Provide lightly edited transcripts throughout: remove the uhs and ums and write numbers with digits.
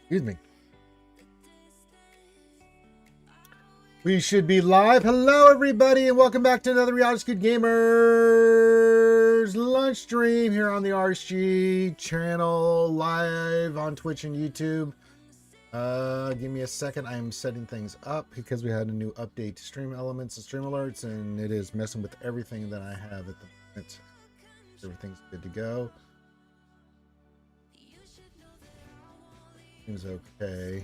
Excuse me. We should be live. Hello, everybody, and welcome back to another Reality Gamers lunch stream here on the RSG channel, live on Twitch and YouTube. Give me a second. I am setting things up because we had a new update to stream elements and stream alerts, and it is messing with everything that I have at the moment. Everything's good to go. Seems okay.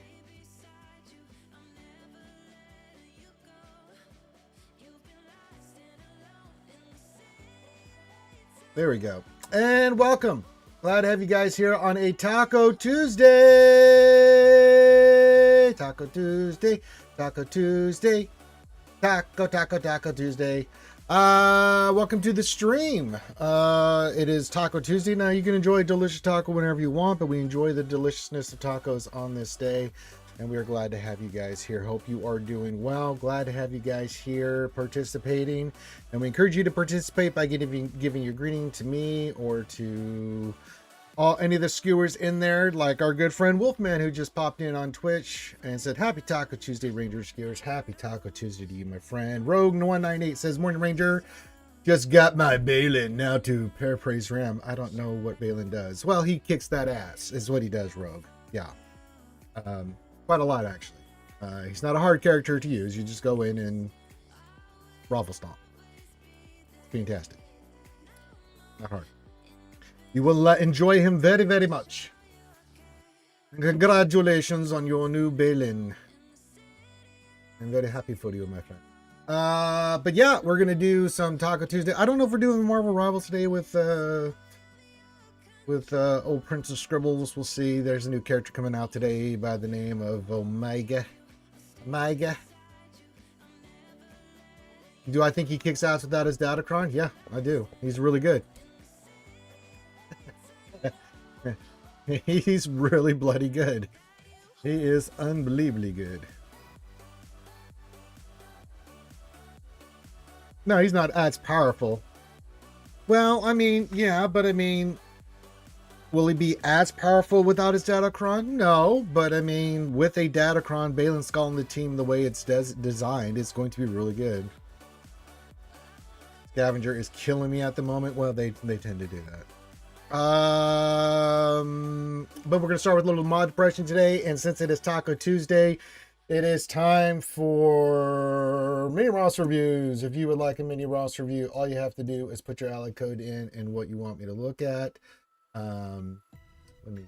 There we go. And welcome. Glad to have you guys here on a Taco Tuesday. Taco Tuesday. Taco Tuesday. Taco Tuesday. Welcome to the stream. It is Taco Tuesday. Now you can enjoy delicious taco whenever you want, but we enjoy the deliciousness of tacos on this day. And we are glad to have you guys here. Hope you are doing well. Glad to have you guys here participating. And we encourage you to participate by giving your greeting to me or to any of the skewers in there, like our good friend Wolfman, who just popped in on Twitch and said, Happy Taco Tuesday, Ranger skewers. Happy Taco Tuesday to you, my friend. Rogue198 says, Morning, Ranger. Just got my Balin. Now to paraphrase Ram. I don't know what Balin does. Well, he kicks that ass, is what he does, Rogue. Yeah. Quite a lot, actually. He's not a hard character to use. You just go in and raffle stomp. Fantastic. Not hard. You will enjoy him very, very much. Congratulations on your new Balin. I'm very happy for you, my friend. But yeah, we're going to do some Taco Tuesday. I don't know if we're doing Marvel Rivals today with old Princess Scribbles. We'll see. There's a new character coming out today by the name of Omega. Do I think he kicks ass without his Datacron? Yeah, I do. He's really good. He's really bloody good. He is unbelievably good. No, he's not as powerful. Well, I mean, yeah, but I mean, will he be as powerful without his Datacron? No, but I mean, with a Datacron, Balin Skull on the team, the way it's designed, it's going to be really good. Scavenger is killing me at the moment. Well, they tend to do that. But we're going to start with a little mod depression today, and since it is Taco Tuesday, it is time for mini Ross reviews. If you would like a mini Ross review, all you have to do is put your ally code in and what you want me to look at. Let me.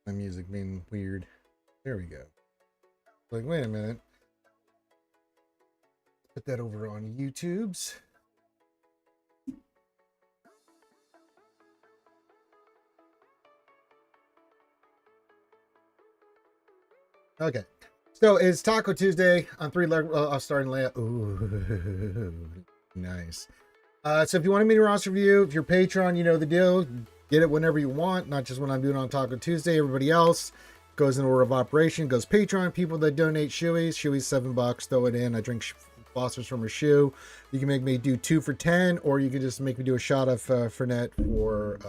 My music being weird. There we go. Like, wait a minute. Put that over on YouTube's. Okay, so it's Taco Tuesday on 3 I'll start in layout. Ooh, nice. So if you want a mini roster review, if you're Patreon, you know the deal. Get it whenever you want, not just when I'm doing it on Taco Tuesday. Everybody else goes in order of operation, goes Patreon. People that donate shoeies $7, throw it in. I drink Foster's from a shoe. You can make me do 2 for 10, or you can just make me do a shot of Fernet for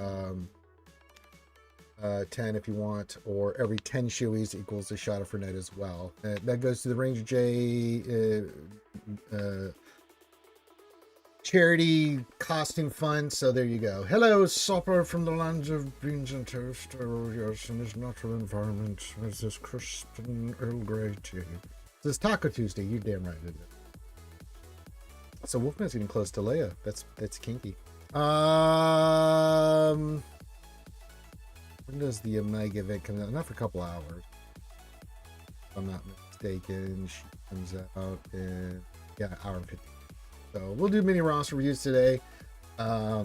10 if you want, or every 10 shoeies equals a shot of Fernet as well. That goes to the Ranger J charity costume fund. So there you go. Hello, Supper from the lands of beans and toast. Oh yes, in this natural environment, with this crisp and Earl Grey tea. This is Taco Tuesday. You're damn right, isn't it? So Wolfman's getting close to Leia. That's kinky. When does the Omega event come out? Not for a couple hours, if I'm not mistaken. She comes out in an hour and 50. So we'll do mini roster reviews today. I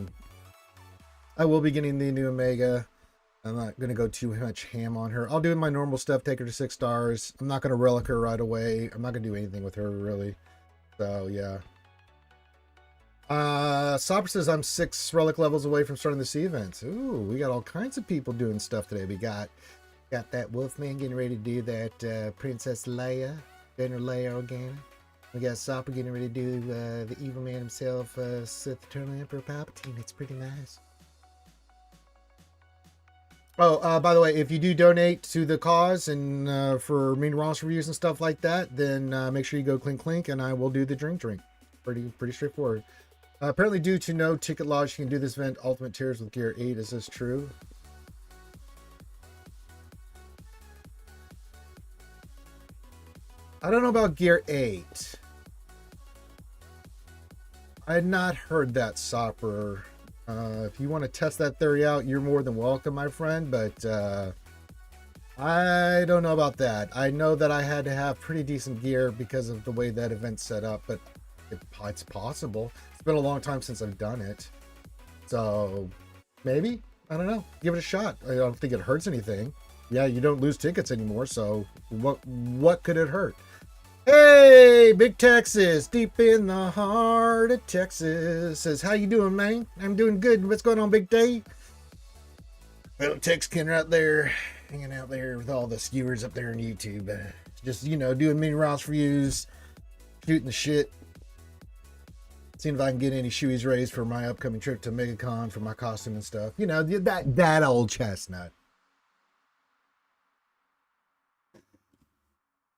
will be getting the new Omega. I'm not going to go too much ham on her. I'll do my normal stuff, take her to 6 stars. I'm not going to relic her right away. I'm not going to do anything with her, really. So, yeah. Sopper says I'm 6 relic levels away from starting this event. Ooh, we got all kinds of people doing stuff today. We got that Wolfman getting ready to do that Princess Leia, General Leia Organa. We got Sopper getting ready to do the evil man himself, Sith Eternal Emperor Palpatine. It's pretty nice. Oh, by the way, if you do donate to the cause and for Mean Ross reviews and stuff like that, then make sure you go Clink Clink and I will do the drink. Pretty straightforward. Apparently, due to no ticket laws, you can do this event Ultimate Tiers with Gear 8. Is this true? I don't know about Gear 8. I had not heard that, Sopper. If you want to test that theory out, you're more than welcome, my friend. But I don't know about that. I know that I had to have pretty decent gear because of the way that event's set up, but it's possible. It's been a long time since I've done it. So maybe, I don't know. Give it a shot. I don't think it hurts anything. Yeah, you don't lose tickets anymore, so what could it hurt? Hey, Big Texas, deep in the heart of Texas. Says, how you doing, man? I'm doing good. What's going on, Big Day? Little Texkin out there, hanging out there with all the skewers up there on YouTube. Just, doing mini Ross reviews, shooting the shit. Seeing if I can get any shoeies raised for my upcoming trip to MegaCon for my costume and stuff. That old chestnut.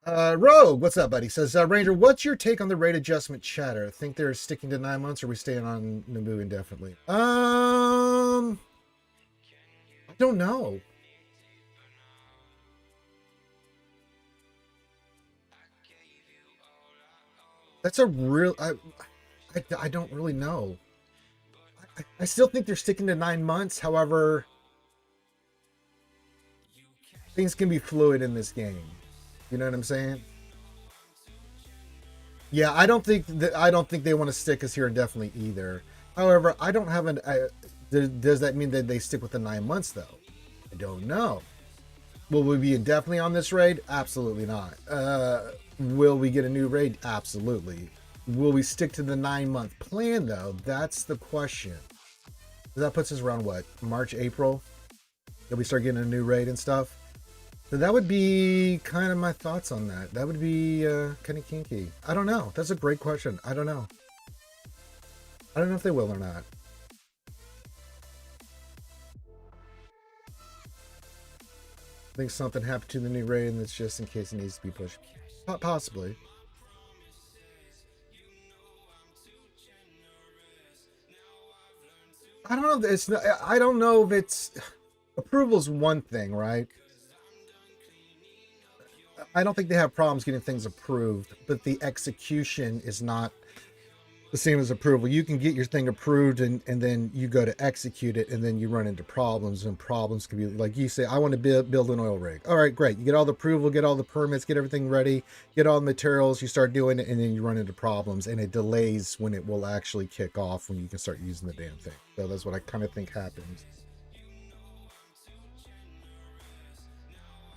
Rogue, what's up, buddy? Says, Ranger, what's your take on the rate adjustment chatter? Think they're sticking to 9 months, or are we staying on Naboo indefinitely? I don't know. That's a real... I don't really know. I still think they're sticking to 9 months. However, things can be fluid in this game. You know what I'm saying? Yeah, I don't think they want to stick us here indefinitely either. However, I don't have does that mean that they stick with the 9 months though? I don't know. Will we be indefinitely on this raid? Absolutely not. Will we get a new raid? Absolutely. Will we stick to the 9-month plan though? That's the question. That puts us around what? March, April? That we start getting a new raid and stuff? So that would be kind of my thoughts on that. That would be kind of kinky. I don't know. That's a great question. I don't know. I don't know if they will or not. I think something happened to the new raid and it's just in case it needs to be pushed. Possibly. I don't know. I don't know if it's... Approval's one thing, right? I don't think they have problems getting things approved, but the execution is not the same as approval. You can get your thing approved and then you go to execute it and then you run into problems, and problems can be like you say, I want to build an oil rig. All right, great. You get all the approval, get all the permits, get everything ready, get all the materials, you start doing it, and then you run into problems and it delays when it will actually kick off when you can start using the damn thing. So that's what I kind of think happens.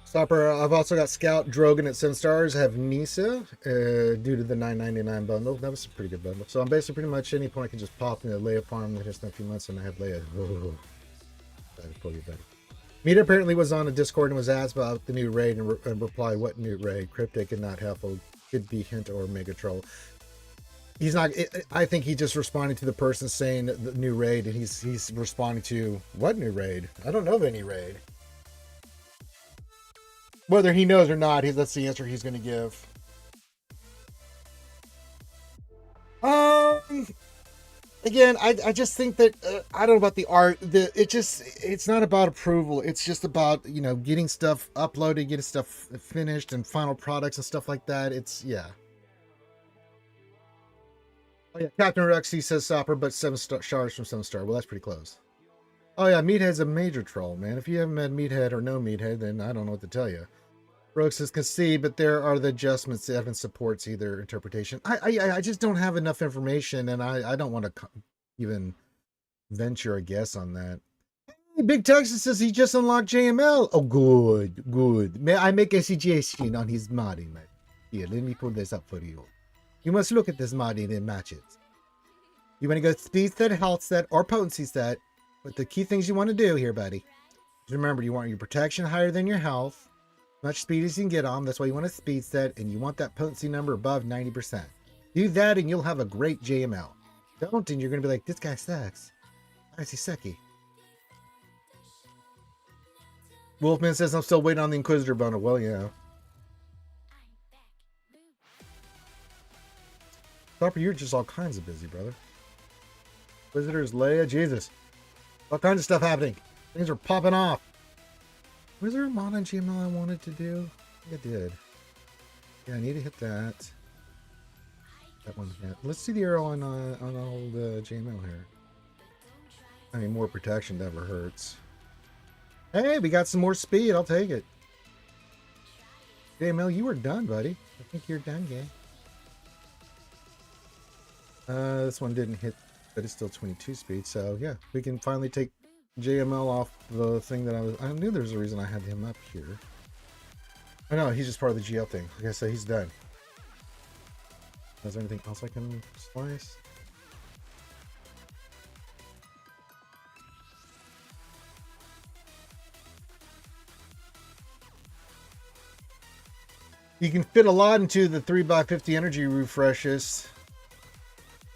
Stopper, I've also got Scout, Drogon at 7 stars. I have Nisa due to the $9.99 bundle. That was a pretty good bundle. So I'm basically pretty much any point I can just pop into Leia farm in just a few months and I have Leia. Oh, that'd pull you better. Meter apparently was on a Discord and was asked about the new raid and replied, what new raid? Cryptic and not helpful. Could be hint or mega troll. He's not... I think he just responded to the person saying the new raid, and he's responding to, what new raid? I don't know of any raid. Whether he knows or not, that's the answer he's going to give. Again, I just think that I don't know about the art. It's not about approval. It's just about getting stuff uploaded, getting stuff finished, and final products and stuff like that. Yeah. Oh yeah, Captain Rexy says Sopper, but 7 stars from 7 star. Well, that's pretty close. Oh yeah, Meathead's a major troll, man. If you haven't met Meathead or know Meathead, then I don't know what to tell you. Rogue says concede, but there are the adjustments. Evan supports either interpretation. I just don't have enough information, and I don't want to even venture a guess on that. Hey, Big Texas says he just unlocked JML. Oh, good. May I make a suggestion on his modding, mate? Here, let me pull this up for you. You must look at this modding and match it. You want to go speed set, health set, or potency set. But the key things you want to do here, buddy. Remember, you want your protection higher than your health. Much speed as you can get on. That's why you want a speed set, and you want that potency number above 90%. Do that, and you'll have a great JML. Don't, and you're going to be like, this guy sucks. Why is he sucky? Wolfman says, I'm still waiting on the Inquisitor bundle. Well, yeah. Topper, you're just all kinds of busy, brother. Visitors, Leia, Jesus. All kinds of stuff happening. Things are popping off. Was there a mod on GML I wanted to do? I think I did. Yeah, I need to hit that. That one's hit. Let's see the arrow on old GML here. I mean, more protection never hurts. Hey, we got some more speed. I'll take it. GML, you were done, buddy. I think you're done, gang. This one didn't hit, but it's still 22 speed. So yeah, we can finally take JML off the thing that I knew there was a reason I had him up here. I know he's just part of the GL thing. Like I said, he's done. Is there anything else I can slice? You can fit a lot into the 3x50 energy refreshes.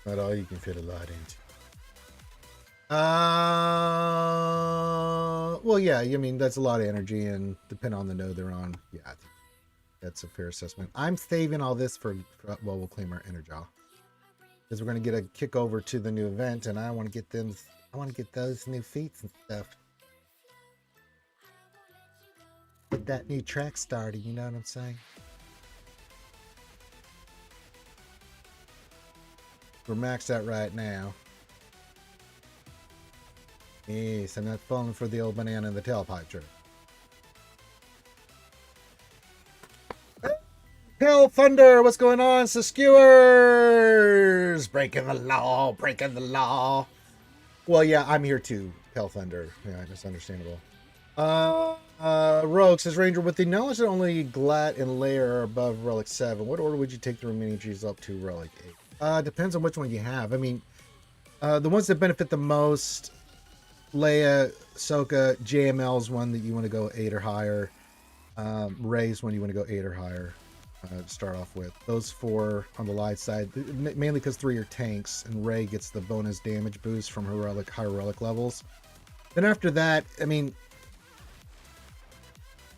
Not all you can fit a lot into. Well, yeah, I mean, that's a lot of energy, and depending on the node they're on, yeah, I think that's a fair assessment. I'm saving all this for well, we'll claim our Energel. Because we're going to get a kick over to the new event, and I want to get them, I want to get those new feats and stuff. Get that new track started, you know what I'm saying? We're maxed out right now. Yes, I'm not falling for the old banana and the tailpipe trick. Hell Thunder, what's going on? So skewers, breaking the law, breaking the law. Well, yeah, I'm here too, Hell Thunder. Yeah, that's understandable. Rogue says, Ranger, with the knowledge that only Glat and Lair are above Relic 7, what order would you take the remaining trees up to Relic 8? Depends on which one you have. I mean, the ones that benefit the most, Leia, Ahsoka, JML's one that you want to go 8 or higher. Rey's one you want to go 8 or higher to start off with. Those 4 on the light side, mainly because 3 are tanks, and Rey gets the bonus damage boost from heroic, high relic levels. Then after that, I mean,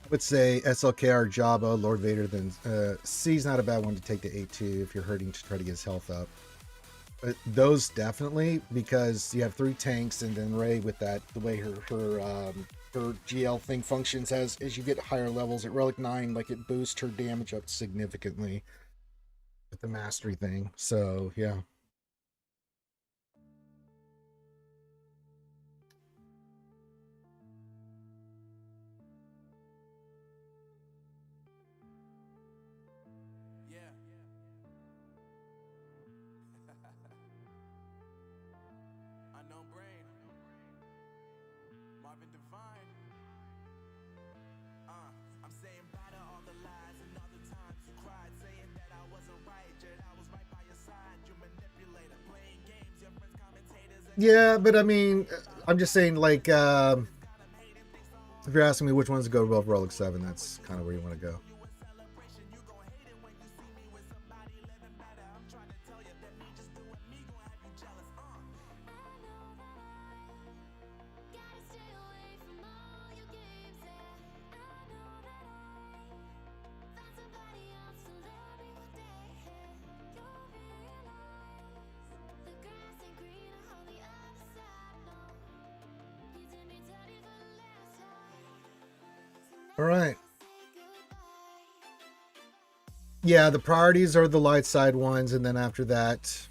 I would say SLKR, Jabba, Lord Vader, then C's not a bad one to take to 8-2 if you're hurting to try to get his health up. But those definitely, because you have 3 tanks, and then Rey with that, the way her GL thing functions as you get higher levels at Relic 9, like it boosts her damage up significantly with the mastery thing. So yeah. Yeah, but I mean, I'm just saying, like, if you're asking me which ones to go above Relic 7, that's kind of where you want to go. All right. Yeah, the priorities are the light side ones, and then after that,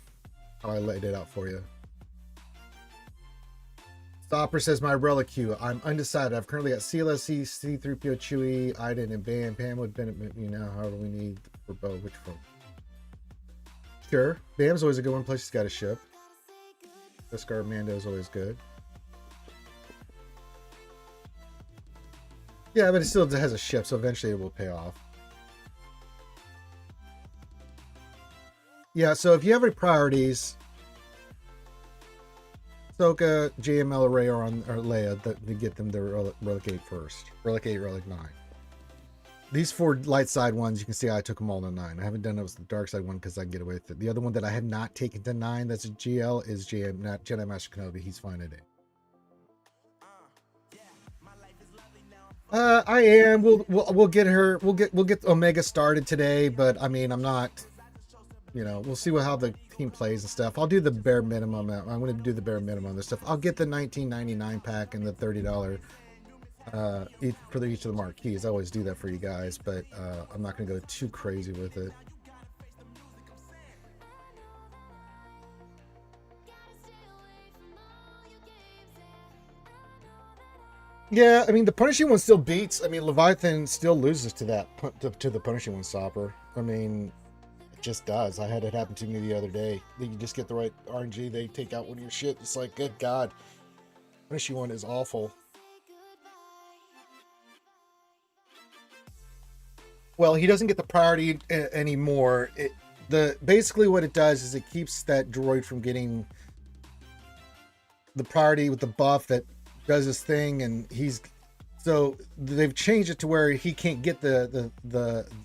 I laid it out for you. Stopper says, my relic queue. I'm undecided. I've currently got CLSC, C3PO, Chewie, Iden, and Bam. Bam would benefit me now, however we need for both. Which one? Sure. Bam's always a good one, plus he's got a ship. Beskar Mando is always good. Yeah, but it still has a ship, so eventually it will pay off. Yeah, so if you have any priorities, Ahsoka, JML, Ray are on, or Leia, to get them to Relic 8 first. Relic 8, Relic 9. These 4 light side ones, you can see I took them all to 9. I haven't done it with the dark side one because I can get away with it. The other one that I have not taken to 9 that's a GL is Jedi Master Kenobi. He's fine at 8. I am. We'll get her. We'll get Omega started today, but I mean, I'm not. You know, we'll see how the team plays and stuff. I'll do the bare minimum. I'm going to do the bare minimum on this stuff. I'll get the $19.99 pack and the $30 for each of the marquees. I always do that for you guys, but I'm not going to go too crazy with it. Yeah, I mean, the punishing one still beats. I mean, Leviathan still loses to that, to the punishing one stopper. I mean, it just does. I had it happen to me the other day. You just get the right RNG, they take out one of your shit. It's like, good God. Punishing one is awful. Well, he doesn't get the priority anymore. Basically what it does is it keeps that droid from getting the priority with the buff that does his thing, and so they've changed it to where he can't get the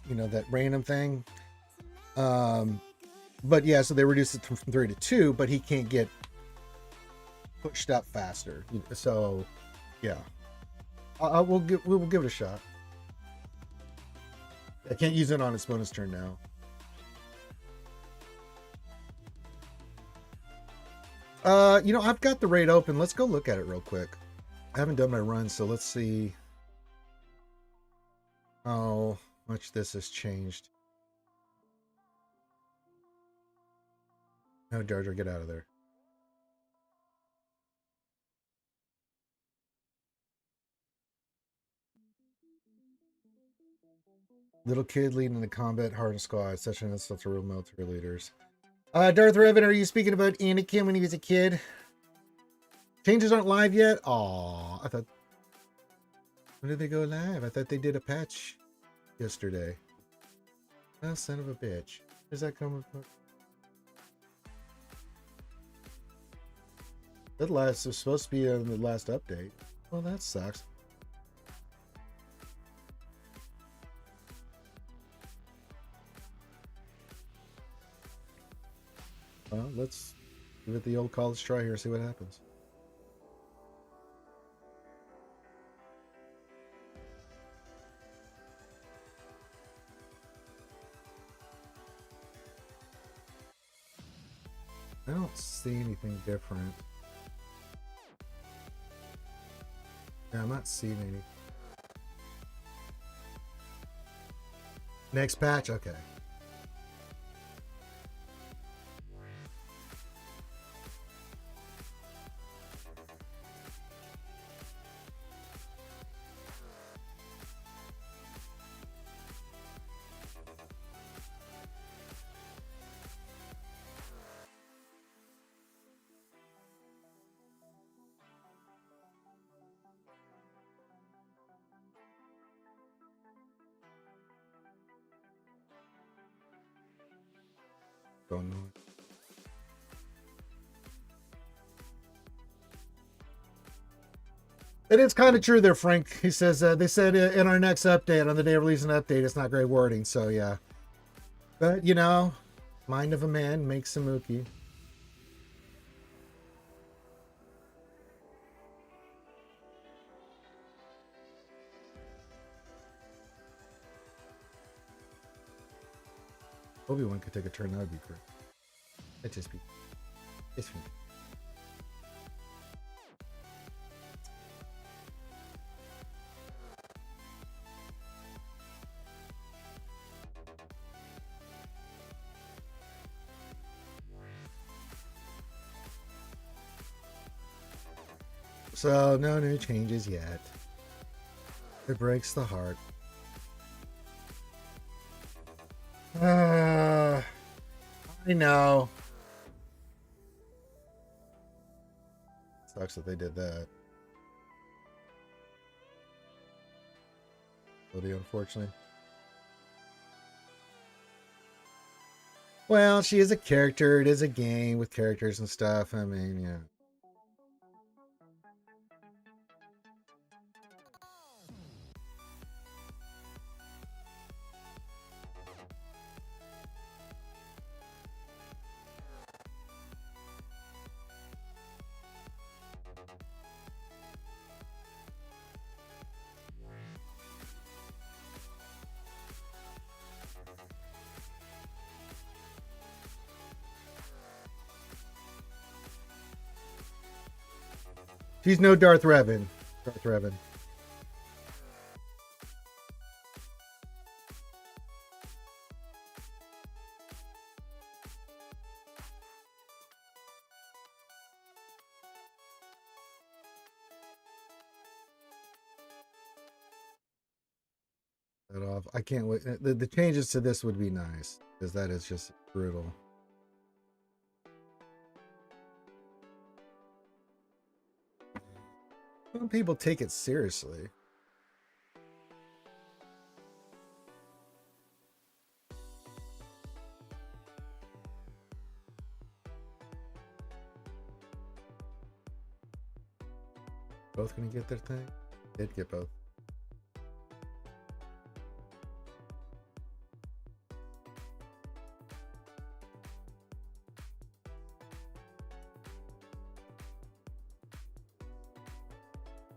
you know, that random thing. But yeah, so they reduced it from 3 to 2, but he can't get pushed up faster. So yeah, we'll give it a shot. I can't use it on its bonus turn now. You know, I've got the raid open. Let's go look at it real quick. I haven't done my run, so let's see how much this has changed. No, Jar Jar, get out of there. Little kid leading the combat hardened squad. Such an insult to real military leaders. Darth Revan, are you speaking about Anakin when he was a kid? Changes aren't live yet? Aw, I thought... When did they go live? I thought they did a patch yesterday. Oh, son of a bitch. Where's that coming from? That last was supposed to be on the last update. Well, that sucks. Well, let's give it the old college try here, see what happens. I don't see anything different. Yeah, I'm not seeing any. Next patch? Okay. Don't know. It is kind of true there, Frank. He says, they said in our next update, on the day of releasing an update, it's not great wording, so yeah. But, you know, mind of a man makes a mookie. Obi-Wan could take a turn, that would be great. It'd just be... It's fine. So, no new changes yet. It breaks the heart. I know. Sucks that they did that. Unfortunately. Well, she is a character. It is a game with characters and stuff. I mean, yeah. She's no Darth Revan. Darth Revan. Off. I can't wait. The changes to this would be nice because that is just brutal. Some people take it seriously. Both gonna get their thing? Did get both.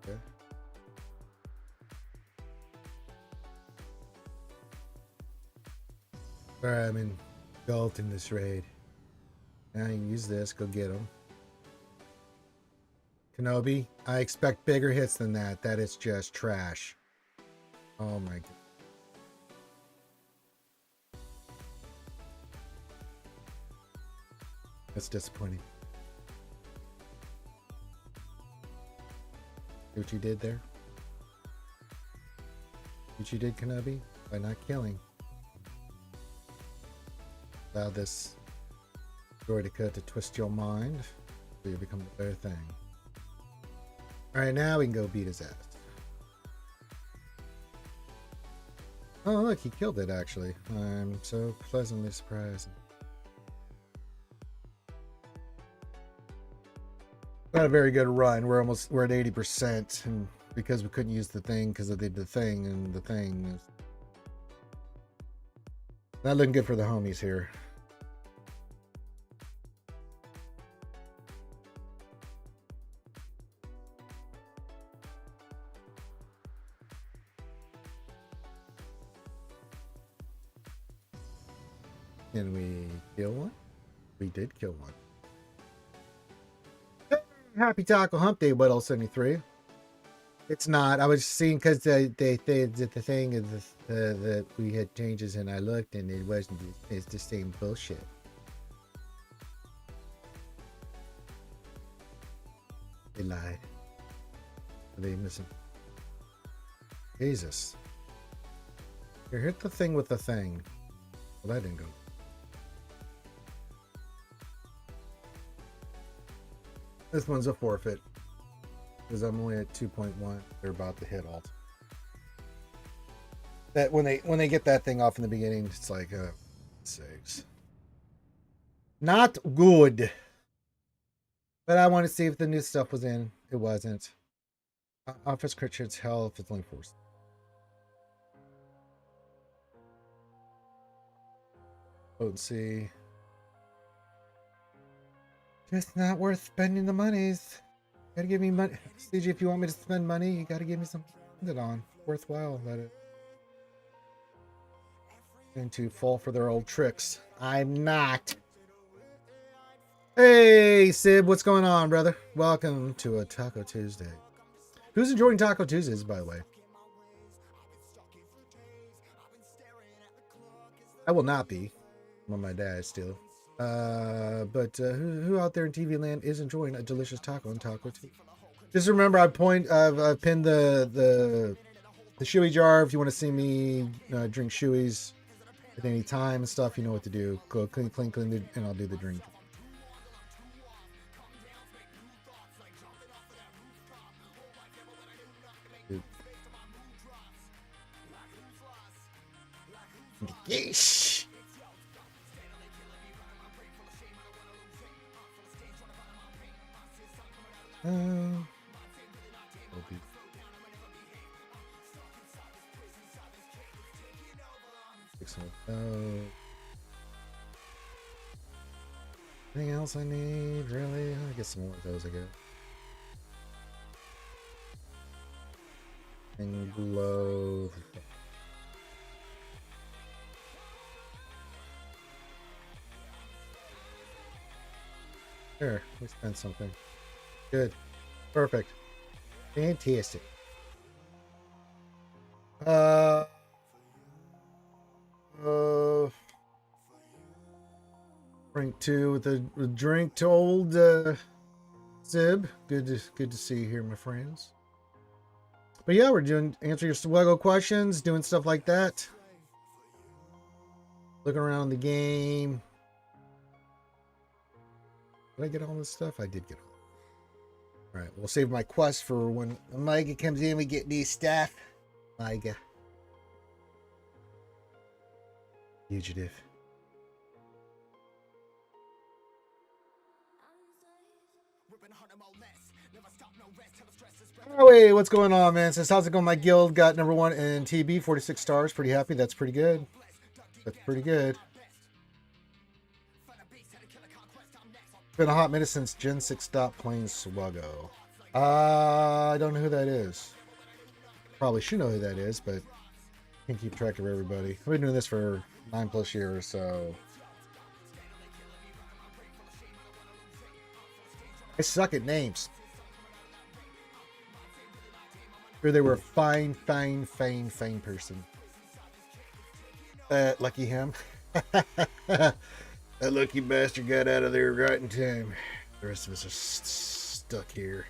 Okay. Alright, I'm in Galt in this raid. Now you can use this, go get them. Kenobi, I expect bigger hits than that. That is just trash. Oh my god. That's disappointing. See what you did there? What you did, Kenobi? By not killing. Allow this droideka to twist your mind so you become the better thing. Alright, now we can go beat his ass. Oh, look, he killed it, actually. I'm so pleasantly surprised. Not a very good run. We're at 80%, and because we couldn't use the thing because I did the thing, and the thing is not looking good for the homies here. Can we kill one? We did kill one. Happy Taco Hump Day, Whittle 73. It's not. I was seeing because they did the thing is that we had changes, and I looked, and it wasn't. It's the same bullshit. They lied. They missing. Jesus. Here, hit the thing with the thing. Well, that didn't go. This one's a forfeit because I'm only at 2.1. They're about to hit alt. That when they get that thing off in the beginning, it's like sakes. Not good. But I want to see if the new stuff was in. It wasn't. Office Critchard's health is only 4. Potency. Just not worth spending the monies. Gotta give me money. CG, if you want me to spend money, you gotta give me something to spend it on. Worthwhile, that is. Going to fall for their old tricks. I'm not. Hey, Sib, what's going on, brother? Welcome to a Taco Tuesday. Who's enjoying Taco Tuesdays, by the way? I will not be. I'm on my dad still. But who out there in TV land is enjoying a delicious taco and Taco Tuesday? Just remember, I've pinned the shoey jar. If you want to see me drink shoeys at any time and stuff, you know what to do. Go clean, and I'll do the drink. Yeesh. Anything else I need? Really? I'll get some more of those, I guess. And glow. There, we spent something. Good. Perfect. Fantastic. Uh, Drink two with a drink to old Zib. Good to see you here, my friends. But yeah, we're answering your Swgoh questions, doing stuff like that. Looking around the game. Did I get all this stuff? I did get all. All right, we'll save my quest for when Micah comes in. We get these stuff. Micah. Fugitive. Oh, wait, what's going on, man? Says, how's it going? My guild got #1 in TB, 46 stars. Pretty happy. That's pretty good. That's pretty good. It's been a hot minute since Gen 6 stopped playing Swgoh. I don't know who that is. Probably should know who that is, but can't keep track of everybody. I've been doing this for 9+ years, so I suck at names. Sure, they were a fine person. Lucky him. That lucky bastard got out of there right in time. The rest of us are stuck here.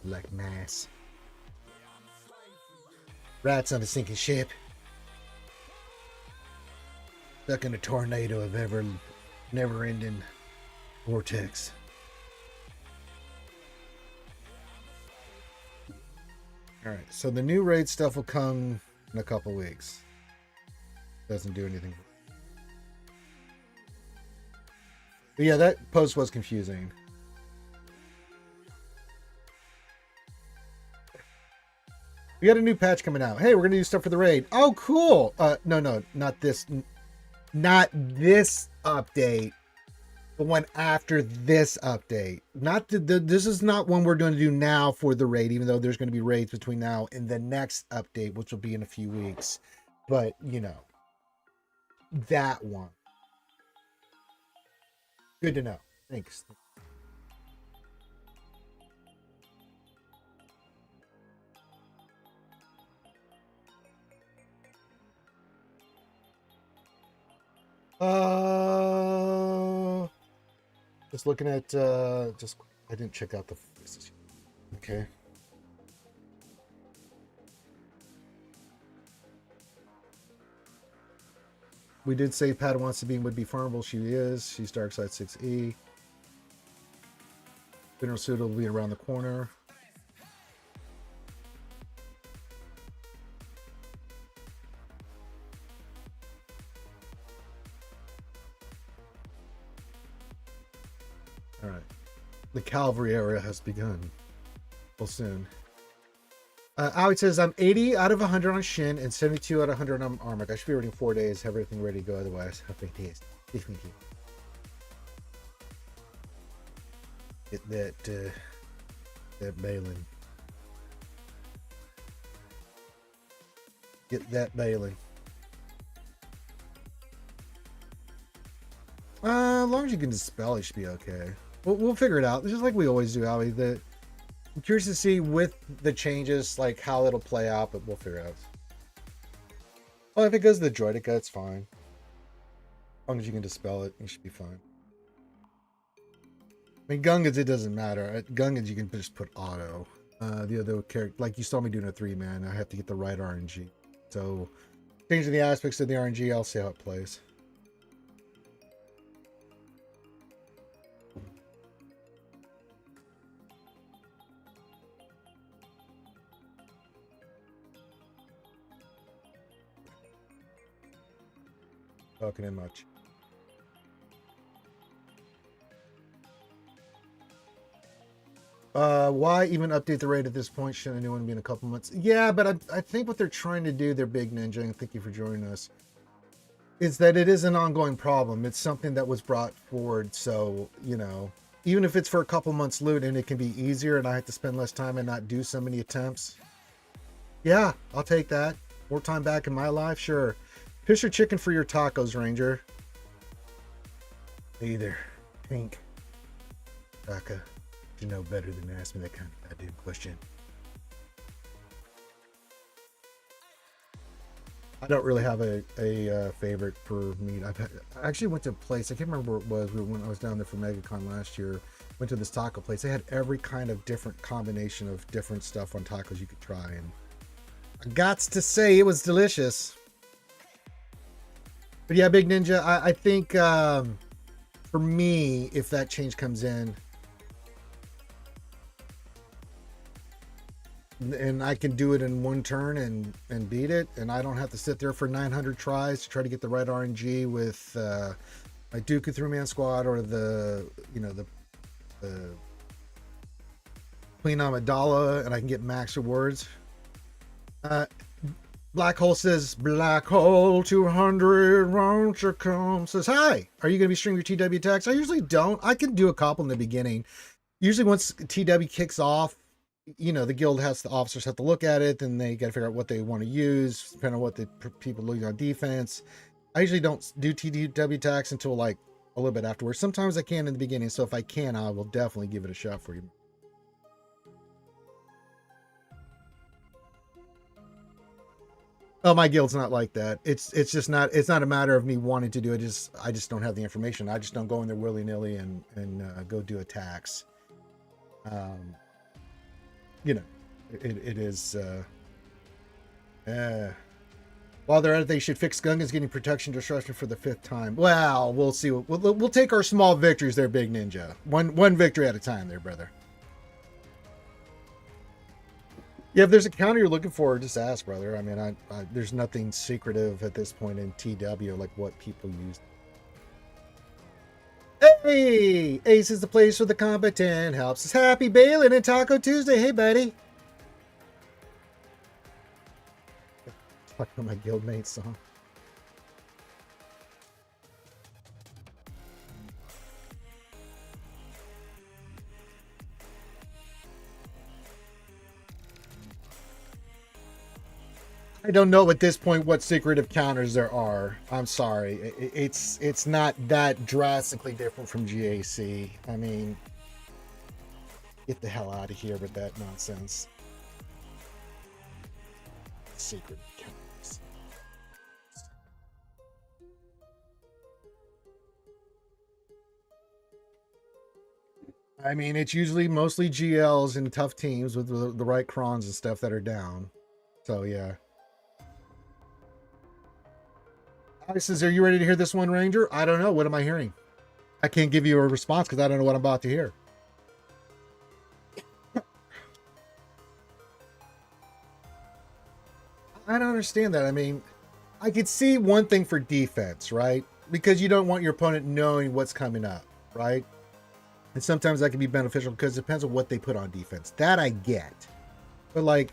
Like mass. Rats on a sinking ship. Stuck in a tornado of never-ending vortex. Alright, so the new raid stuff will come in a couple weeks. Doesn't do anything. But yeah, that post was confusing. We got a new patch coming out. Hey, we're gonna do stuff for the raid. Oh, cool. No, not this. Not this update. The one after this update. Not this is not one we're going to do now for the raid, even though there's going to be raids between now and the next update, which will be in a few weeks. But, you know, that one. Good to know. Thanks. Just looking at I didn't check out the faces. Okay. We did say Padawan Sabine would be farmable. She is. She's Dark Side 6E. General Suit will be around the corner. All right. The cavalry era has begun. Well, soon. Alex says, I'm 80 out of 100 on Shin and 72 out of 100 on Armor. I should be ready in 4 days. Have everything ready to go otherwise. How fantastic. Get that Balin. Get that Balin. As long as you can dispel, it should be okay. We'll figure it out. It's just like we always do, Ali. I'm curious to see with the changes, like how it'll play out, but we'll figure it out. Well, if it goes to the Droidica, it's fine. As long as you can dispel it, you should be fine. I mean, Gungans, it doesn't matter. At Gungans, you can just put auto. The other character, like you saw me doing a 3-man, I have to get the right RNG. So, changing the aspects of the RNG, I'll see how it plays. Talking in much. Why even update the raid at this point? Shouldn't anyone be in a couple months? Yeah, but I think what they're trying to do, they're big ninja, and thank you for joining us, is that it is an ongoing problem. It's something that was brought forward. So, you know, even if it's for a couple months loot and it can be easier and I have to spend less time and not do so many attempts. Yeah, I'll take that. More time back in my life, sure. Fish or chicken for your tacos, Ranger? Either. Pink. Taka. You know better than to ask me that kind of goddamn question. I don't really have a favorite for meat. I actually went to a place, I can't remember where it was, when I was down there for MegaCon last year. Went to this taco place. They had every kind of different combination of different stuff on tacos you could try, and I got to say it was delicious. But yeah, Big Ninja, I think for me, if that change comes in, and I can do it in one turn and beat it, and I don't have to sit there for 900 tries to try to get the right RNG with my Dooku 3-man squad or the Queen Amidala, and I can get max rewards. Black Hole says, Black Hole 200, won't you come? Says, hi, are you going to be streaming your TW attacks? I usually don't. I can do a couple in the beginning. Usually once TW kicks off, the guild the officers have to look at it, and they got to figure out what they want to use, depending on what the people lose on defense. I usually don't do TW attacks until like a little bit afterwards. Sometimes I can in the beginning, so if I can, I will definitely give it a shot for you. Oh, my guild's not like that. It's just not. It's not a matter of me wanting to do it. I just don't have the information. I just don't go in there willy nilly and go do attacks. It is. While they're at it, they should fix Gungans getting protection disruption for the 5th time. Well, we'll see. We'll take our small victories there, Big Ninja. One victory at a time there, brother. Yeah, if there's a counter you're looking for, just ask, brother. I mean, there's nothing secretive at this point in TW, like what people use. Hey! Ace is the place for the competent. Helps us. Happy Balin and Taco Tuesday. Hey, buddy. Talking about my guildmate song. I don't know at this point what secretive counters there are. I'm sorry. It's not that drastically different from GAC. I mean, get the hell out of here with that nonsense. Secret counters. I mean, it's usually mostly GLs and tough teams with the right crons and stuff that are down. So, yeah. Alex says, are you ready to hear this one, Ranger? I don't know. What am I hearing? I can't give you a response because I don't know what I'm about to hear. I don't understand that. I mean, I could see one thing for defense, right? Because you don't want your opponent knowing what's coming up, right? And sometimes that can be beneficial because it depends on what they put on defense. That I get. But like,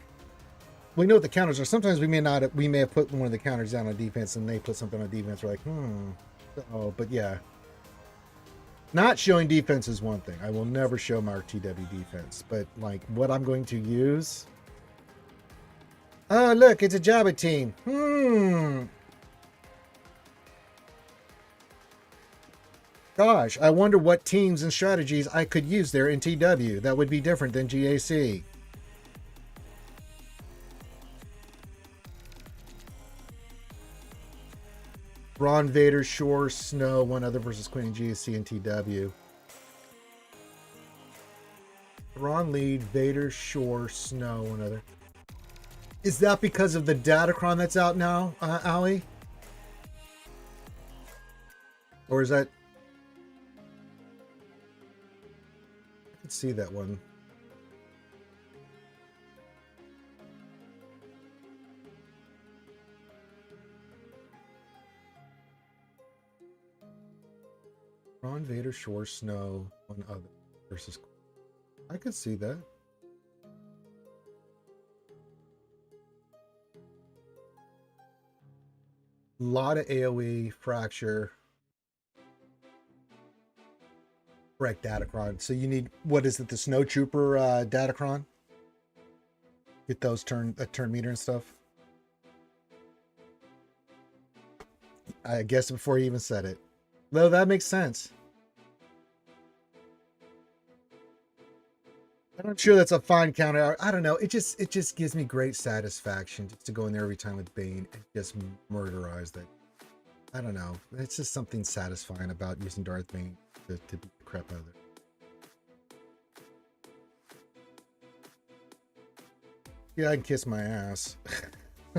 we know what the counters are. Sometimes we may have put one of the counters down on defense and they put something on defense. We're like, Oh, but yeah. Not showing defense is one thing. I will never show my TW defense. But like what I'm going to use. Oh, look, it's a Jabba team. Gosh, I wonder what teams and strategies I could use there in TW. That would be different than GAC. Ron, Vader, Shore, Snow, one other versus Queen, GAC, and TW. Ron lead, Vader, Shore, Snow, one other. Is that because of the Datacron that's out now, Ali? Or is that... I can see that one. Ron, Vader, Shore, Snow, one other versus... I could see that. A lot of AoE, Fracture. Correct, Datacron. So you need, what is it, the Snow Trooper Datacron? Get those turn meter and stuff. I guessed before you even said it. No, that makes sense. I'm sure that's a fine counter. I don't know. It just gives me great satisfaction just to go in there every time with Bane and just murderize that. I don't know. It's just something satisfying about using Darth Bane to beat the crap out of it. Yeah, I can kiss my ass.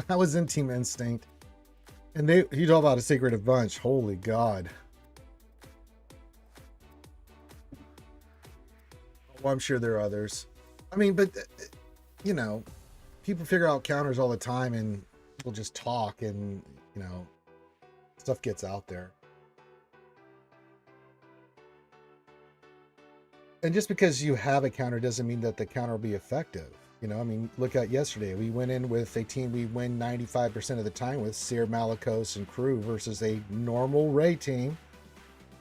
I was in Team Instinct. And you talk about a secretive bunch. Holy God. Well, I'm sure there are others. I mean, but, you know, people figure out counters all the time and we'll just talk and, you know, stuff gets out there. And just because you have a counter doesn't mean that the counter will be effective. You know, I mean, look at yesterday. We went in with a team we win 95% of the time with Seer, Malicos, and crew versus a normal Ray team.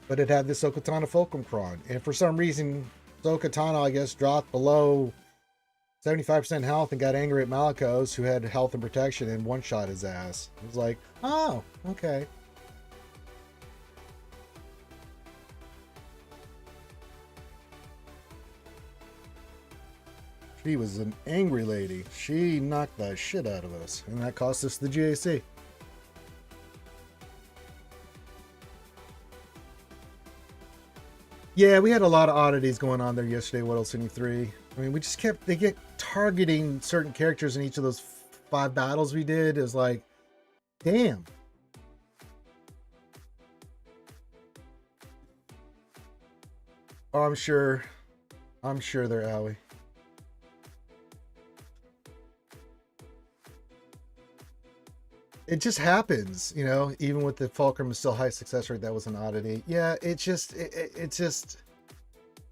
But it had this Okatana Fulcrum Cron. And for some reason, Okatana, I guess, dropped below 75% health and got angry at Malicos, who had health and protection, and one-shot his ass. It was like, oh, okay. She was an angry lady. She knocked the shit out of us, and that cost us the GAC. Yeah, we had a lot of oddities going on there yesterday, What Else 3. I mean, we just they get targeting certain characters in each of those 5 battles we did. It was like, damn. Oh, I'm sure they're owie. It just happens, you know, even with the Fulcrum is still high success rate, that was an oddity. Yeah, it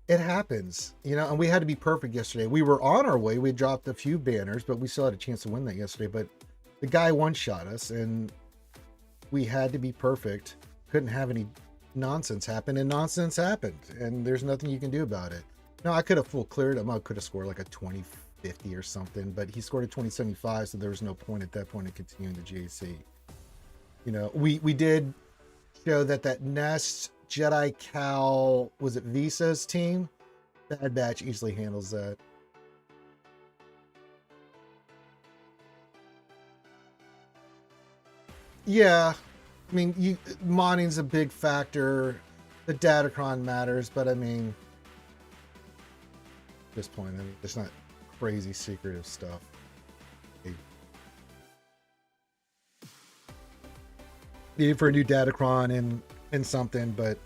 happens, you know, and we had to be perfect yesterday. We were on our way. We dropped a few banners, but we still had a chance to win that yesterday. But the guy one-shot us and we had to be perfect. Couldn't have any nonsense happen, and nonsense happened, and there's nothing you can do about it. Now, I could have full cleared him. I could have scored like a 2050 or something, but he scored a 2075, so there was no point at that point in continuing the GAC. You know, we did show that Nest Jedi Cal, was it Visa's team? Bad Batch easily handles that. Yeah, I mean, modding's a big factor. The Datacron matters, but I mean, at this point, I mean, it's not crazy secretive stuff. Needed for a new Datacron and something, but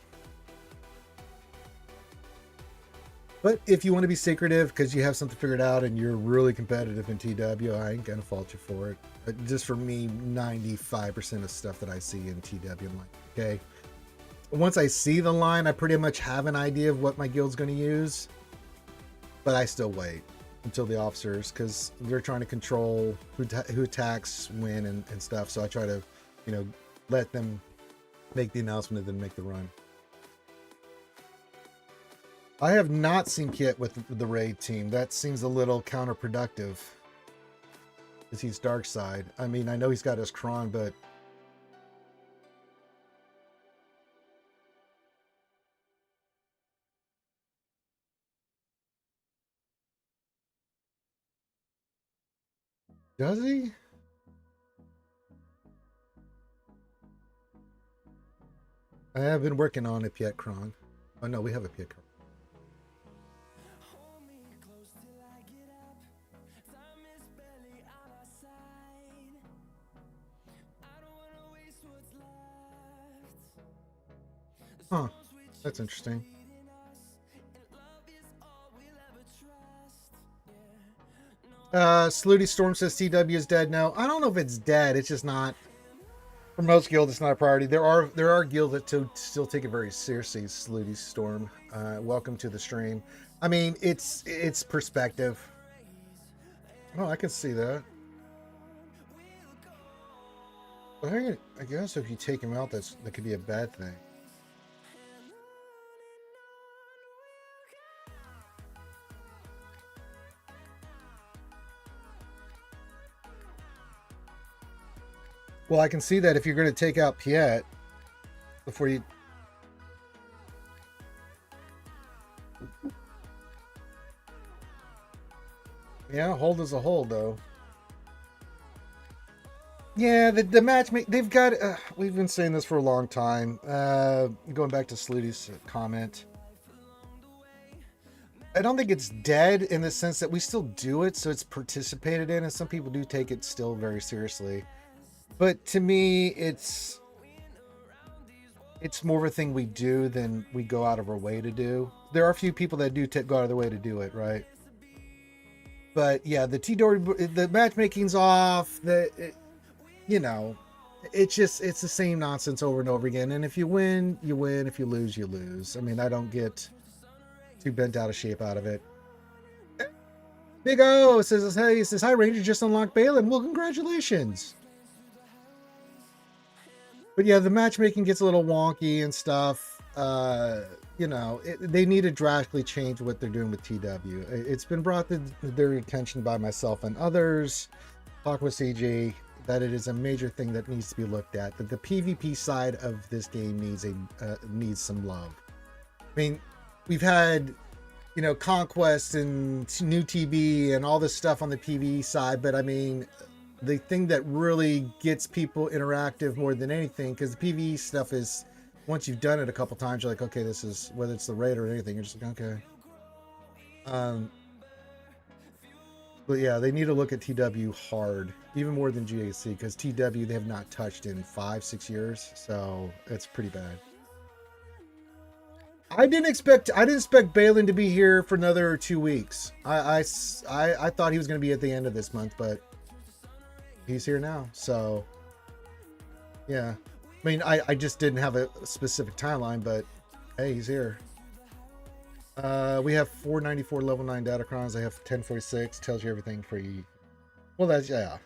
if you want to be secretive because you have something figured out and you're really competitive in TW, I ain't gonna fault you for it. But just for me, 95% of stuff that I see in TW, I'm like, okay. Once I see the line, I pretty much have an idea of what my guild's going to use, but I still wait until the officers, because they're trying to control who attacks when and stuff. So I try to, you know, let them make the announcement and then make the run. I have not seen Kit with the raid team. That seems a little counterproductive, because he's dark side. I mean, I know he's got his Kron, but does he? I have been working on a Piet Kron. Oh no, we have a Piet Kron. Huh, that's interesting. Slooty Storm says TW is dead. No, I don't know if it's dead. It's just not. For most guilds, it's not a priority. There are guilds that still take it very seriously. Slooty Storm, welcome to the stream. I mean, it's perspective. Oh, I can see that. But I guess if you take him out, that could be a bad thing. Well, I can see that if you're going to take out Piet before you... Yeah, hold as a hold though. Yeah, the match they've got. We've been saying this for a long time. Going back to Slutty's comment, I don't think it's dead in the sense that we still do it, so it's participated in, and some people do take it still very seriously. But to me, it's more of a thing we do than we go out of our way to do. There are a few people that do go out of their way to do it, right? But yeah, the matchmaking's off. It's the same nonsense over and over again. And if you win, you win. If you lose, you lose. I mean, I don't get too bent out of shape out of it. Big O says, hey, he says, hi, Ranger, just unlocked Balin. Well, congratulations. But yeah, the matchmaking gets a little wonky and stuff. They need to drastically change what they're doing with TW. It's been brought to their attention by myself and others, talk with CG, that it is a major thing that needs to be looked at. That the PvP side of this game needs some love. I mean, we've had, Conquest and new TB and all this stuff on the PvE side, but I mean, the thing that really gets people interactive more than anything, because the PvE stuff is, once you've done it a couple times, you're like, okay, this is, whether it's the raid or anything, you're just like, okay. But yeah, they need to look at TW hard, even more than GAC, because TW they have not touched in 5-6 years, so it's pretty bad. I didn't expect Balin to be here for another 2 weeks. I thought he was going to be at the end of this month, but he's here now. So yeah, I mean, I just didn't have a specific timeline, but hey, he's here. We have 494 level 9 datacrons. I have 1046. Tells you everything for you. Well, that's, yeah,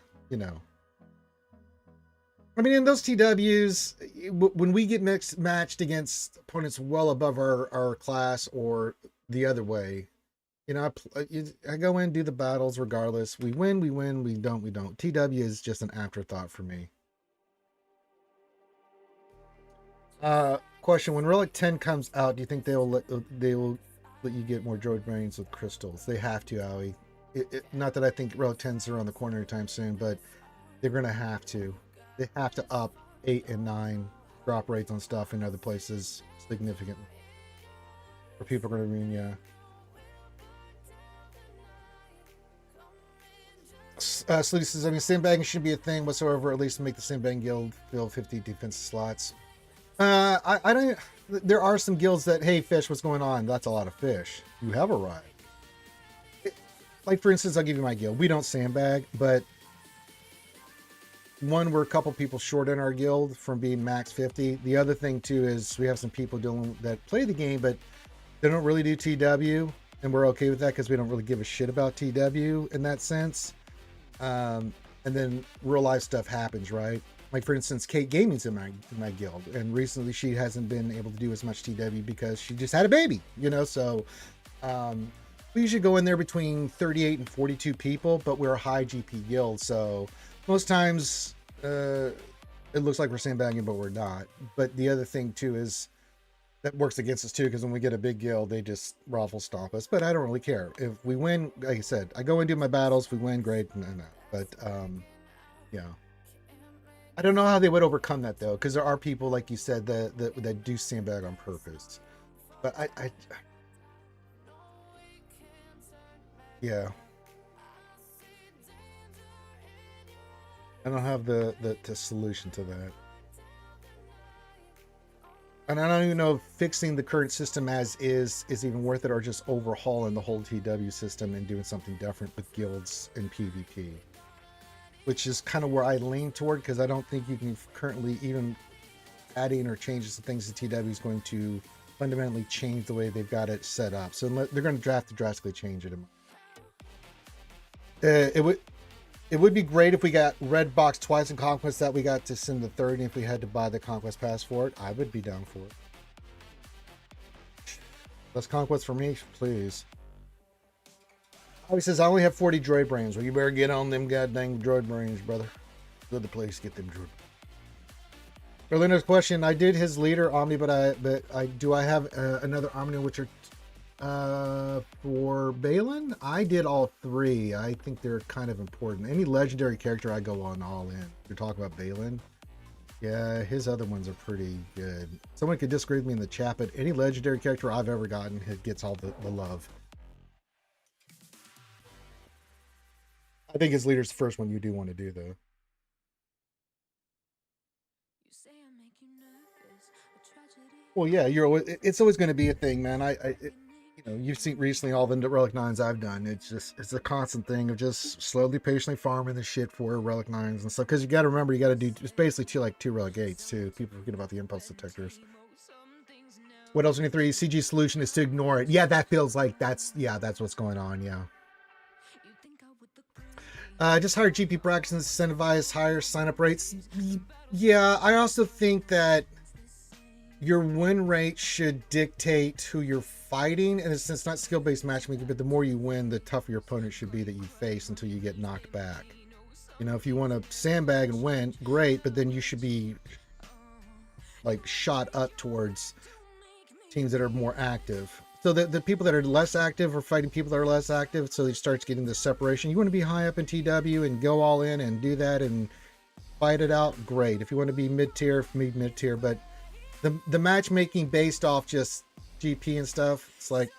I mean, in those TWs, when we get matched against opponents well above our class or the other way, I go in, do the battles regardless. We win, we win. We don't, we don't. TW is just an afterthought for me. Question: when Relic 10 comes out, do you think they will let you get more droid brains with crystals? They have to, Owie. Not that I think Relic 10s are on the corner anytime soon, but they're gonna have to. They have to up 8 and 9 drop rates on stuff in other places significantly. Or people are gonna mean, yeah. Slutty says, I mean, sandbagging shouldn't be a thing whatsoever, at least to make the sandbagging guild fill 50 defense slots. I don't. There are some guilds that, hey, fish, what's going on? That's a lot of fish. You have arrived. Like, for instance, I'll give you my guild. We don't sandbag, but one, we're a couple people short in our guild from being max 50. The other thing, too, is we have some people that play the game, but they don't really do TW, and we're okay with that because we don't really give a shit about TW in that sense. And then real life stuff happens, right? Like, for instance, Kate Gaming's in my guild, and recently she hasn't been able to do as much TW because she just had a baby, so we usually go in there between 38 and 42 people, but we're a high GP guild, so most times it looks like we're sandbagging, but we're not. But the other thing too is that works against us too, because when we get a big guild, they just raffle stomp us. But I don't really care if we win. Like I said, I go and do my battles. If we win, great. No. But yeah, I don't know how they would overcome that though, because there are people, like you said, that do sandbag on purpose. But yeah. I don't have the solution to that. And I don't even know if fixing the current system as is even worth it, or just overhauling the whole TW system and doing something different with guilds and PvP. Which is kind of where I lean toward, because I don't think you can currently even adding or changes to things to TW is going to fundamentally change the way they've got it set up. So they're going to have to drastically change it. It would be great if we got red box twice in Conquest, that we got to send the third, and if we had to buy the Conquest pass for it, I would be down for it. Less Conquest for me, please. Oh, he says, I only have 40 droid brains. Well, you better get on them goddamn droid brains, brother. Go to the place, get them droid. Berlino's question, I did his leader Omni, but I do I have another Omni which are For Balin, I did all three. I think they're kind of important. Any legendary character, I go on all in. You're talking about Balin. Yeah, his other ones are pretty good. Someone could disagree with me in the chat, but any legendary character I've ever gotten gets all the love. I think his leader's the first one you do want to do, though. Well, yeah, it's always going to be a thing, man. You've seen recently all the Relic 9s I've done. It's a constant thing of just slowly, patiently farming the shit for Relic 9s and stuff. Because you got to remember, you got to do, it's basically two Relic 8s, too. People forget about the impulse detectors. What else in your 3? CG solution is to ignore it. Yeah, that feels like that's what's going on, yeah. Just higher GP brackets and incentivize higher sign-up rates. Yeah, I also think that your win rate should dictate who you're fighting, and it's not skill-based matchmaking, but the more you win, the tougher your opponent should be that you face until you get knocked back. You know, if you want to sandbag and win, great, but then you should be like shot up towards teams that are more active. So the people that are less active are fighting people that are less active, so it starts getting the separation. You want to be high up in TW and go all in and do that and fight it out, great. If you want to be mid-tier, mid-tier, but the matchmaking based off just GP and stuff, it's like,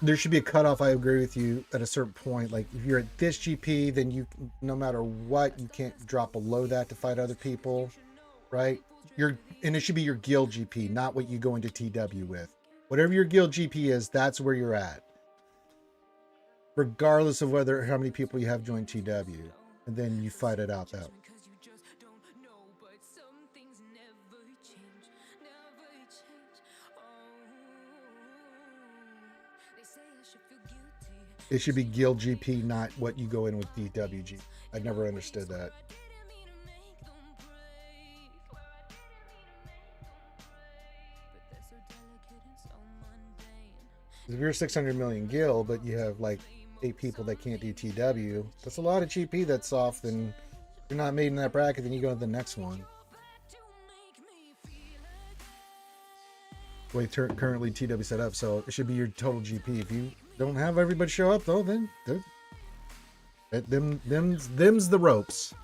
there should be a cutoff. I agree with you at a certain point. Like if you're at this GP, then you, no matter what, you can't drop below that to fight other people, right? And it should be your guild GP, not what you go into TW with. Whatever your guild GP is, that's where you're at, regardless of how many people you have join TW, and then you fight it out that way. It should be guild GP, not what you go in with DWG. I've never understood that. If you're 600 million guild, but you have like 8 people that can't do TW, that's a lot of GP that's off. Then you're not made in that bracket, then you go to the next one. The way currently TW set up, so it should be your total GP. If you don't have everybody show up though, then them's the ropes.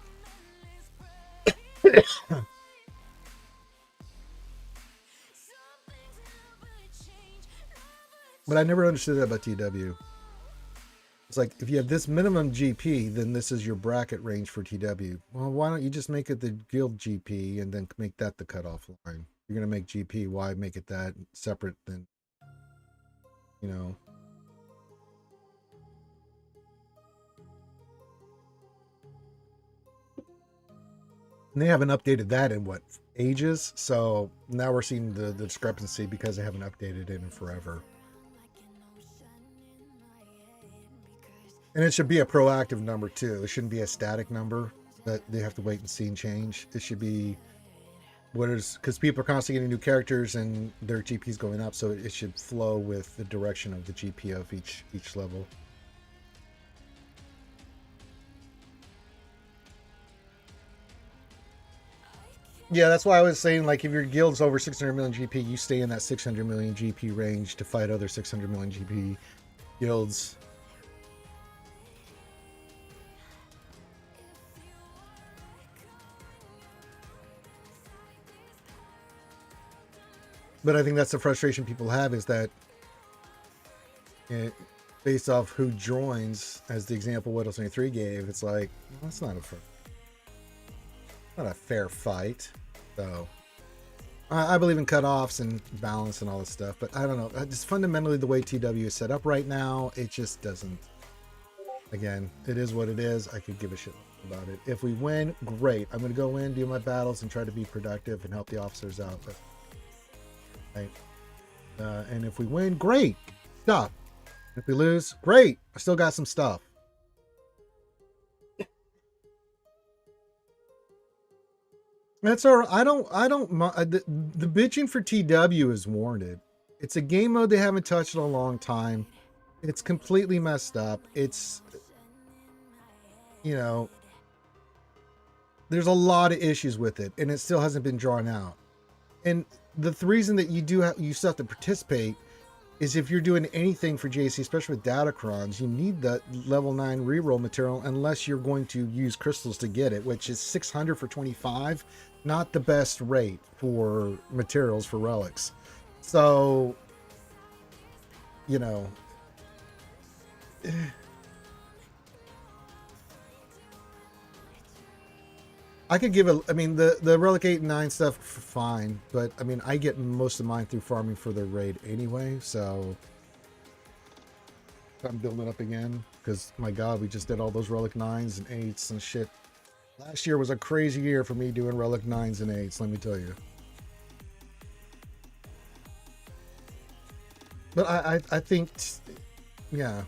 But I never understood that about TW. It's like, if you have this minimum GP, then this is your bracket range for TW. Well, why don't you just make it the guild GP and then make that the cutoff line? You're going to make GP, why make it that separate than, you know? And they haven't updated that in what, ages? So now we're seeing the discrepancy because they haven't updated it in forever. And it should be a proactive number too. It shouldn't be a static number that they have to wait and see and change. It should be because people are constantly getting new characters and their GP's going up, so it should flow with the direction of the GP of each level. Yeah, that's why I was saying, like, if your guild's over 600 million GP, you stay in that 600 million GP range to fight other 600 million GP guilds. But I think that's the frustration people have, is that based off who joins, as the example Whittle 23 gave, it's like, well, that's not a fair fight. So I believe in cutoffs and balance and all this stuff, but I don't know. Just fundamentally the way TW is set up right now, it just doesn't. Again, it is what it is. I could give a shit about it. If we win, great. I'm going to go in, do my battles, and try to be productive and help the officers out. But, right. And if we win, great stuff. If we lose, great. I still got some stuff. That's all right. I don't the bitching for TW is warranted. It's a game mode they haven't touched in a long time. It's completely messed up. It's, you know, there's a lot of issues with it, and it still hasn't been drawn out. And the reason that you still have to participate is if you're doing anything for JC, especially with Datacrons, you need that level 9 reroll material unless you're going to use crystals to get it, which is 600 for 25. Not the best rate for materials for relics. So, you know, I could give I mean, the Relic 8 and 9 stuff, fine. But, I mean, I get most of mine through farming for the raid anyway, so I'm building up again. Because, my God, we just did all those Relic 9s and 8s and shit. Last year was a crazy year for me doing Relic 9s and 8s, let me tell you. But I think, yeah.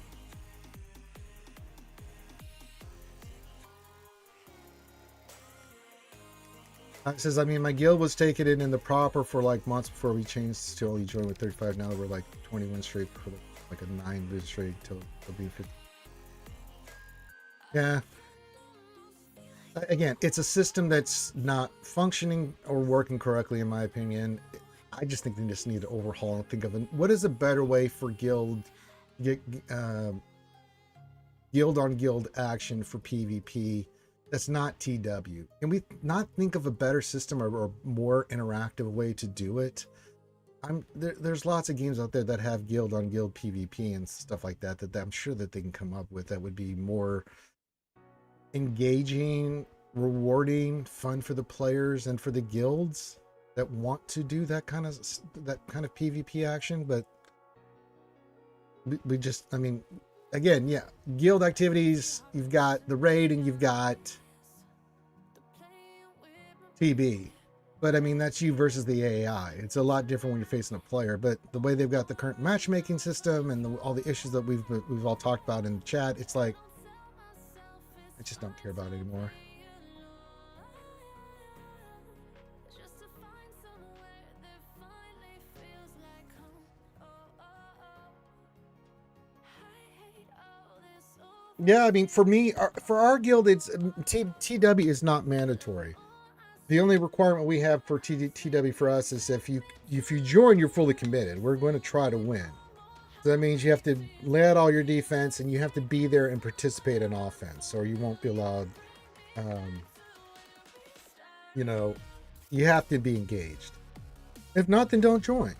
It says, I mean, my guild was taking it in the proper for like months before we changed to only join with 35. Now we're like 21 straight for like a 9 bid straight till it'll be 50. Yeah. Again, it's a system that's not functioning or working correctly, in my opinion. I just think they just need to overhaul and think of what is a better way for guild on guild action for PvP that's not TW. Can we not think of a better system or more interactive way to do it? There's lots of games out there that have guild on guild PvP and stuff like that I'm sure that they can come up with that would be more engaging, rewarding, fun for the players and for the guilds that want to do that kind of PvP action. But we just, I mean, again, yeah, guild activities, you've got the raid and you've got TB. But I mean, that's you versus the AI. It's a lot different when you're facing a player. But the way they've got the current matchmaking system and all the issues that we've all talked about in the chat, it's like, I just don't care about it anymore. Yeah, I mean, for me, for our guild, it's TW is not mandatory. The only requirement we have for TW for us is if you join, you're fully committed. We're going to try to win. So that means you have to lay out all your defense and you have to be there and participate in offense, or you won't be allowed. You know, you have to be engaged. If not, then don't join.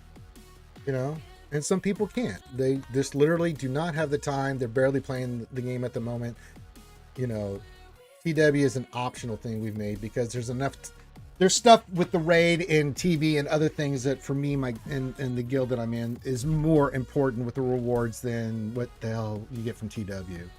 You know. And some people can't. They just literally do not have the time. They're barely playing the game at the moment. You know, TW is an optional thing we've made because there's enough. There's stuff with the raid and TV and other things that for me, and the guild that I'm in is more important with the rewards than what the hell you get from TW.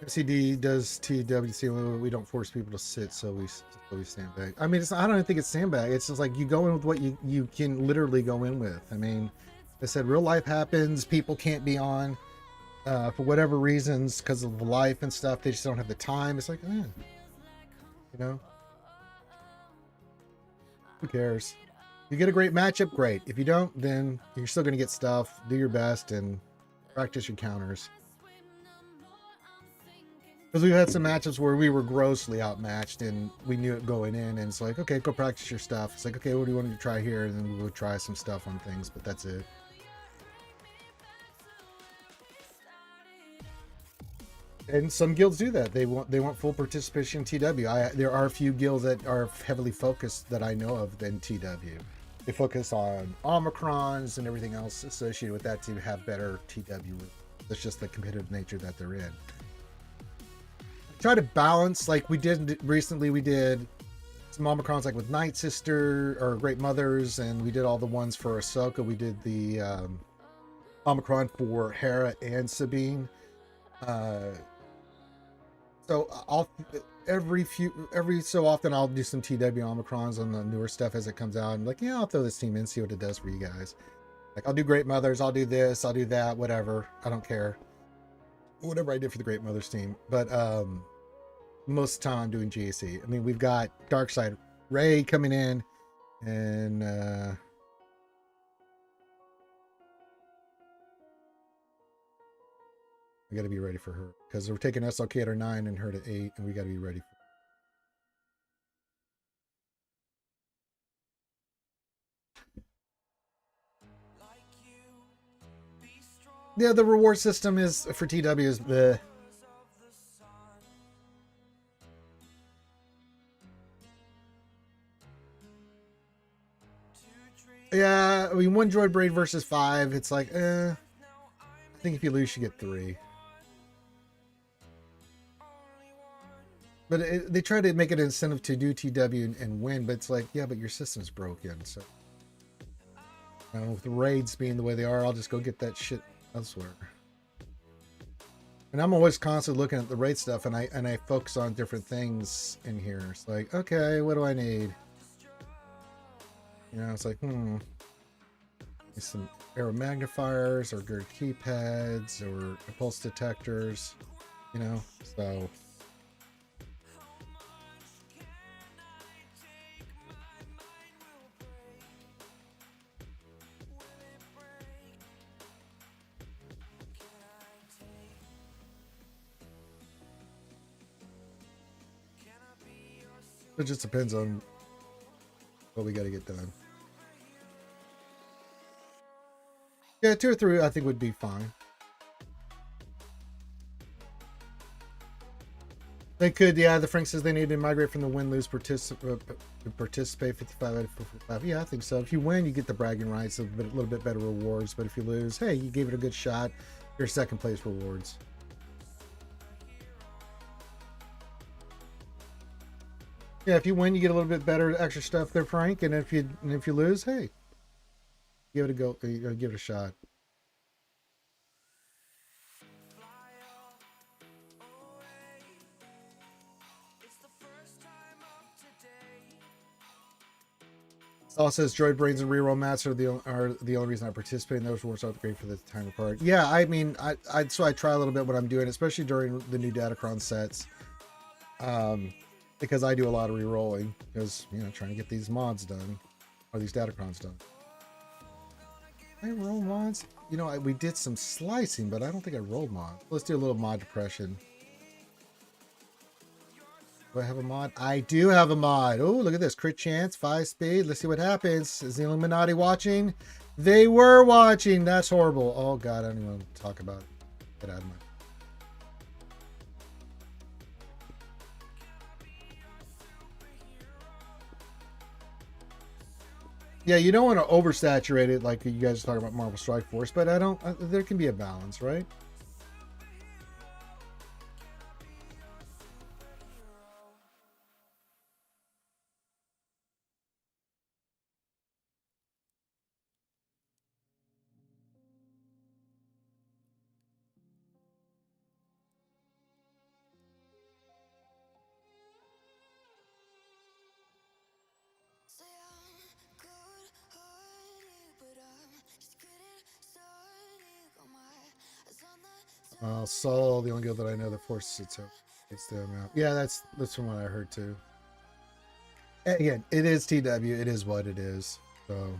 FCD does TWC. We don't force people to sit, so we stand back. I mean, I don't think it's sandbag. It's just like you go in with what you can literally go in with. I mean, I said real life happens. People can't be on for whatever reasons because of life and stuff. They just don't have the time. It's like, you know, who cares? You get a great matchup, great. If you don't, then you're still going to get stuff. Do your best and practice your counters. Because we've had some matchups where we were grossly outmatched and we knew it going in, and it's like, okay, go practice your stuff. It's like, okay, what do you want to try here? And then we would try some stuff on things, but that's it. And some guilds do that. They want full participation in TW. There are a few guilds that are heavily focused that I know of in TW. They focus on Omicrons and everything else associated with that to have better TW. That's just the competitive nature that they're in. Try to balance, like we did recently. We did some Omicrons like with Night Sister or Great Mothers, and we did all the ones for Ahsoka. We did the Omicron for Hera and Sabine. So every so often I'll do some TW Omicrons on the newer stuff as it comes out. I'm like, yeah, I'll throw this team in, see what it does for you guys. Like, I'll do Great Mothers, I'll do this, I'll do that, whatever. I don't care. Whatever I did for the Great Mothers team. But most of the time I'm doing GAC. I mean, we've got Darkside Ray coming in, and we got to be ready for her because we're taking SLK at her 9 and her to 8, and we got to be ready for her. Yeah, the reward system is for TW is the. Yeah, I mean, 1 droid braid versus 5. It's like, I think if you lose, you get 3. But they try to make it an incentive to do TW and win, but it's like, yeah, but your system's broken. So, with the raids being the way they are, I'll just go get that shit elsewhere. And I'm always constantly looking at the raid stuff, and I focus on different things in here. It's like, okay, what do I need? It's like, some arrow magnifiers or good keypads or pulse detectors, so. It just depends on what we got to get done. Yeah, 2 or 3 I think would be fine. They could, yeah. The Frank says they need to migrate from the win-lose participate 55 out of 55. Yeah, I think so. If you win, you get the bragging rights, a little bit better rewards. But if you lose, hey, you gave it a good shot. Your second place rewards. Yeah, if you win, you get a little bit better extra stuff there, Frank. And if you lose, hey, give it a go. Give it a shot. Saul says droid brains and reroll mats are the only reason I participate in those. Rewards aren't great for the time apart. Yeah, I mean, so I try a little bit what I'm doing, especially during the new Datacron sets, because I do a lot of rerolling because trying to get these mods done or these Datacrons done. I roll mods. We did some slicing, but I don't think I rolled mods. Let's do a little mod depression. Do I have a mod? I do have a mod. Oh, look at this. Crit chance, 5 speed. Let's see what happens. Is the Illuminati watching? They were watching. That's horrible. Oh, God. I don't even want to talk about it. Get out of my... Yeah, you don't want to oversaturate it like you guys are talking about Marvel Strike Force, but there can be a balance, right? Saul, the only guild that I know that forces it to it's the amount. Yeah, that's from what I heard too. Again, it is TW. It is what it is. So.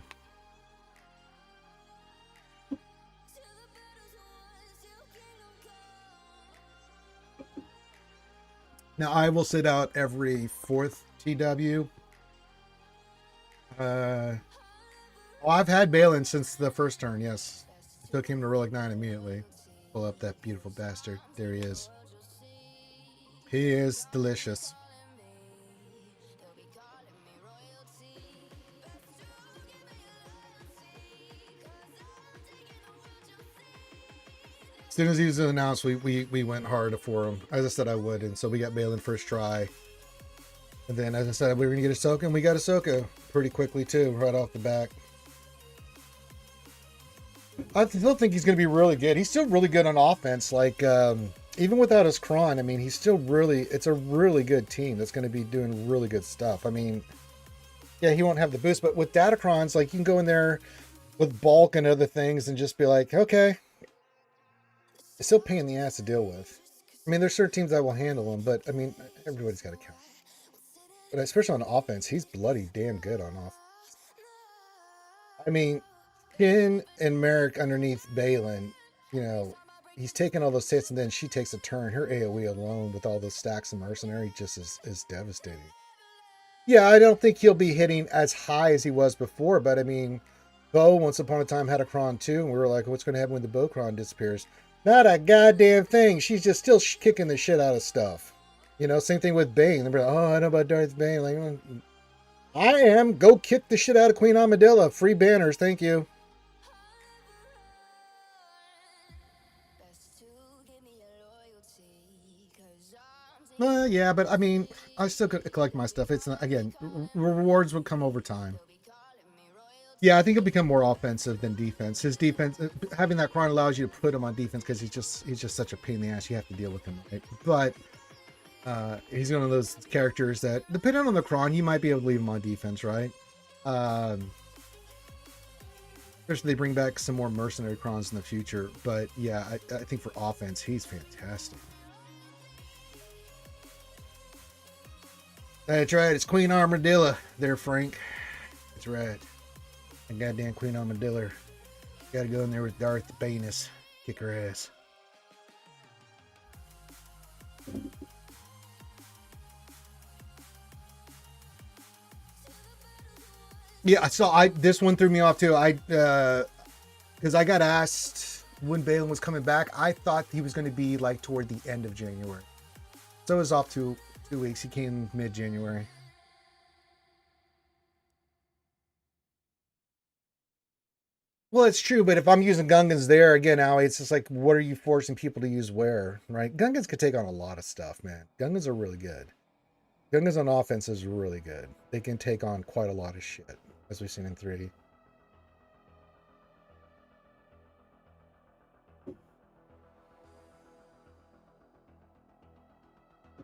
Now I will sit out every 4th TW. I've had Balin since the first turn. Yes, it took him to Relic 9 immediately. Pull up that beautiful bastard. There he is. He is delicious. As soon as he was announced, we went hard for him. As I said I would, and so we got Balin first try. And then, as I said, we were going to get Ahsoka, and we got Ahsoka pretty quickly, too, right off the bat. I still think he's going to be really good. He's still really good on offense. Like, even without his Kron, I mean, he's still really... It's a really good team that's going to be doing really good stuff. I mean, yeah, he won't have the boost, but with Datacrons, like, you can go in there with bulk and other things and just be like, okay. It's still a pain in the ass to deal with. I mean, there's certain teams that will handle him, but I mean, everybody's got to count. But especially on offense, he's bloody damn good on offense. I mean, Shin and Merrick underneath Balin, you know, he's taking all those hits and then she takes a turn. Her AoE alone with all those stacks of mercenary just is devastating. Yeah, I don't think he'll be hitting as high as he was before, but I mean, Bo once upon a time had a Kron too, and we were like, what's going to happen when the Bo Kron disappears? Not a goddamn thing. She's just still kicking the shit out of stuff. You know, same thing with Bane. They're like, oh, I know about Darth Bane. Like, I am. Go kick the shit out of Queen Amidala. Free banners. Thank you. Yeah, but I mean, I still could collect my stuff. It's not, again, rewards would come over time. Yeah, I think he'll become more offensive than defense. His defense, having that Kron allows you to put him on defense because he's just such a pain in the ass. You have to deal with him, right? But he's one of those characters that, depending on the Kron, you might be able to leave him on defense, right? Especially they bring back some more mercenary Krons in the future. But yeah, I think for offense, he's fantastic. That's right. It's Queen Armadillo there, Frank. That's right. And goddamn Queen Armadillo. Got to go in there with Darth Banus. Kick her ass. Yeah, so this one threw me off too. Because I got asked when Balin was coming back. I thought he was going to be like toward the end of January. So it was off 2 weeks. He came mid-January. Well, it's true, but if I'm using Gungans there again, Allie, it's just like, what are you forcing people to use where, right? Gungans could take on a lot of stuff, man. Gungans are really good. Gungans on offense is really good. They can take on quite a lot of shit, as we've seen in 3.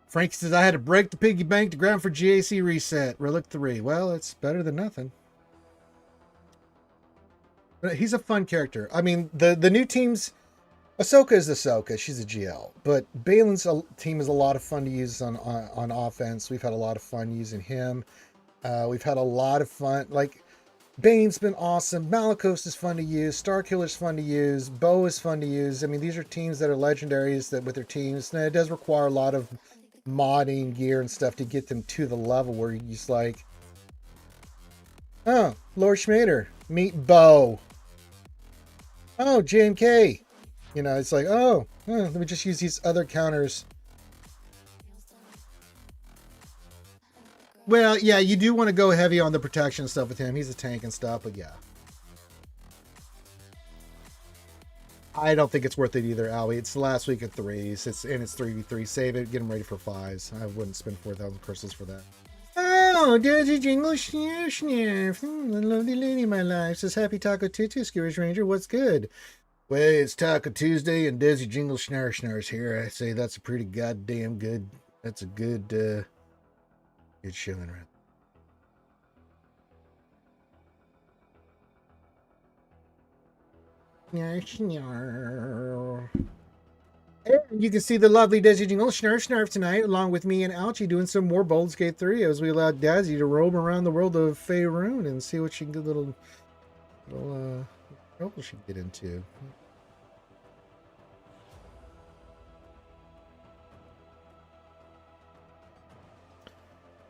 Frank says, I had to break the piggy bank to ground for GAC reset. Relic 3. Well, it's better than nothing. But he's a fun character. I mean, the new teams, Ahsoka is Ahsoka. She's a GL. But Balin's team is a lot of fun to use on offense. We've had a lot of fun using him. We've had a lot of fun. Like, Bane's been awesome. Malicos is fun to use. Starkiller's fun to use. Bo is fun to use. I mean, these are teams that are legendaries that with their teams. Now, it does require a lot of modding gear and stuff to get them to the level where you're just like, oh, Lord Schmader, meet Bo. Oh, JMK. You know, it's like, oh, let me just use these other counters. Well, yeah, you do want to go heavy on the protection stuff with him. He's a tank and stuff, but yeah. I don't think it's worth it either, Allie. It's the last week of 3s. It's 3v3. Save it. Get them ready for 5s. I wouldn't spend 4,000 crystals for that. Oh, Daisy Jingle Sniff Sniff. Lovely lady in my life. Says Happy Taco Tuesday, Skewers Ranger. What's good? Well, it's Taco Tuesday and Daisy Jingle Snar's here. I say that's a pretty goddamn good. That's a good, good showing, right? And you can see the lovely Desi Jingle Snarf tonight, along with me and Ouchie doing some more Baldur's Gate 3 as we allow Desi to roam around the world of Faerun and see what she can get little trouble she can get into.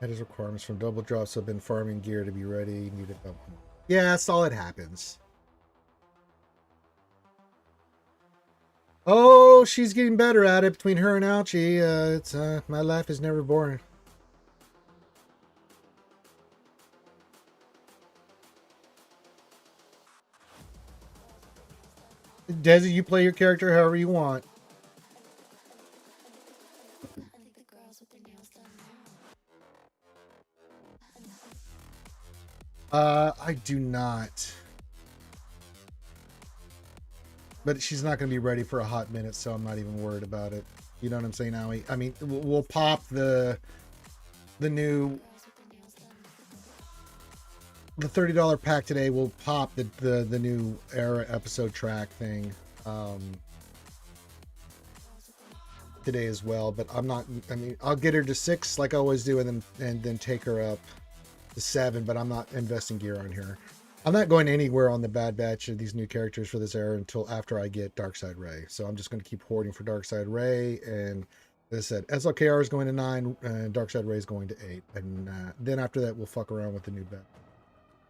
That is requirements from double drops. Have been farming gear to be ready. Need it. Yeah, that's all it happens. Oh, she's getting better at it between her and Ouchie. It's my life is never boring. Desi, you play your character however you want. I do not. But she's not going to be ready for a hot minute, so I'm not even worried about it. You know what I'm saying, Howie? I mean, we'll pop the new the $30 pack today. We'll pop the new era episode track thing. today as well, but I'm not. I mean, I'll get her to 6 like I always do, and then take her up to 7. But I'm not investing gear on her. I'm not going anywhere on the Bad Batch of these new characters for this era until after I get Darkside Ray. So I'm just going to keep hoarding for Darkside Ray, and as I said, SLKR is going to 9, and Darkside Ray is going to 8, and then after that we'll fuck around with the new Bad.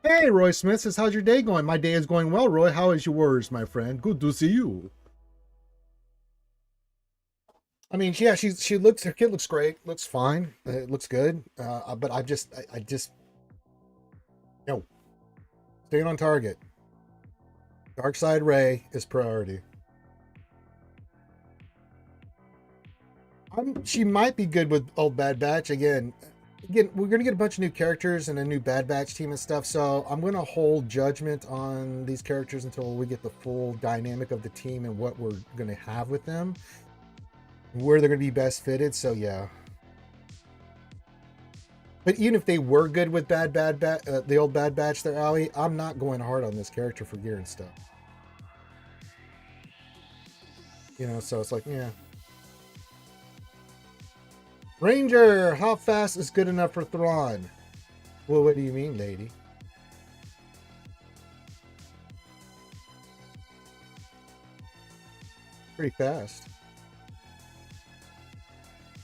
Hey, Roy Smith says, how's your day going? My day is going well, Roy. How is yours, my friend? Good to see you. I mean, yeah, her kid looks great, looks fine, it looks good, but I just no, staying on target. Darkside Ray is priority. She might be good with old Bad Batch again. We're gonna get a bunch of new characters and a new Bad Batch team and stuff, so I'm gonna hold judgment on these characters until we get the full dynamic of the team and what we're gonna have with them, where they're gonna be best fitted. So yeah, but even if they were good with the old Bad Batch, their alley, I'm not going hard on this character for gear and stuff. You know, so it's like, yeah. Ranger, how fast is good enough for Thrawn? Well, what do you mean, lady? Pretty fast.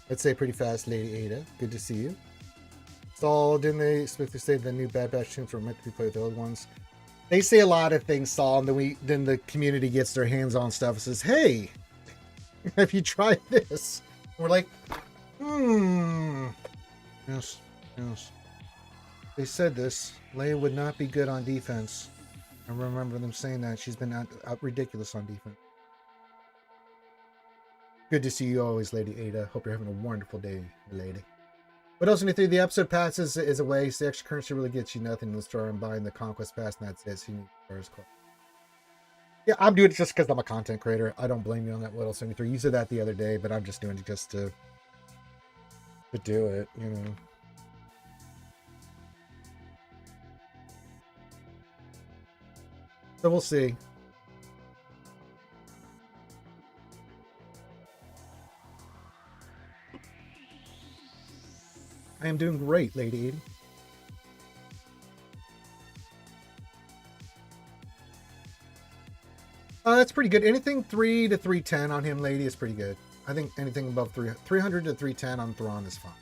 I'd say pretty fast, Lady Ada. Good to see you. Saul, didn't they expect to say the new Bad Batch teams were meant to be played with the old ones? They say a lot of things, Saul, and then the community gets their hands on stuff and says, hey, have you tried this? And we're like, Yes. They said this. Leia would not be good on defense. I remember them saying that. She's been out ridiculous on defense. Good to see you always, Lady Ada. Hope you're having a wonderful day, lady. What else? Anything? The episode pass is a waste. The extra currency really gets you nothing. Let's try and buying the conquest pass, and that's it. So you need Stars Club. Yeah, I'm doing it just because I'm a content creator. I don't blame you on that. What else? 73. You said that the other day, but I'm just doing it just to do it, you know. So we'll see. I am doing great, Lady Edie. That's pretty good. Anything 3 to 310 on him, Lady, is pretty good. I think anything above 300 to 310 on Thrawn is fine.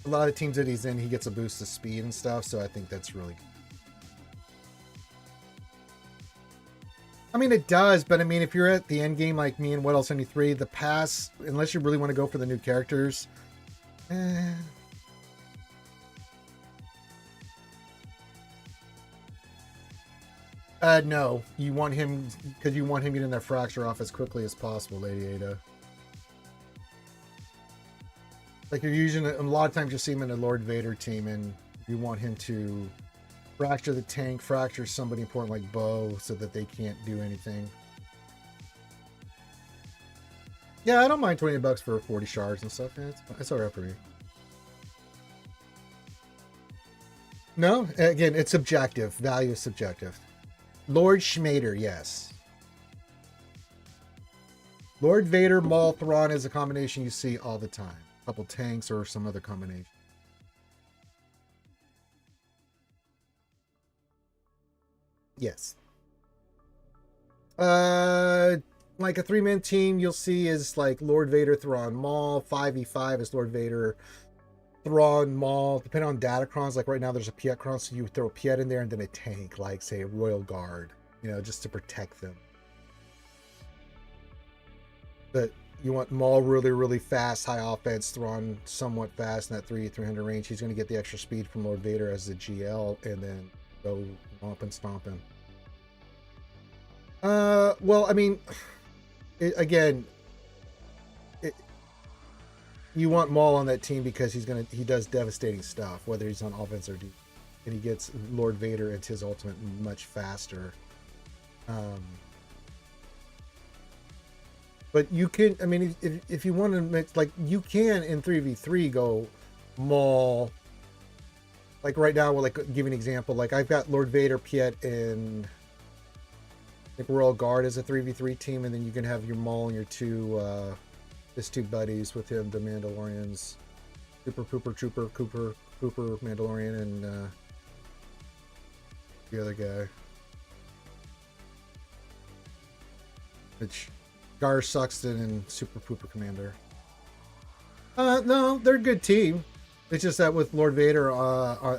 A lot of teams that he's in, he gets a boost of speed and stuff, so I think that's really good. I mean, it does, but I mean, if you're at the end game like me and What Else 73, the pass, unless you really want to go for the new characters, no. You want him, because you want him getting that fracture off as quickly as possible, Lady Ada. Like, you're using a lot of times you see him in a Lord Vader team, and you want him to fracture the tank, fracture somebody important like Bo, so that they can't do anything. Yeah, I don't mind $20 for 40 shards and stuff. Yeah, it's alright for me. No, again, it's subjective. Value is subjective. Lord Schmader, yes. Lord Vader, Maul, Thrawn is a combination you see all the time. A couple tanks or some other combination. Yes. Like a 3-man team you'll see is like Lord Vader, Thrawn, Maul. 5v5 is Lord Vader, Thrawn, Maul. Depending on datacrons, like right now there's a Pietcron, so you throw a Piet in there and then a tank, like say a Royal Guard, you know, just to protect them. But you want Maul really, really fast, high offense, Thrawn somewhat fast in that 300 range. He's going to get the extra speed from Lord Vader as the GL and then go stomping, stomping. Well, I mean, you want Maul on that team because he does devastating stuff, whether he's on offense or defense, and he gets Lord Vader into his ultimate much faster. But you can, I mean, if you want to mix, like, you can in 3v3 go Maul. Like right now, we'll like give an example. Like I've got Lord Vader, Piet, and think Royal Guard is a 3v3 team, and then you can have your Maul and your his two buddies with him, the Mandalorians, Super Pooper Trooper, Cooper Mandalorian, and the other guy. Which Gar Suxton and Super Pooper Commander. No, they're a good team. It's just that with Lord Vader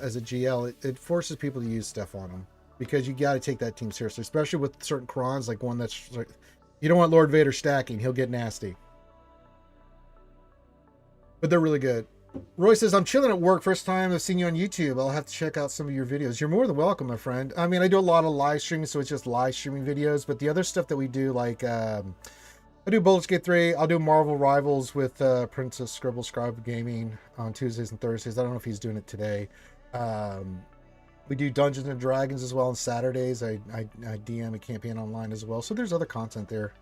as a GL, it forces people to use stuff on them because you got to take that team seriously, especially with certain Krons, like one that's like, you don't want Lord Vader stacking; he'll get nasty. But they're really good. Roy says, I'm chilling at work. First time I've seen you on YouTube. I'll have to check out some of your videos. You're more than welcome, my friend. I mean, I do a lot of live streaming, so it's just live streaming videos. But the other stuff that we do, like I do Baldur's Gate 3. I'll do Marvel Rivals with Princess Scribble Scribe Gaming on Tuesdays and Thursdays. I don't know if he's doing it today. We do Dungeons and Dragons as well on Saturdays. I DM a campaign online as well. So there's other content there.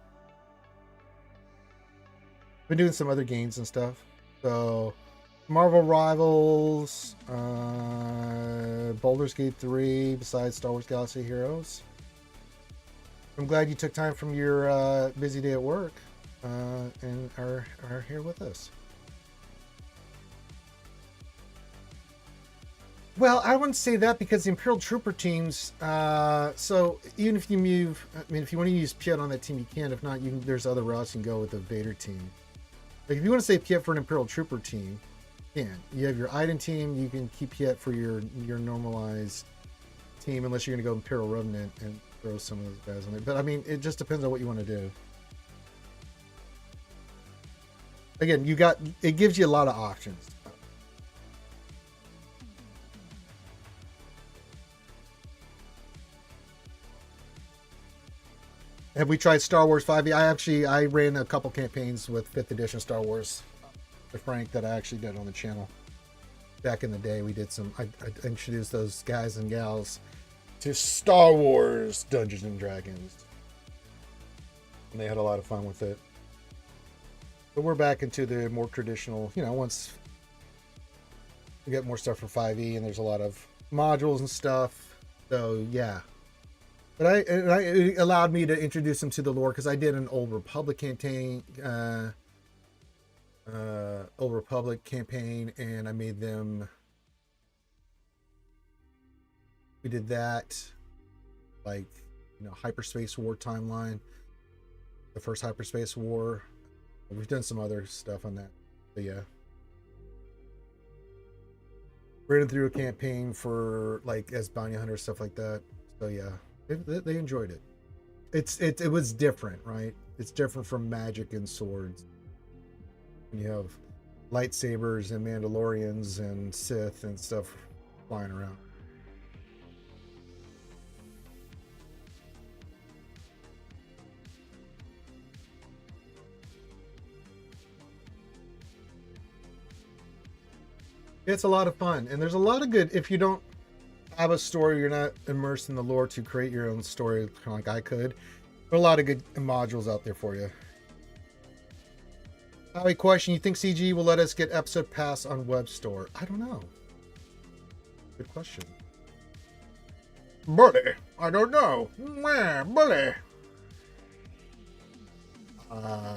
Been doing some other games and stuff. So Marvel Rivals, Baldur's Gate 3, besides Star Wars Galaxy Heroes. I'm glad you took time from your busy day at work and are here with us. Well, I wouldn't say that because the Imperial Trooper teams, so even if you move, I mean, if you want to use Piet on that team, you can. If not, there's other routes you can go with the Vader team. Like if you want to say Piet for an Imperial Trooper team, you can. You have your Iden team, you can keep Piet for your normalized team, unless you're going to go Imperial Revenant and throw some of those guys on there. But I mean, it just depends on what you want to do. Again, it gives you a lot of options. Have we tried Star Wars 5e? I ran a couple campaigns with 5th edition Star Wars with Frank that I actually did on the channel. Back in the day, we did some, I introduced those guys and gals to Star Wars Dungeons and Dragons. And they had a lot of fun with it. But we're back into the more traditional, once we get more stuff for 5e and there's a lot of modules and stuff. So, yeah. But it allowed me to introduce them to the lore because I did an Old Republic campaign, and I made them. We did that, like hyperspace war timeline, the first hyperspace war. We've done some other stuff on that, but yeah, ran through a campaign for like as bounty hunter stuff like that. So yeah. They enjoyed it. It was different, right? It's different from magic and swords. You have lightsabers and Mandalorians and Sith and stuff flying around. It's a lot of fun, and there's a lot of good. If you don't have a story, you're not immersed in the lore to create your own story, kind of like I could. There are a lot of good modules out there for you. Howie question, you think CG will let us get episode pass on web store? I don't know. Good question. Bully, I don't know. Bully. I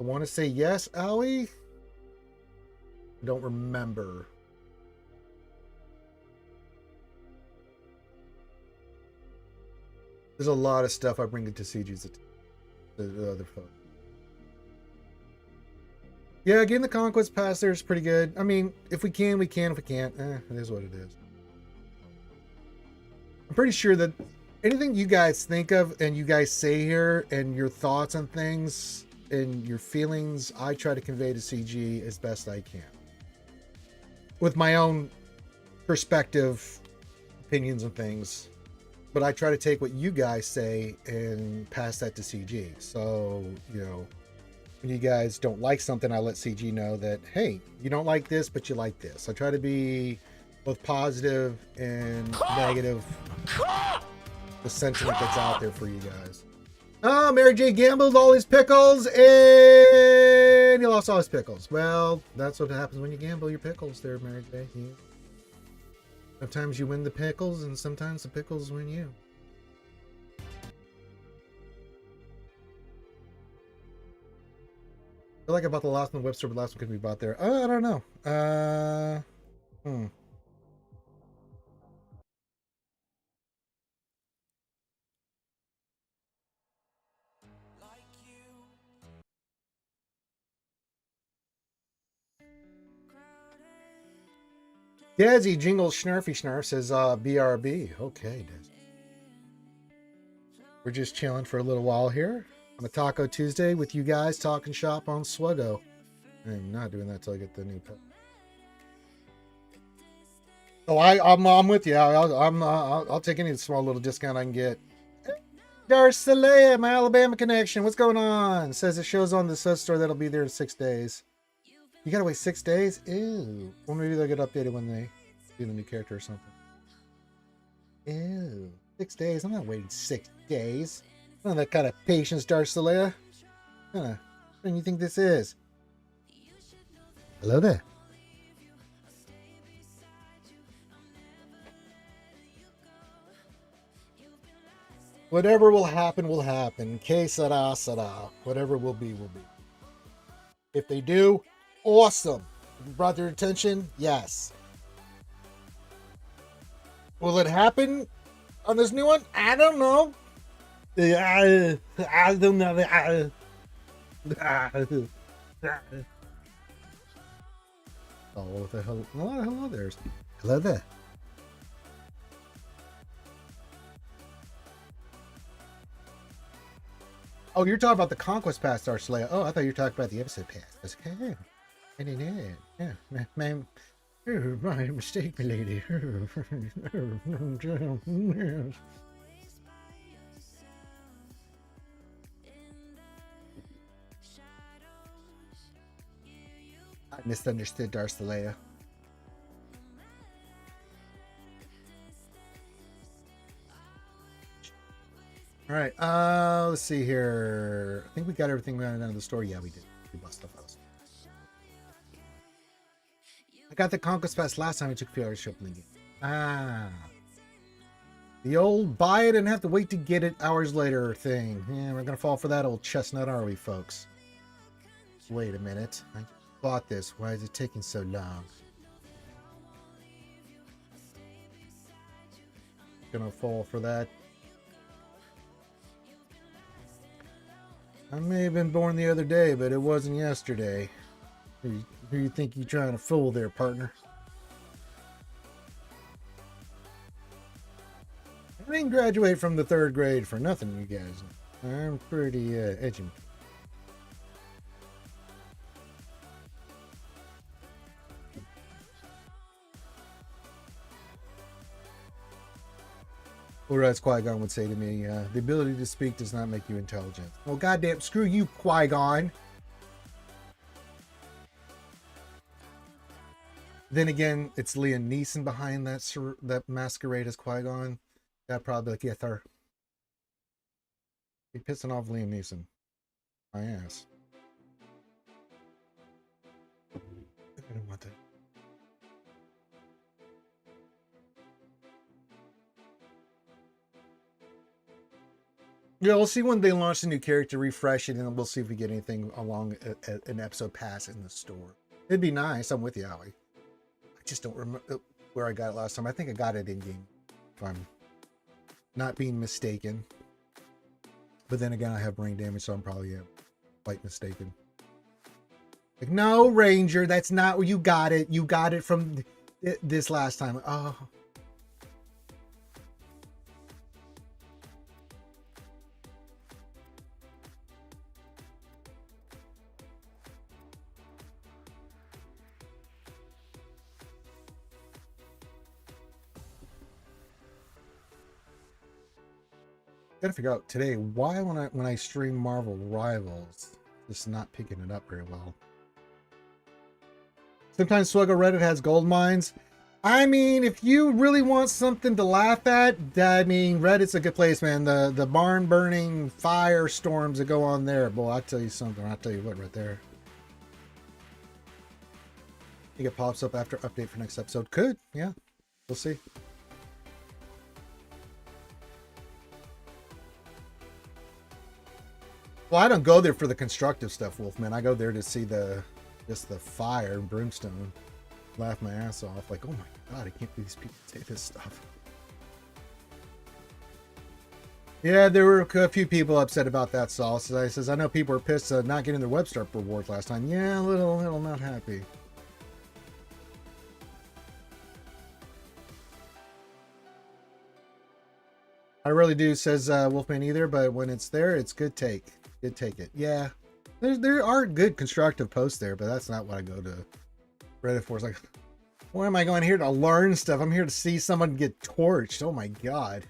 want to say yes, Howie. I don't remember. There's a lot of stuff I bring into CG's the other folks. Yeah, getting the Conquest Pass there is pretty good. I mean, if we can, we can. If we can't, it is what it is. I'm pretty sure that anything you guys think of and you guys say here and your thoughts on things and your feelings, I try to convey to CG as best I can. With my own perspective, opinions and things. But I try to take what you guys say and pass that to CG. So, when you guys don't like something, I let CG know that, hey, you don't like this, but you like this. I try to be both positive and negative. The sentiment that's out there for you guys. Oh, Mary J gambled all his pickles and he lost all his pickles. Well, that's what happens when you gamble your pickles there, Mary J. Sometimes you win the pickles, and sometimes the pickles win you. I feel like I bought the last one on the web store, but the last one couldn't be bought there. I don't know. Desi Jingle Schnurfy Schnurf says BRB. Okay, Desi. We're just chilling for a little while here on a Taco Tuesday with you guys talking shop on Swgoh. I'm not doing that till I get the new pet. Oh, I'm with you. I'll take any small little discount I can get. Darcelea, my Alabama connection. What's going on? Says it shows on the sub store that'll be there in 6 days. You gotta wait 6 days? Ew. Well, maybe they'll get updated when they do the new character or something. Ew. 6 days? I'm not waiting 6 days. I don't have that kind of patience, Darcelea. What do you think this is? Hello there. Whatever will happen, will happen. Que sera, sera. Whatever will be, will be. If they do, awesome. If you brought their attention, yes. Will it happen on this new one? I don't know. I don't know. Oh, what the hell? Oh, hello there. Hello there. Oh, you're talking about the Conquest Pass, Darcelea. Oh, I thought you were talking about the episode pass. Okay. I didn't. Yeah. Ma'am. Oh, my mistake, my lady. I misunderstood Darcelea. All right, let's see here. I think we got everything we wanted out of the store. Yeah, we did. We bust stuff out. I got the Conquest Pass last time. It took a few hours to open the game. Ah. The old buy it and have to wait to get it hours later thing. Yeah, we're going to fall for that old chestnut, are we, folks? Wait a minute. I bought this. Why is it taking so long? Gonna fall for that. I may have been born the other day, but it wasn't yesterday. Who you think you're trying to fool there, partner? I didn't graduate from the 3rd grade for nothing, you guys. I'm pretty edgy. Or as Qui-Gon would say to me, the ability to speak does not make you intelligent. Well, goddamn, screw you, Qui-Gon. Then again, it's Liam Neeson behind that masquerade as Qui-Gon. That probably like, yeah, thir. Be pissing off Liam Neeson. My ass. I don't want that. Yeah, we'll see when they launch the new character, refresh it, and we'll see if we get anything along an episode pass in the store. It'd be nice. I'm with you, Allie. I just don't remember where I got it last time. I think I got it in game, if I'm not being mistaken. But then again, I have brain damage, so I'm probably quite mistaken. Like, no, Ranger, that's not where you got it. You got it from this last time. Oh. Gotta figure out today why when I stream Marvel Rivals, just not picking it up very well. Sometimes Swgoh Reddit has gold mines. I mean, if you really want something to laugh at, I mean, Reddit's a good place, man. The barn burning firestorms that go on there, boy, I'll tell you something. I'll tell you what, right there. I think it pops up after update for next episode. Could, yeah. We'll see. Well, I don't go there for the constructive stuff, Wolfman. I go there to see just the fire and brimstone. Laugh my ass off. Like, oh my god, I can't believe these people say this stuff. Yeah, there were a few people upset about that, Saul. So I know people were pissed not getting their web start rewards last time. Yeah, a little not happy. I really do, says Wolfman either, but when it's there, it's good take. Good take it. Yeah. There are good constructive posts there, but that's not what I go to Reddit for. It's like, why am I going here to learn stuff? I'm here to see someone get torched. Oh my god.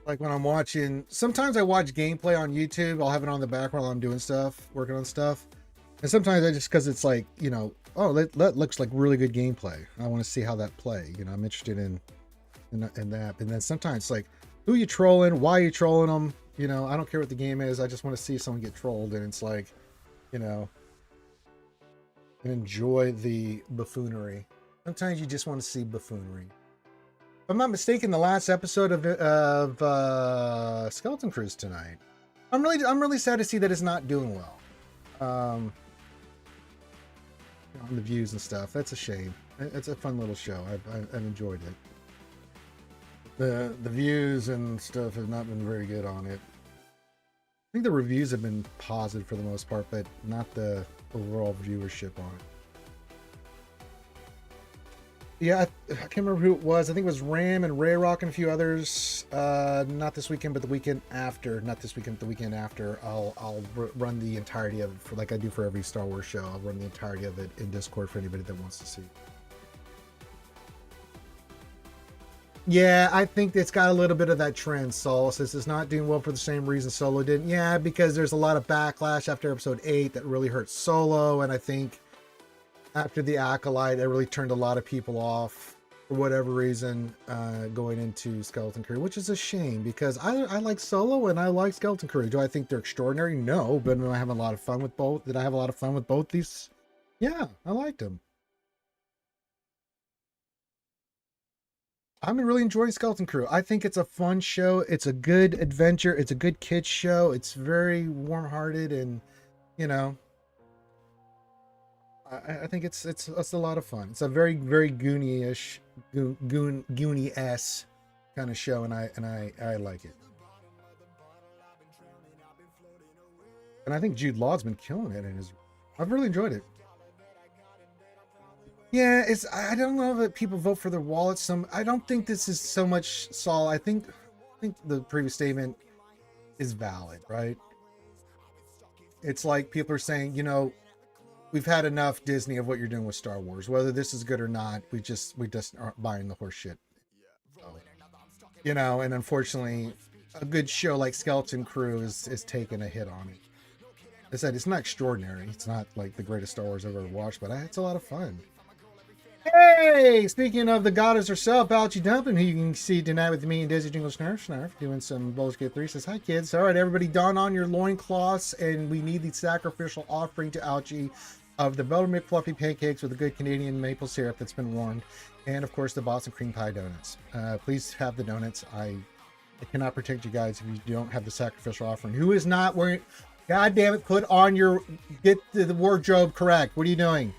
Like when I'm watching, sometimes I watch gameplay on YouTube. I'll have it on the background while I'm doing stuff, working on stuff. And sometimes I just, because it's like, you know, oh, that looks like really good gameplay. I want to see how that play. You know, I'm interested in that. And then sometimes it's like, who you trolling? Why are you trolling them? You know, I don't care what the game is. I just want to see someone get trolled. And it's like, you know, and enjoy the buffoonery. Sometimes you just want to see buffoonery. If I'm not mistaken, the last episode of Skeleton Cruise tonight. I'm really sad to see that it's not doing well. On the views and stuff. That's a shame. It's a fun little show. I've enjoyed it. The views and stuff have not been very good on it. I think the reviews have been positive for the most part, but not the overall viewership on it. Yeah, I can't remember who it was. I think it was Ram and Ray Rock and a few others. Not this weekend, but the weekend after. Not this weekend, but the weekend after. I'll run the entirety of it, for like I do for every Star Wars show. I'll run the entirety of it in Discord for anybody that wants to see. Yeah, I think it's got a little bit of that trend. Saul says it's not doing well for the same reason Solo didn't. Yeah, because there's a lot of backlash after episode 8 that really hurt Solo, and I think after the Acolyte, it really turned a lot of people off for whatever reason going into Skeleton Crew, which is a shame because I like Solo and I like Skeleton Crew. Do I think they're extraordinary? No, but am I having a lot of fun with both? Did I have a lot of fun with both these? Yeah, I liked them. I'm really enjoying Skeleton Crew. I think it's a fun show. It's a good adventure. It's a good kids show. It's very warm-hearted and, you know, I think it's a lot of fun. It's a very Goonie-ish, Goonie-esque kind of show, and I like it. And I think Jude Law's been killing it, and I've really enjoyed it. Yeah, I don't know that people vote for their wallets. I don't think this is so much Saul. I think the previous statement is valid, right? It's like people are saying, you know, we've had enough Disney of what you're doing with Star Wars. Whether this is good or not, we just aren't buying the horse shit. So, you know, and unfortunately, a good show like Skeleton Crew is taking a hit on it. I said it's not extraordinary. It's not like the greatest Star Wars I've ever watched, but it's a lot of fun. Hey, speaking of the goddess herself, Alchie Dumpin, who you can see tonight with me and Desi Jingle Snarf, doing some Baldur's Gate 3, says, hi kids. All right, everybody, don on your loincloths, and we need the sacrificial offering to Alchie of the Buttermilk Fluffy Pancakes with a good Canadian maple syrup that's been warmed, and of course the Boston Cream Pie Donuts. Please have the donuts. I cannot protect you guys if you don't have the sacrificial offering. Who is not wearing... God damn it, get the wardrobe correct. What are you doing?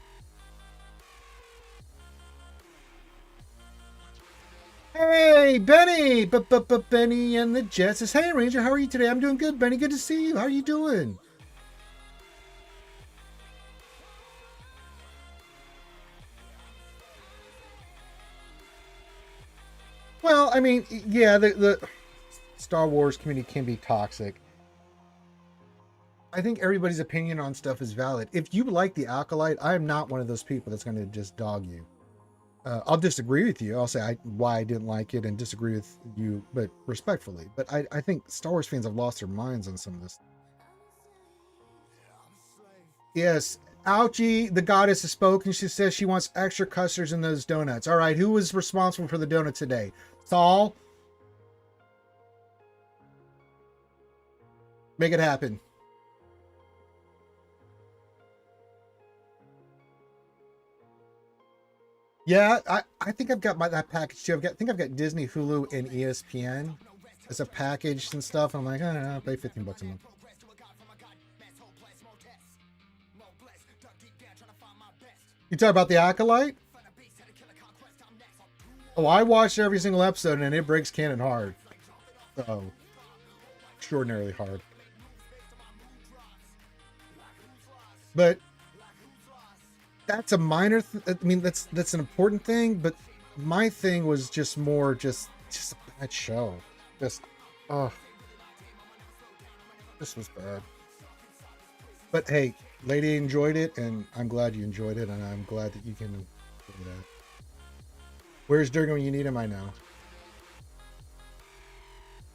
Hey, Benny! Benny and the Jets says, hey, Ranger, how are you today? I'm doing good, Benny. Good to see you. How are you doing? Well, I mean, yeah, the Star Wars community can be toxic. I think everybody's opinion on stuff is valid. If you like the Acolyte, I am not one of those people that's going to just dog you. I'll disagree with you. I'll say why I didn't like it and disagree with you, but respectfully. But I think Star Wars fans have lost their minds on some of this. Yes, Ouchie, the goddess, has spoken. She says she wants extra custards in those donuts. All right, who was responsible for the donut today? Saul? Make it happen. Yeah, I think I've got that package too. I think I've got Disney, Hulu, and ESPN as a package and stuff. I'm like, I don't know, I'll pay $15 a month. You talk about the Acolyte? Oh, I watched every single episode and it breaks canon hard. So, extraordinarily hard. But that's a minor. I mean, that's an important thing. But my thing was just more just a bad show. Just, oh, this was bad. But hey, lady enjoyed it, and I'm glad you enjoyed it, and I'm glad that you can do that. Where's Durgan when you need him? I know.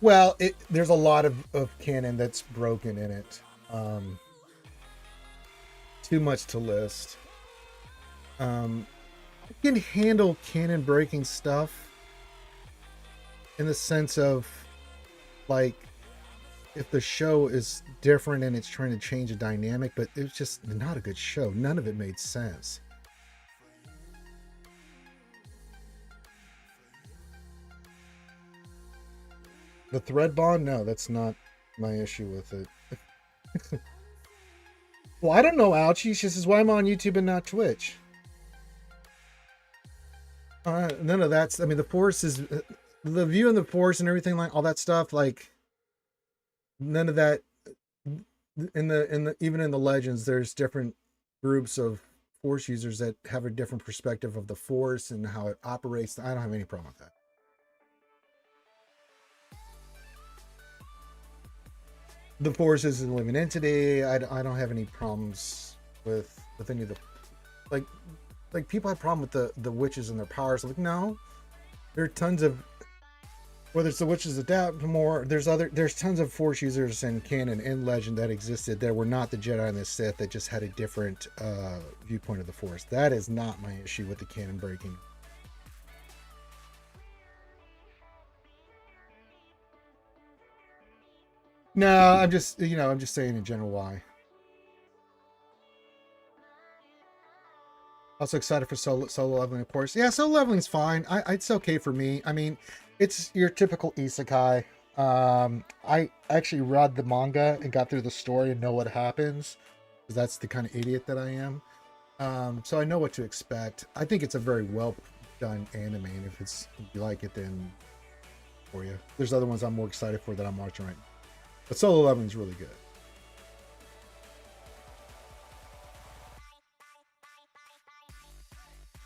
Well, there's a lot of canon that's broken in it. Too much to list. I can handle canon breaking stuff in the sense of, like, if the show is different and it's trying to change a dynamic, but it was just not a good show. None of it made sense. The thread bond? No, that's not my issue with it. Well, I don't know, Ouchie. She says, why am I on YouTube and not Twitch? None of that's, I mean, the force is, the view in the force and everything, like all that stuff, like, none of that, even in the legends, there's different groups of force users that have a different perspective of the force and how it operates. I don't have any problem with that. The force is a living entity. I don't have any problems with any of the, like people have problem with the witches and their powers. Like, no, there are tons of, whether it's the witches adapt more, there's tons of force users in canon and legend that existed that were not the Jedi and the Sith, that just had a different viewpoint of the force. That is not my issue with the canon breaking. No, I'm just saying in general why. Also excited for solo leveling, of course. Yeah, solo leveling's fine. It's okay for me. I mean, it's your typical isekai. I actually read the manga and got through the story and know what happens, because that's the kind of idiot that I am. So I know what to expect. I think it's a very well done anime, and if you like it, then for you. There's other ones I'm more excited for that I'm watching right now. But solo leveling is really good.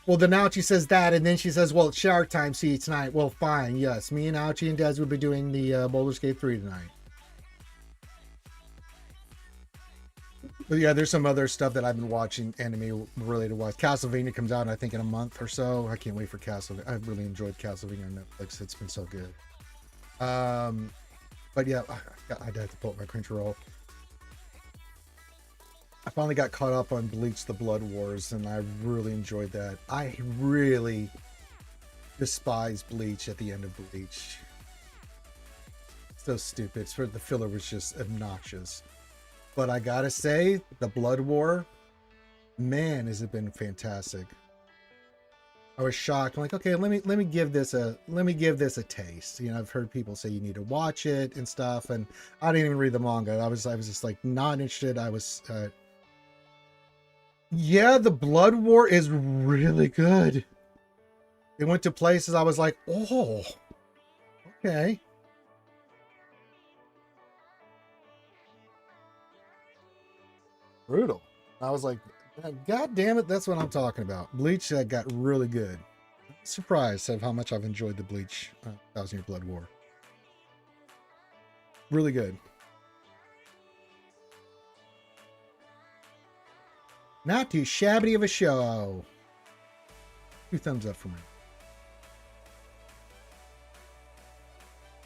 Well, then Ouchie says that, and then she says, well, it's shower time, see you tonight. Well, fine, yes. Me and Ouchie and Des will be doing the Baldur's Gate 3 tonight. But yeah, there's some other stuff that I've been watching anime related wise. Castlevania comes out, I think, in a month or so. I can't wait for Castlevania. I've really enjoyed Castlevania on Netflix. It's been so good. But yeah, I'd have to pull up my Crunchyroll. I finally got caught up on Bleach: The Blood Wars, and I really enjoyed that. I really despised Bleach at the end of Bleach. So stupid. The filler was just obnoxious. But I gotta say, the Blood War, man, has it been fantastic. I was shocked. I'm like, okay, let me give this a taste. You know, I've heard people say you need to watch it and stuff, and I didn't even read the manga. I was just like not interested. Yeah, the Blood War is really good. It went to places I was like, oh, okay. Brutal. I was like, God damn it, that's what I'm talking about. Bleach got really good. I'm surprised of how much I've enjoyed the Bleach 1,000 Year Blood War. Really good. Not too shabby of a show. 2 thumbs up for me.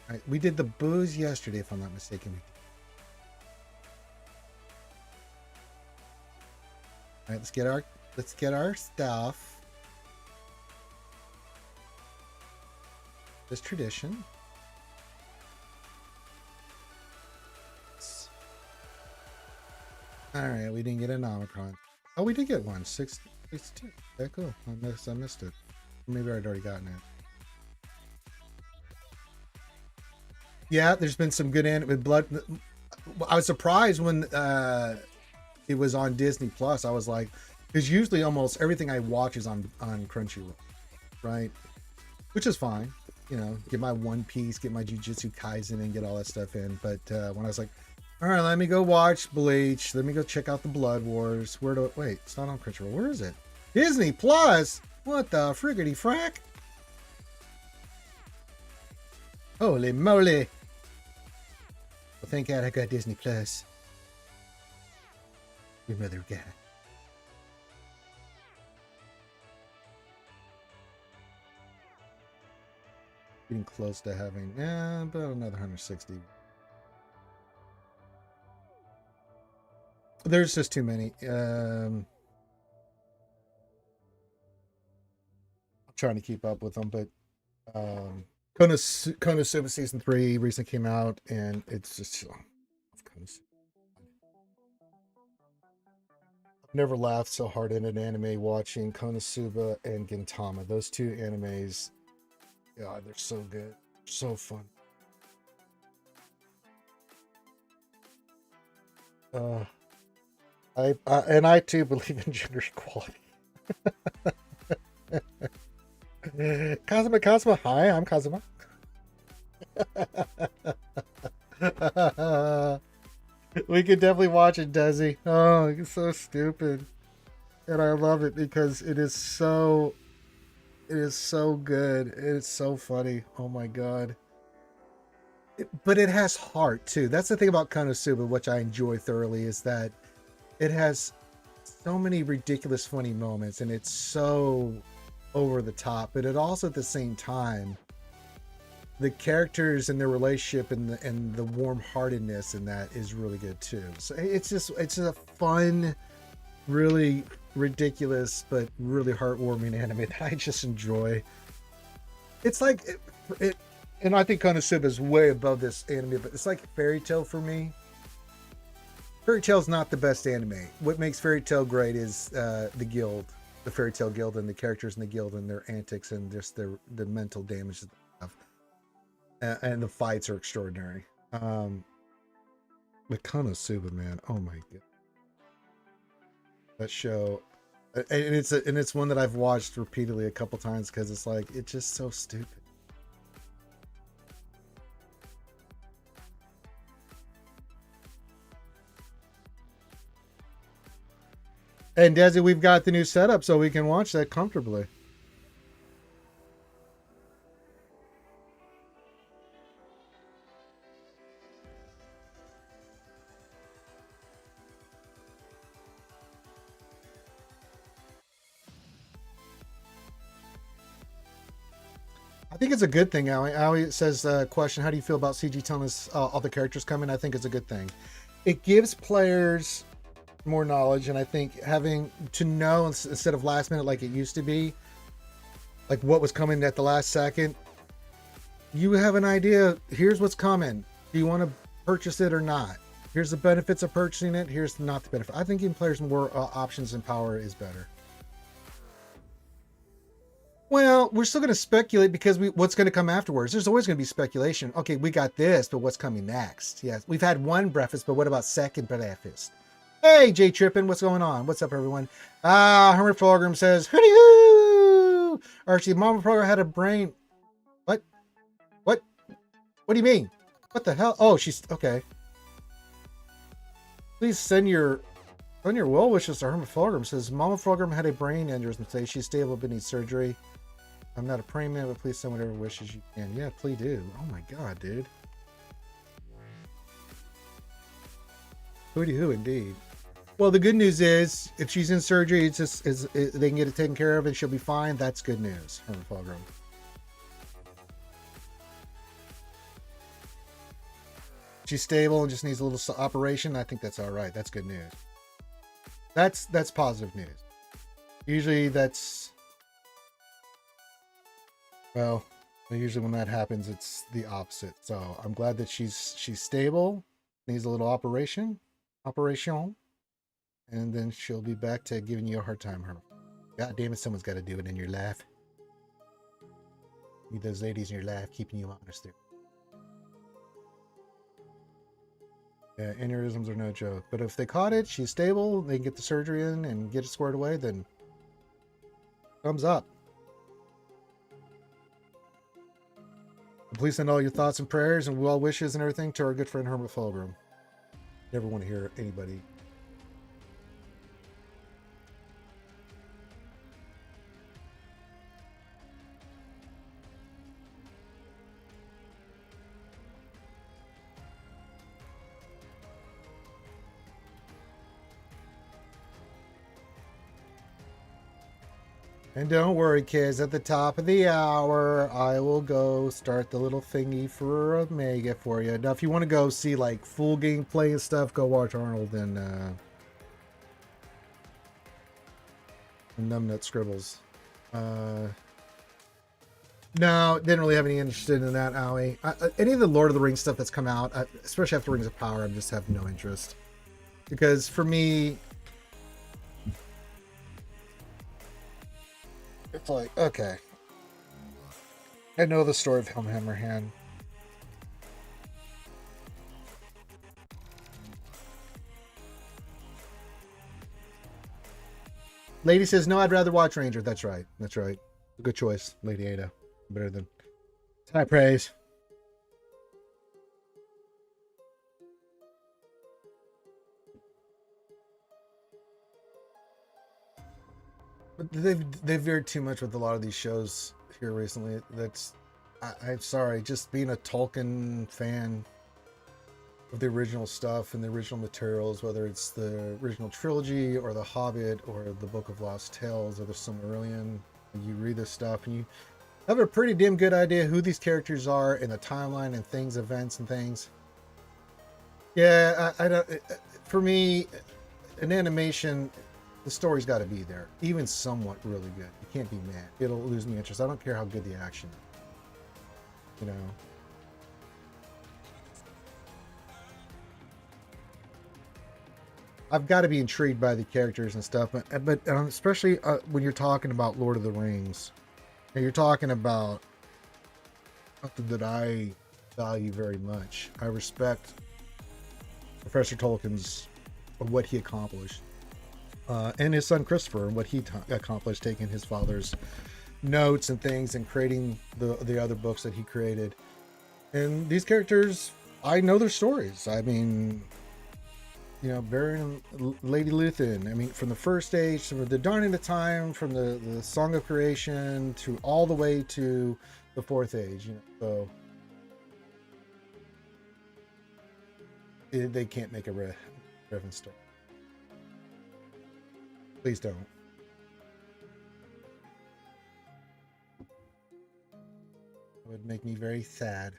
All right, we did the booze yesterday, if I'm not mistaken. All right, let's get our stuff. This tradition. All right, we didn't get an Omicron. Oh, we did get one. 62. Okay, cool. I missed it. Maybe I'd already gotten it. Yeah, there's been some good anime. Blood. I was surprised when it was on Disney Plus. I was like, because usually almost everything I watch is on Crunchyroll, right? Which is fine. You know, get my One Piece, get my Jujutsu Kaisen, and get all that stuff in. But when I was like, all right, let me go watch Bleach. Let me go check out the Blood Wars. Wait, it's not on Crunchyroll. Where is it? Disney Plus. What the friggity frack? Holy moly! Well, thank God I got Disney Plus. Your mother got. Getting close to having, about another 160. There's just too many. I'm trying to keep up with them, but Konosuba Season 3 recently came out, and it's just... I've never laughed so hard in an anime watching Konosuba and Gintama. Those two animes, God, they're so good. So fun. I too believe in gender equality. Kazuma, hi, I'm Kazuma. We could definitely watch it, Desi. Oh, it's so stupid. And I love it because it is so good. It's so funny. Oh my God. But it has heart too. That's the thing about Konosuba, which I enjoy thoroughly, is that it has so many ridiculous funny moments, and it's so over the top, but it also at the same time, the characters and their relationship and the warm-heartedness in that is really good too. So it's a fun, really ridiculous but really heartwarming anime that I just enjoy. It's like it and I think Konosuba is way above this anime, but it's like Fairy Tail for me. Fairy Tail's not the best anime. What makes Fairy Tail great is the guild, the Fairy Tail guild, and the characters in the guild and their antics and just the mental damage that they have. And the fights are extraordinary. But Konosuba, man, oh my God, that show, and it's one that I've watched repeatedly a couple times because it's like it's just so stupid. And Desi, we've got the new setup so we can watch that comfortably. I think it's a good thing, Allie. Allie says, question, how do you feel about CG telling us all the characters coming? I think it's a good thing. It gives players more knowledge, and I think having to know instead of last minute like it used to be, like what was coming at the last second, you have an idea. Here's what's coming. Do you want to purchase it or not? Here's the benefits of purchasing it. Here's not the benefit. I think giving players more options and power is better. Well, we're still going to speculate because what's going to come afterwards. There's always going to be speculation. Okay, we got this, but what's coming next? Yes, we've had one breakfast, but what about second breakfast? Hey, Jay Trippin, what's going on? What's up, everyone? Hermit Fulgrim says, hooty hoo! Archie, Mama Program had a brain. What? What? What do you mean? What the hell? Oh, she's okay. Please send your well wishes to Hermit Fulgrim. Says Mama Fulgrim had a brain aneurysm today. She's stable but needs surgery. I'm not a praying man, but please send whatever wishes you can. Yeah, please do. Oh my God, dude. Hooty hoo, indeed. Well, the good news is, if she's in surgery, it's just they can get it taken care of and she'll be fine. That's good news, Hermit Fulgrim. She's stable and just needs a little operation. I think that's all right. That's good news. That's positive news. Usually that's, well, usually when that happens, it's the opposite. So I'm glad that she's stable. Needs a little operation. And then she'll be back to giving you a hard time, Herman. God damn it, someone's got to do it in your life. Need those ladies in your life keeping you honest there. Yeah, aneurysms are no joke. But if they caught it, she's stable, they can get the surgery in and get it squared away, then thumbs up. Please send all your thoughts and prayers and well wishes and everything to our good friend Herman Fulgrim. Never want to hear anybody. And don't worry, kids, at the top of the hour, I will go start the little thingy for Omega for you. Now, if you want to go see, like, full gameplay and stuff, go watch Arnold and Numbnut Scribbles. No, didn't really have any interest in that, Owie. Any of the Lord of the Rings stuff that's come out, especially after Rings of Power, I just have no interest. Because for me, it's like, okay. I know the story of Helm Hammerhand. Lady says, no, I'd rather watch Ranger. That's right. That's right. Good choice, Lady Ada. Better than high praise. But they've veered too much with a lot of these shows here recently. I'm sorry, just being a Tolkien fan of the original stuff and the original materials, whether it's the original trilogy or The Hobbit or the Book of Lost Tales or the Silmarillion, you read this stuff and you have a pretty damn good idea who these characters are in the timeline and things, events and things. Yeah, I don't. For me, an animation, the story's got to be there, even somewhat really good. You can't be mad. It'll lose me interest. I don't care how good the action is. You know. I've got to be intrigued by the characters and stuff, but especially when you're talking about Lord of the Rings, and you're talking about something that I value very much. I respect Professor Tolkien's what he accomplished, and his son Christopher and what he accomplished, taking his father's notes and things and creating the other books that he created. And these characters, I know their stories. I mean, you know, Beren and Lady Luthen, I mean, from the first age, from the dawning of time, from the Song of Creation to all the way to the fourth age, you know, so they can't make a Revan story. Please don't. It would make me very sad.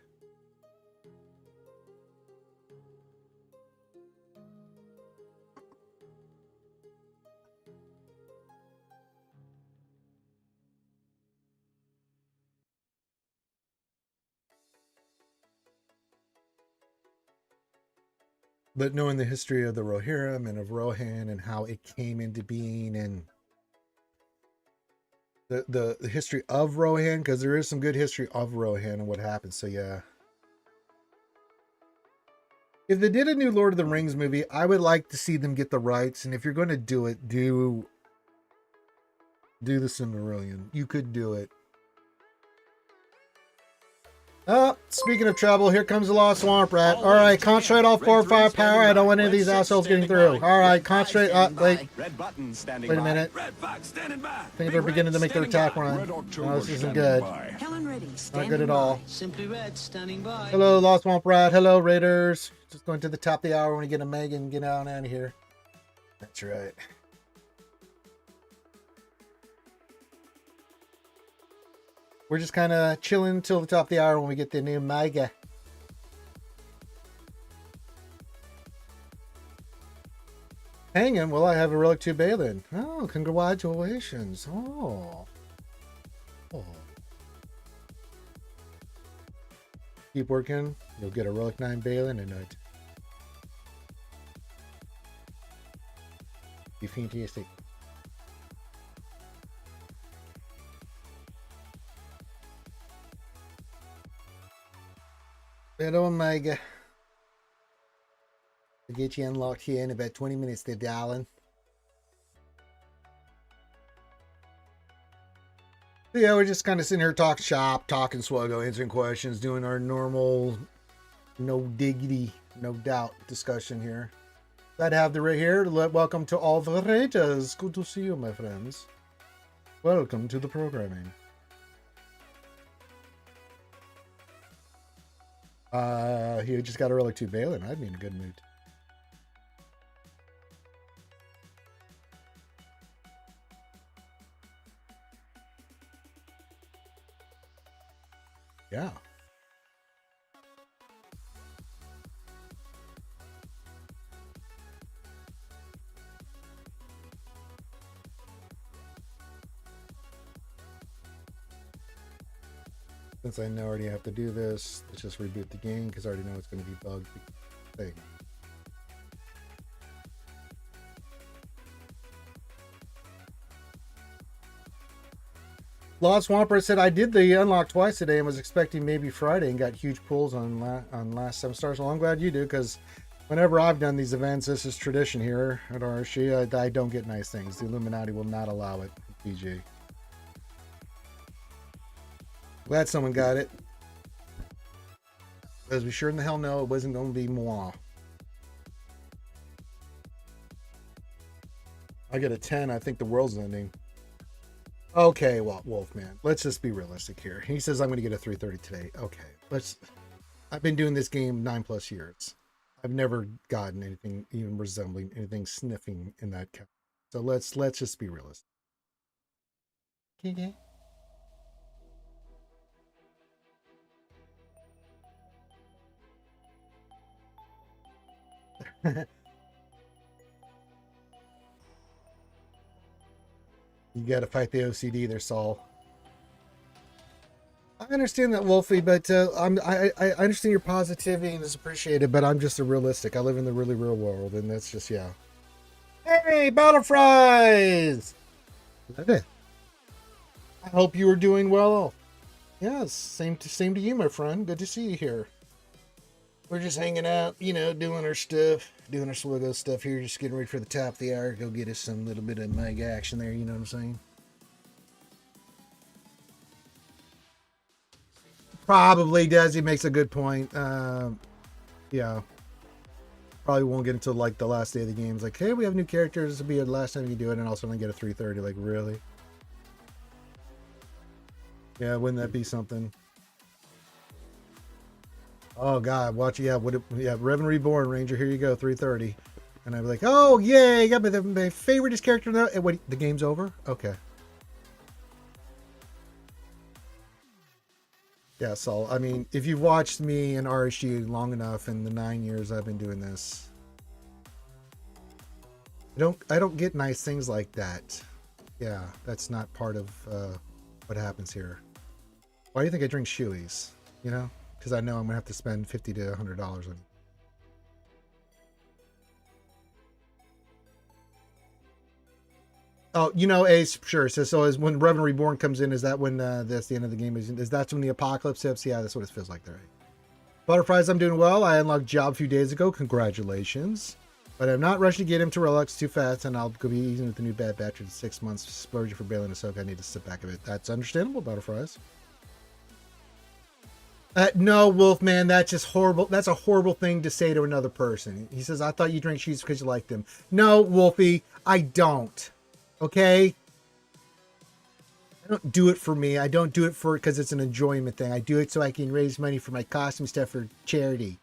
But knowing the history of the Rohirrim and of Rohan and how it came into being and the history of Rohan, because there is some good history of Rohan and what happened. So yeah. If they did a new Lord of the Rings movie, I would like to see them get the rights. And if you're going to do it, do the Silmarillion. You could do it. Oh, speaking of trouble, here comes the Lost Swamp Rat. All right, concentrate all 4 or 5 power. I don't want any of these assholes getting through. All right, concentrate. Wait. Wait a minute. I think they're beginning to make their attack run. No, this isn't good. Not good at all. Simply Red standing by. Hello, Lost Swamp Rat. Hello, Raiders. Just going to the top of the hour when we get a Megan and get out of here. That's right. We're just kind of chilling till the top of the hour when we get the new Mega. Hanging? Well, I have a Relic 2 Balin. Oh, congratulations. Oh. Keep working. You'll get a Relic 9 Balin and a fantastic. Pero Omega. I'll get you unlocked here in about 20 minutes there, darling. So yeah, we're just kind of sitting here talking shop, talking Swgoh, answering questions, doing our normal, no diggity, no doubt discussion here. Glad to have the right here. Welcome to all the raiders. Good to see you, my friends. Welcome to the programming. He just got a relic 2 Balin. I'd be in a good mood. Yeah. Since I know I already have to do this, let's just reboot the game because I already know it's going to be bugged thing. Lost Swamper said I did the unlock twice today and was expecting maybe Friday and got huge pulls on last 7 stars. Well, I'm glad you do because whenever I've done these events, this is tradition here at RSG. I don't get nice things. The Illuminati will not allow it. PG. Glad someone got it. Because we sure in the hell know it wasn't going to be moi. I get a 10. I think the world's ending. Okay, well, Wolfman, let's just be realistic here. He says I'm going to get a 330 today. Okay, I've been doing this game 9+ years. I've never gotten anything even resembling anything sniffing in that count. So let's just be realistic. Okay. You got to fight the OCD there, Saul. I understand that, Wolfie, but I understand your positivity and it's appreciated, but I'm just a realistic. I live in the really real world, and that's just, yeah. Hey, Battle Fries! I hope you are doing well. Yes, same to you, my friend. Good to see you here. We're just hanging out, you know, doing our stuff, doing our Swgoh stuff here, just getting ready for the top of the hour. Go get us some little bit of mega action there, you know what I'm saying? Probably does. He makes a good point. Yeah. Probably won't get until like the last day of the game. It's like, hey, we have new characters. This will be the last time you do it, and also only get a 330. Like, really? Yeah, wouldn't that be something? Oh God, watch Revan Reborn Ranger, here you go, 330. And I'd be like, oh yay, I got my favoriteest character now. And wait, the game's over? Okay. Yeah, so I mean, if you've watched me and RSG long enough in the 9 years I've been doing this, I don't get nice things like that. Yeah, that's not part of what happens here. Why do you think I drink shoeies? You know? Because I know I'm gonna have to spend $50 to $100 on it. Oh, you know, Ace, sure. So is when Revan Reborn comes in, is that when that's the end of the game? Is that when the apocalypse hits? Yeah, that's what it feels like there. Butterflies, I'm doing well. I unlocked Job a few days ago. Congratulations. But I'm not rushing to get him to relics too fast, and I'll go be easing with the new Bad Batch in 6 months. Splurging for Balin and Ahsoka. I need to sit back a bit. That's understandable, Butterflies. No, Wolfman, that's just horrible. That's a horrible thing to say to another person. He says, I thought you drank shoes because you liked them. No, Wolfie, I don't. Okay? I don't do it for me. I don't do it for because it's an enjoyment thing. I do it so I can raise money for my costume stuff for charity.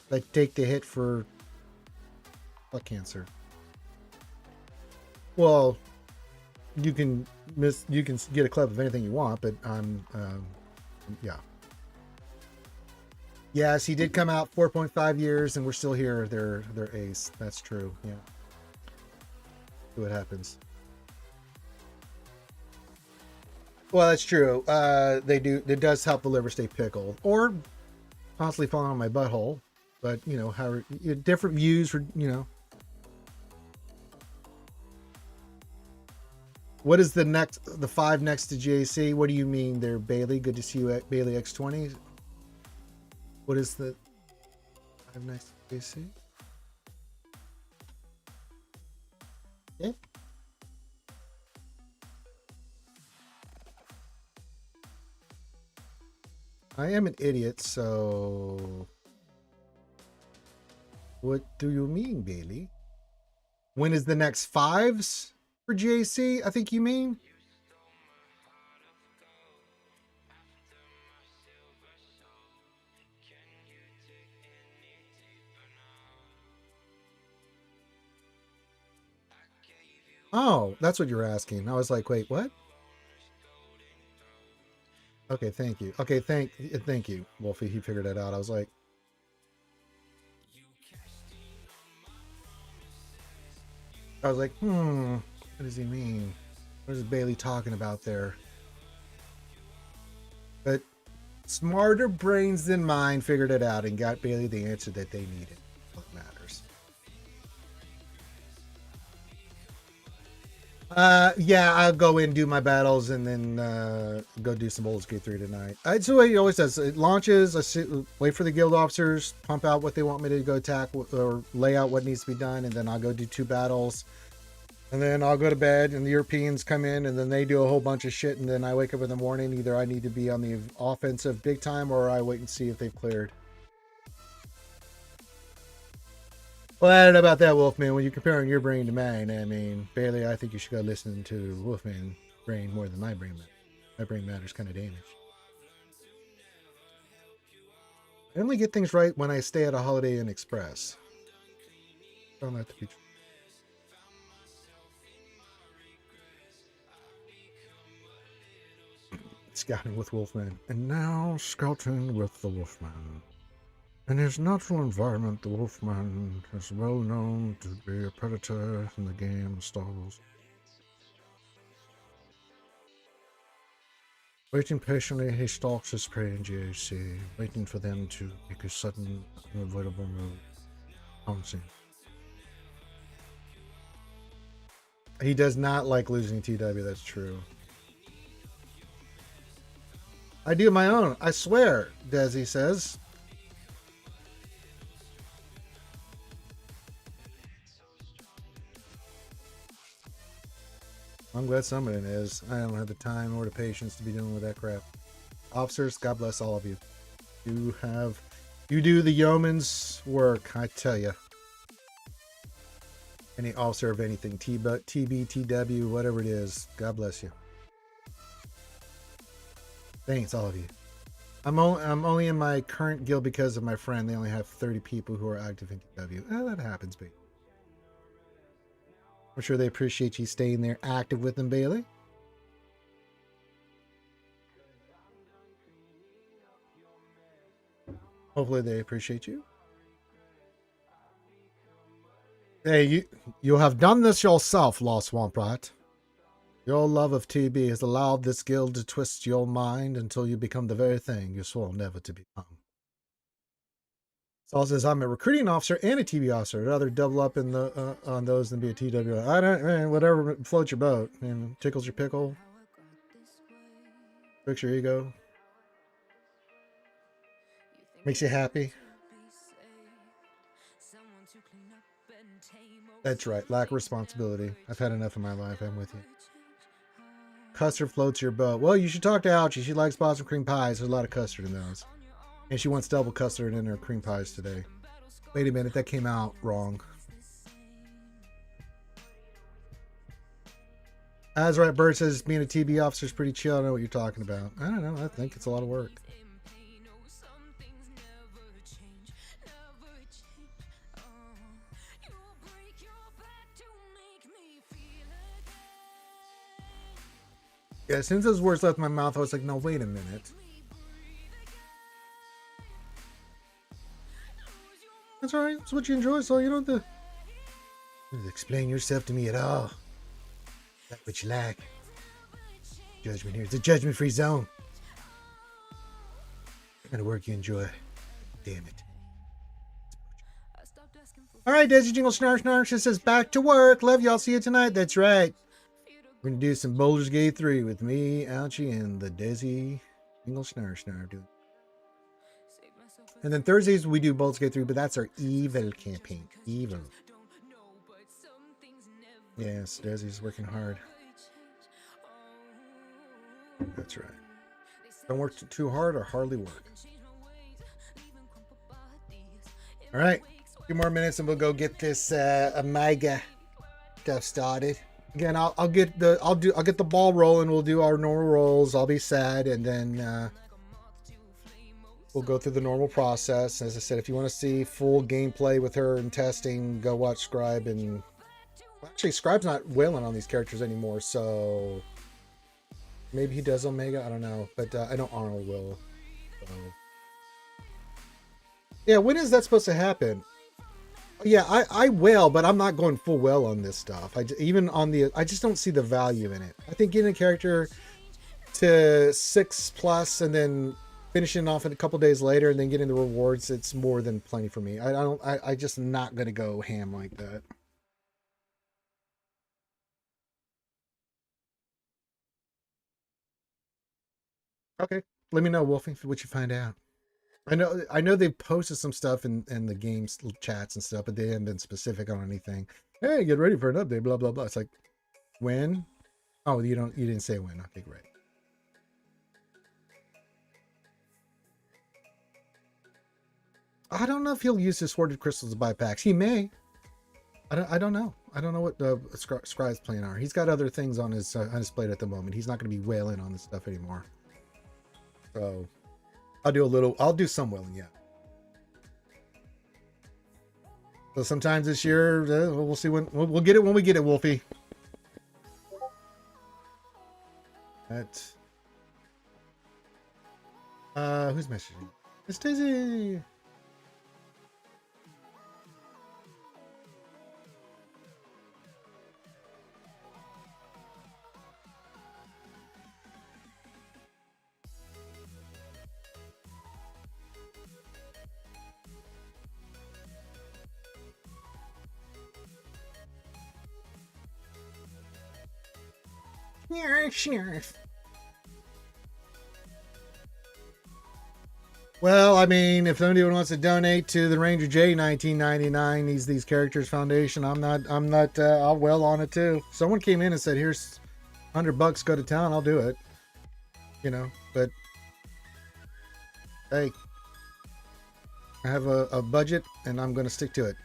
Like, take the hit for butt cancer. Well, you can get a club of anything you want, but yeah. Yes, he did come out 4.5 years, and we're still here. They're ace. That's true. Yeah. See what happens. Well, that's true. They do. It does help the liver stay pickled, or constantly falling on my butthole. But you know, how different views for What is the 5 next to JC? What do you mean there, Bailey? Good to see you at Bailey X20. What is the 5 next to JC? Yeah. I am an idiot, so what do you mean, Bailey? When is the next 5s for JC? I think you mean. Oh, that's what you're asking. I was like, wait, what? Okay, thank you. Okay, thank you, Wolfie. He figured it out. I was like, what does he mean? What is Bailey talking about there? But smarter brains than mine figured it out and got Bailey the answer that they needed. What matters. Yeah, I'll go in, do my battles, and then go do some Baldur's Gate 3 tonight. It's the way he always does. It launches, wait for the guild officers, pump out what they want me to go attack, or lay out what needs to be done, and then I'll go do 2 battles. And then I'll go to bed, and the Europeans come in, and then they do a whole bunch of shit, and then I wake up in the morning. Either I need to be on the offensive big time, or I wait and see if they've cleared. Well, I don't know about that, Wolfman. When you're comparing your brain to mine, I mean, Bailey, I think you should go listen to Wolfman's brain more than my brain. My brain matter's kind of damaged. I only get things right when I stay at a Holiday Inn Express. Found that to be true. Scouting with Wolfman. And now scouting with the Wolfman. In his natural environment, the Wolfman is well known to be a predator in the game Star Wars. Waiting patiently, he stalks his prey in GAC, waiting for them to make a sudden, unavoidable move. Pouncing. He does not like losing TW, that's true. I do my own, I swear, Desi says. I'm glad somebody is. I don't have the time or the patience to be dealing with that crap. Officers, God bless all of you. You do the yeoman's work, I tell you. Any officer of anything, TB, TW, whatever it is, God bless you. Thanks, all of you. I'm only in my current guild because of my friend. They only have 30 people who are active in TW. That happens, Bailey. I'm sure they appreciate you staying there active with them, Bailey. Hopefully they appreciate you. Hey, you have done this yourself, Lost Swamp Rat. Your love of TB has allowed this guild to twist your mind until you become the very thing you swore never to become. Saul says, I'm a recruiting officer and a TB officer. I'd rather double up in the on those than be a TW. I don't, man, whatever floats your boat and tickles your pickle. Fix your ego. Makes you happy. That's right. Lack of responsibility. I've had enough in my life. I'm with you. Custard floats your boat. Well, you should talk to Ouchie. She likes Boston cream pies. There's a lot of custard in those. And she wants double custard in her cream pies today. Wait a minute. That came out wrong. Azrat Bird says being a TB officer is pretty chill. I know what you're talking about. I don't know. I think it's a lot of work. Yeah, as soon as those words left my mouth, I was like, no, wait a minute. That's alright. That's what you enjoy, so you don't have to explain yourself to me at all. That's what you like. Judgment here. It's a judgment-free zone. What kind of work you enjoy? Damn it. Alright, Desi Jingle Snarf Snarf. She says, back to work. Love y'all. See you tonight. That's right. We're gonna do some Baldur's Gate 3 with me, Ouchie, and the Desi English Snarr doing. And then Thursdays we do Baldur's Gate 3, but that's our evil campaign. Evil. Yes, Desi's working hard. That's right. Don't work too hard or hardly work. All right, a few more minutes and we'll go get this Amiga stuff started. Again, I'll get the ball rolling. We'll do our normal rolls. I'll be sad, and then we'll go through the normal process. As I said, if you want to see full gameplay with her and testing, go watch Scribe. And actually, Scribe's not whaling on these characters anymore, so maybe he does Omega. I don't know, but I know Arnold will. So. Yeah, when is that supposed to happen? Yeah, I will, but I'm not going full well on this stuff. I just don't see the value in it. I think getting a character to 6+ and then finishing off a couple days later and then getting the rewards, it's more than plenty for me. I just not gonna go ham like that. Okay, let me know, Wolfie, what you find out. I know they've posted some stuff in the games chats and stuff, but they haven't been specific on anything. Hey, get ready for an update, blah blah blah. It's like, when? Oh, you didn't say when. Okay, great. I don't know if he'll use his Sworded Crystals to buy packs. He may. I don't know. I don't know what the Scribe's plan are. He's got other things on his plate at the moment. He's not going to be wailing on this stuff anymore. So I'll do some whaling, yeah. So sometimes this year, we'll see when we'll get it when we get it, Wolfie. That's who's messaging? It's Daisy. Sheriff. Well, I mean, if anyone wants to donate to the Ranger J 1999 these characters foundation, I'll well on it too. Someone came in and said, "Here's $100, go to town." I'll do it. You know, but hey, I have a budget and I'm going to stick to it.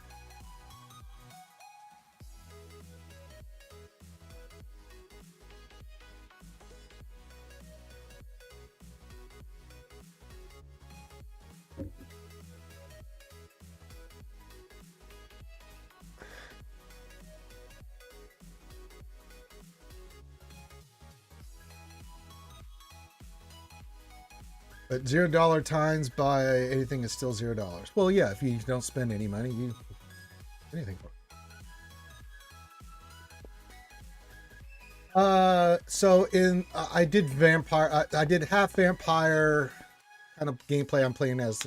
But $0 times by anything is still $0. Well, yeah, if you don't spend any money, you anything for it. So I did vampire. I did half vampire kind of gameplay. I'm playing as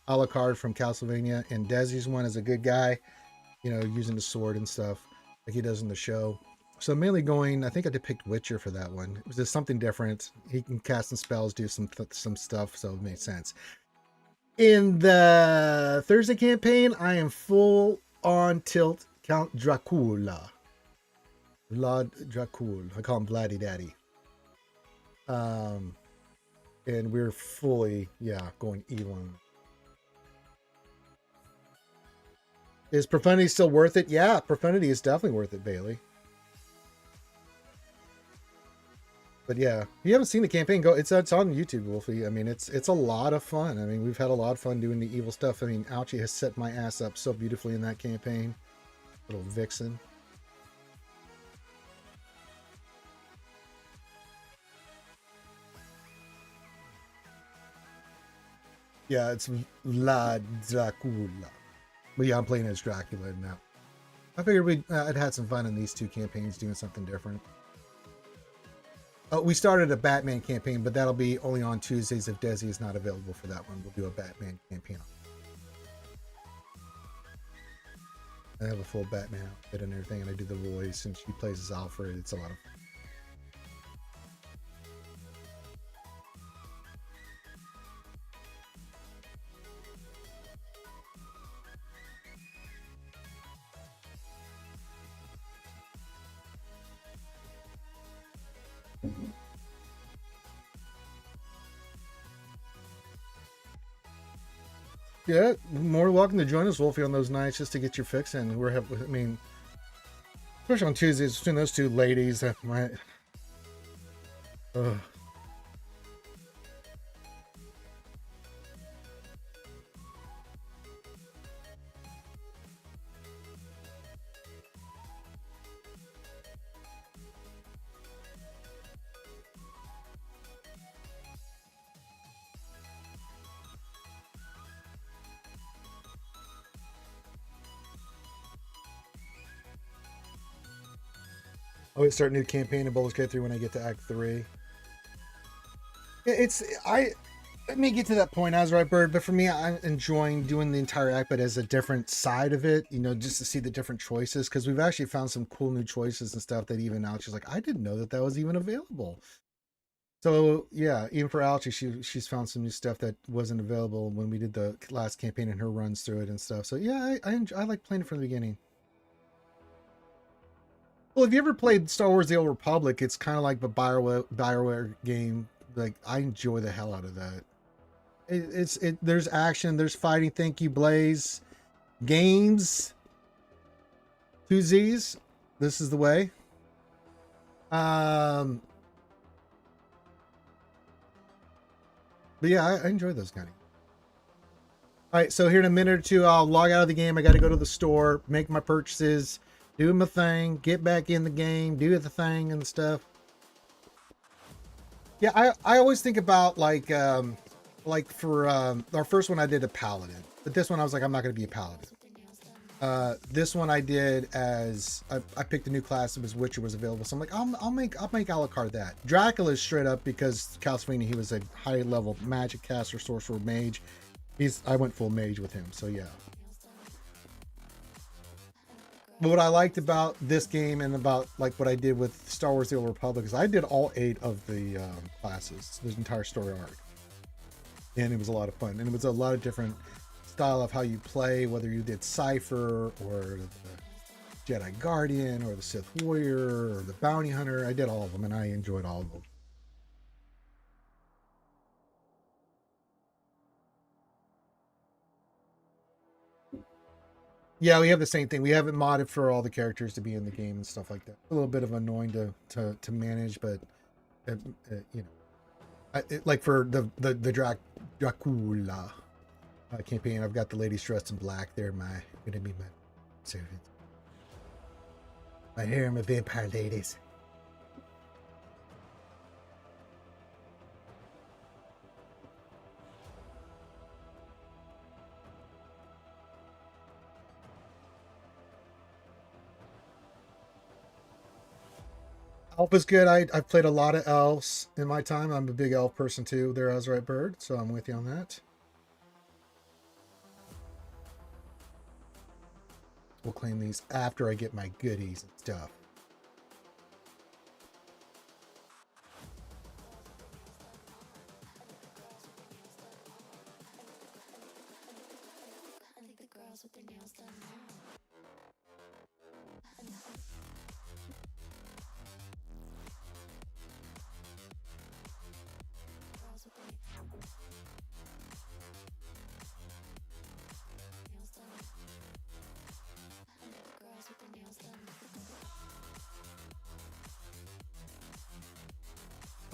Alucard from Castlevania, and Desi's one is a good guy, you know, using the sword and stuff like he does in the show. So I'm mainly going, I think I depict Witcher for that one. It was just something different. He can cast some spells, do some stuff, so it made sense. In the Thursday campaign, I am full on tilt Count Dracula. Vlad Dracul. I call him Vladdy Daddy. And we're fully, going evil. Is Profanity still worth it? Yeah, Profanity is definitely worth it, Bailey. But yeah, if you haven't seen the campaign, go. It's on YouTube, Wolfie. I mean, it's a lot of fun. I mean, we've had a lot of fun doing the evil stuff. I mean, Ouchie has set my ass up so beautifully in that campaign. Little vixen. Yeah, it's Vlad Dracula. But yeah, I'm playing as Dracula now. I figured I'd had some fun in these two campaigns doing something different. We started a Batman campaign, but that'll be only on Tuesdays if Desi is not available for that one. We'll do a Batman campaign. I have a full Batman outfit and everything, and I do the voice, and she plays as Alfred. It's a lot of fun. Yeah, more welcome to join us, Wolfie, on those nights just to get your fix in. I mean, especially on Tuesdays between those two ladies. Ugh. I always start a new campaign in Baldur's Gate 3 when I get to Act 3. It's I Let me get to that point, Azrai Bird. But for me, I'm enjoying doing the entire act, but as a different side of it, just to see the different choices. Because we've actually found some cool new choices and stuff that even Alex is like, I didn't know that that was even available. So yeah, even for Alex, she's found some new stuff that wasn't available when we did the last campaign and her runs through it and stuff. So yeah, I like playing it from the beginning. Well, if you ever played Star Wars: The Old Republic, it's kind of like the Bioware game. Like I enjoy the hell out of that. There's action, there's fighting. Thank you, Blaze. Games, two Z's. This is the way. Um, but yeah, I enjoy those kind of. All right, so here in a minute or two, I'll log out of the game. I got to go to the store, make my purchases, do my thing, get back in the game, do the thing and stuff. Yeah, I always think about like for our first one I did a paladin, but this one I was like I'm not going to be a paladin. This one I did as I picked a new class as Witcher was available, so I'm like I'll make Alucard that. Dracula's straight up because Calcifini, he was a high level magic caster, sorcerer, mage. I went full mage with him, so yeah. But what I liked about this game and about like what I did with Star Wars: The Old Republic is I did all 8 of the classes, the entire story arc, and it was a lot of fun. And it was a lot of different style of how you play, whether you did Cipher or the Jedi Guardian or the Sith Warrior or the Bounty Hunter. I did all of them, and I enjoyed all of them. Yeah, we have the same thing. We have it modded for all the characters to be in the game and stuff like that. A little bit of annoying to manage, but uh, you know. Like for the Dracula campaign, I've got the ladies dressed in black. They're gonna be my servants. My harem of vampire ladies. Elf is good. I've played a lot of elves in my time. I'm a big elf person too. There, Azrael Bird, so I'm with you on that. We'll claim these after I get my goodies and stuff.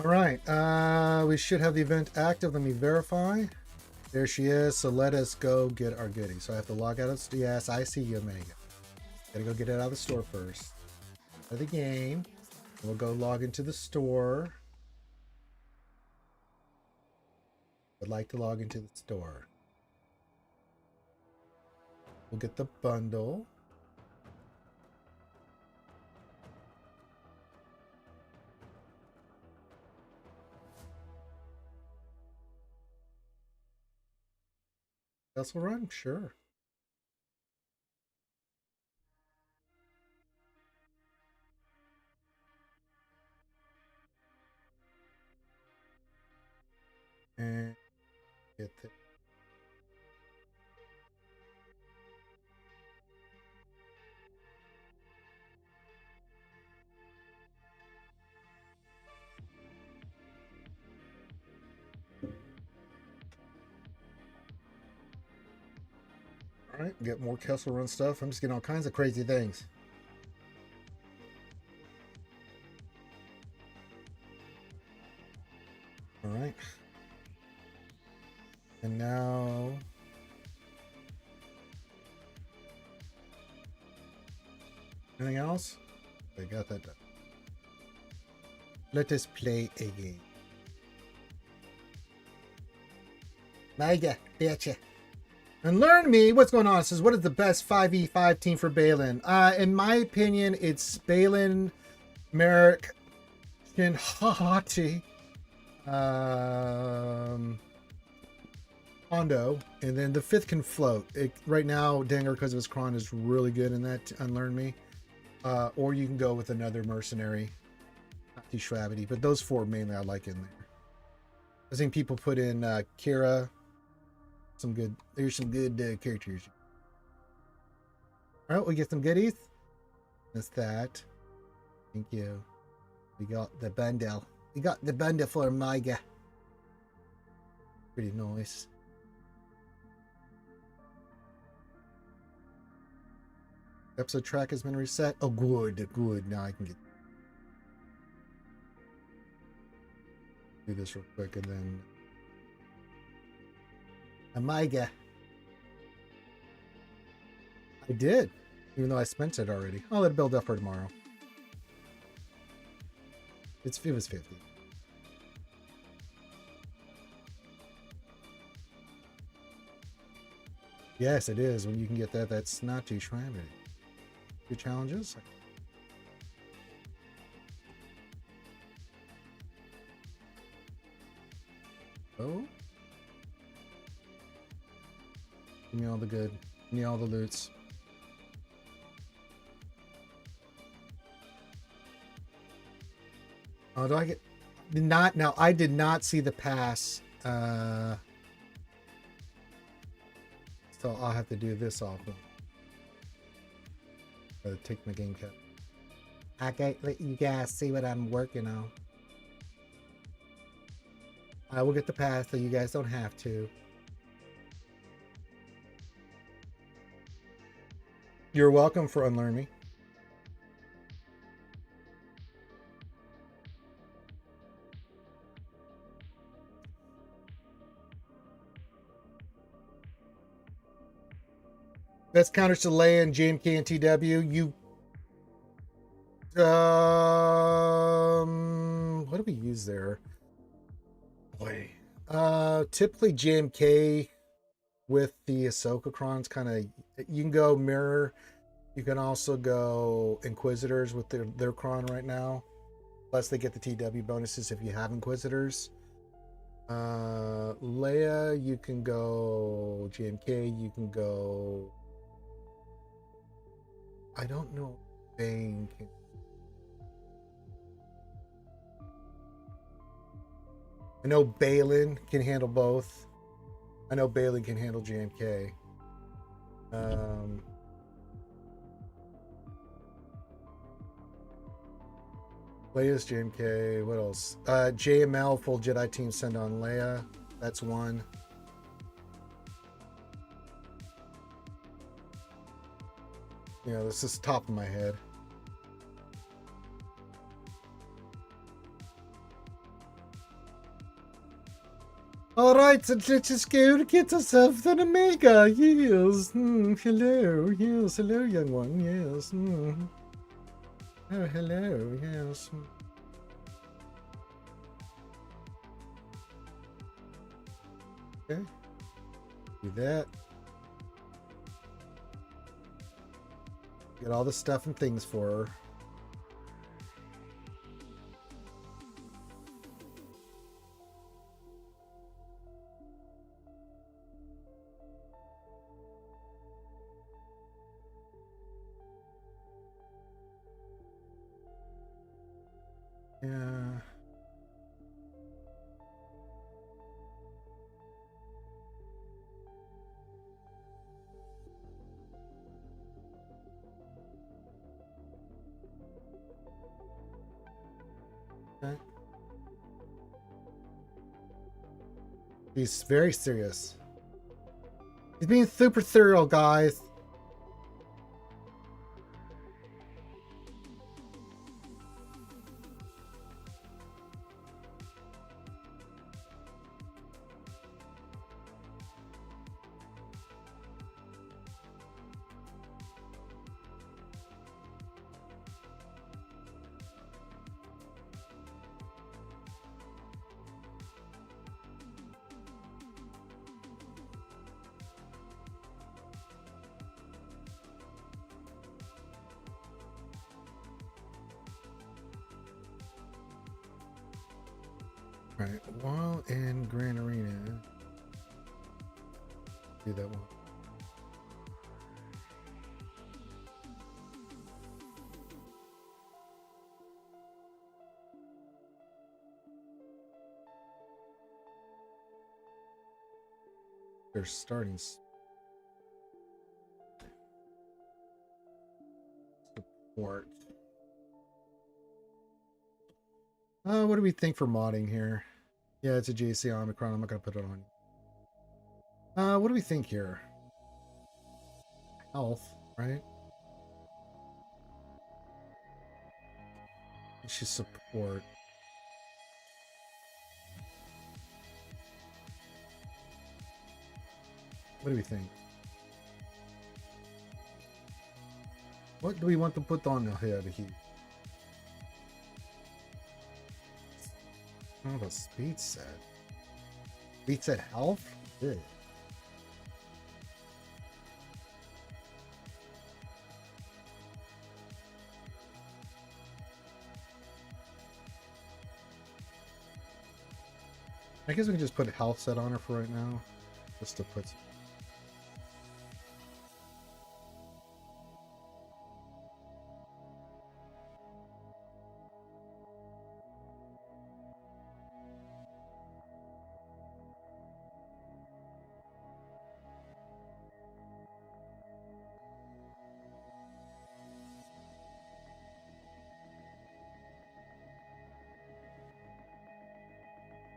All right, we should have the event active. Let me verify. There she is. So let us go get our goodies. So I have to log out of. Yes, I see you, Omega. Gotta go get it out of the store first. For the game, we'll go log into the store. Would like to log into the store. We'll get the bundle. This will run, sure. And get the. All right, get more Kessel Run stuff. I'm just getting all kinds of crazy things. All right. And now... anything else? I got that done. Let us play a game. Mega, betcha. And Learn Me, what's going on? It says, what is the best 5v5 team for Balin? In my opinion, it's Balin, Merrick, and Hahati, Hondo, and then the fifth can float. Right now, Danger, because of his Kron, is really good in that Unlearn Me. Or you can go with another mercenary, Shravity, but those four mainly I like in there. I think people put in Kira. There's some good characters. All right, we get some goodies. That's that. Thank you. We got the bundle. We got the bundle for Maiga. Pretty nice. Episode track has been reset. Oh, good. Now I can do this real quick and then Amiga. I did, even though I spent it already. I'll let it build up for tomorrow. It was 50. Yes, it is. When you can get that, that's not too shabby. 2 challenges. Oh. Give me all the good. Give me all the loots. Oh, do I get... Not... Now, I did not see the pass. So I'll have to do this off. Take my game cut. I can't let you guys see what I'm working on. I will get the pass so you guys don't have to. You're welcome for Unlearn Me. That's counters to Leia and JMK and TW. What do we use there? Boy. Typically JMK with the Ahsoka Crons kind of, you can go Mirror. You can also go Inquisitors with their Cron right now. Plus they get the TW bonuses if you have Inquisitors. Leia, you can go JMK, you can go... I don't know. Bane can... I know Balin can handle both. I know Balin can handle JMK. Leia's JMK. What else? JML, full Jedi team send on Leia. That's one. Yeah, this is top of my head. All right, so let's just go to get ourselves an Omega. Yes. Hello. Yes. Hello, young one. Yes. Oh, hello. Yes. Okay. Do that. Get all the stuff and things for her. Yeah. Okay. He's very serious. He's being super thorough, guys. Right, while in Grand Arena, do that one. They're starting support. What do we think for modding here? Yeah, it's a JC Omicron. I'm not gonna put it on. What do we think here? Health, right? She's support. What do we think? What do we want to put on the head here? I don't know about speed set. Speed set health? Yeah. I guess we can just put a health set on her for right now. Just to put some.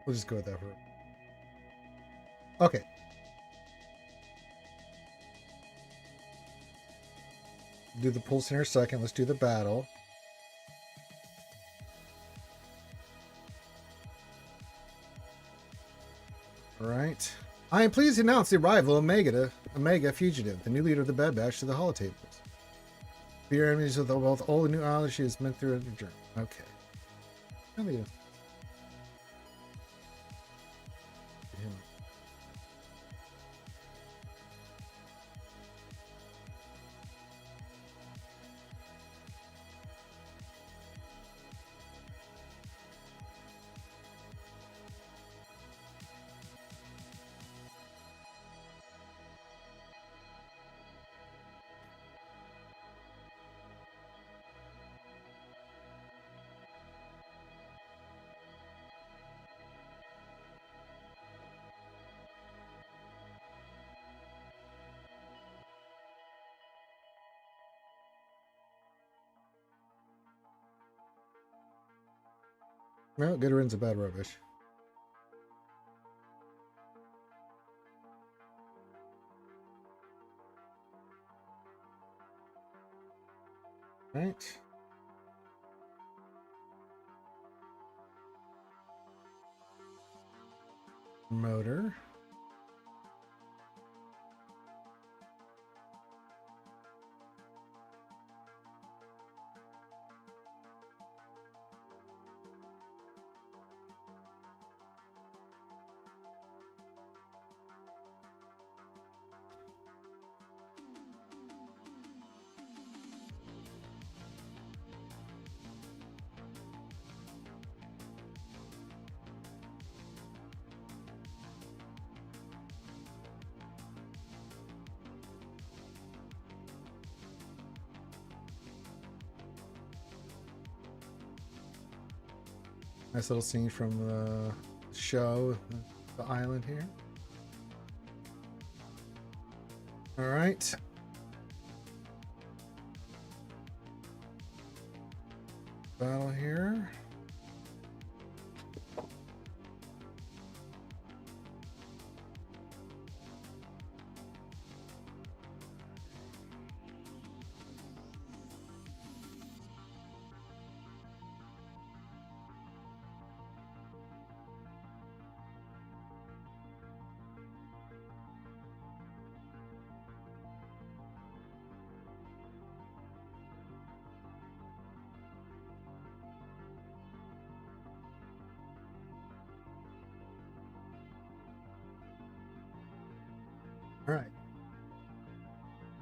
We'll just go with that for. Okay. Do the pulse in a second. Let's do the battle. All right. I am pleased to announce the arrival of Omega Fugitive, the new leader of the Bad Batch, to the holotables. Fear enemies of both old and new islands she has been through a journey. Okay. Well, good riddance of bad rubbish. Right. Motor. Nice little scene from the show, the island here. All right. Battle here.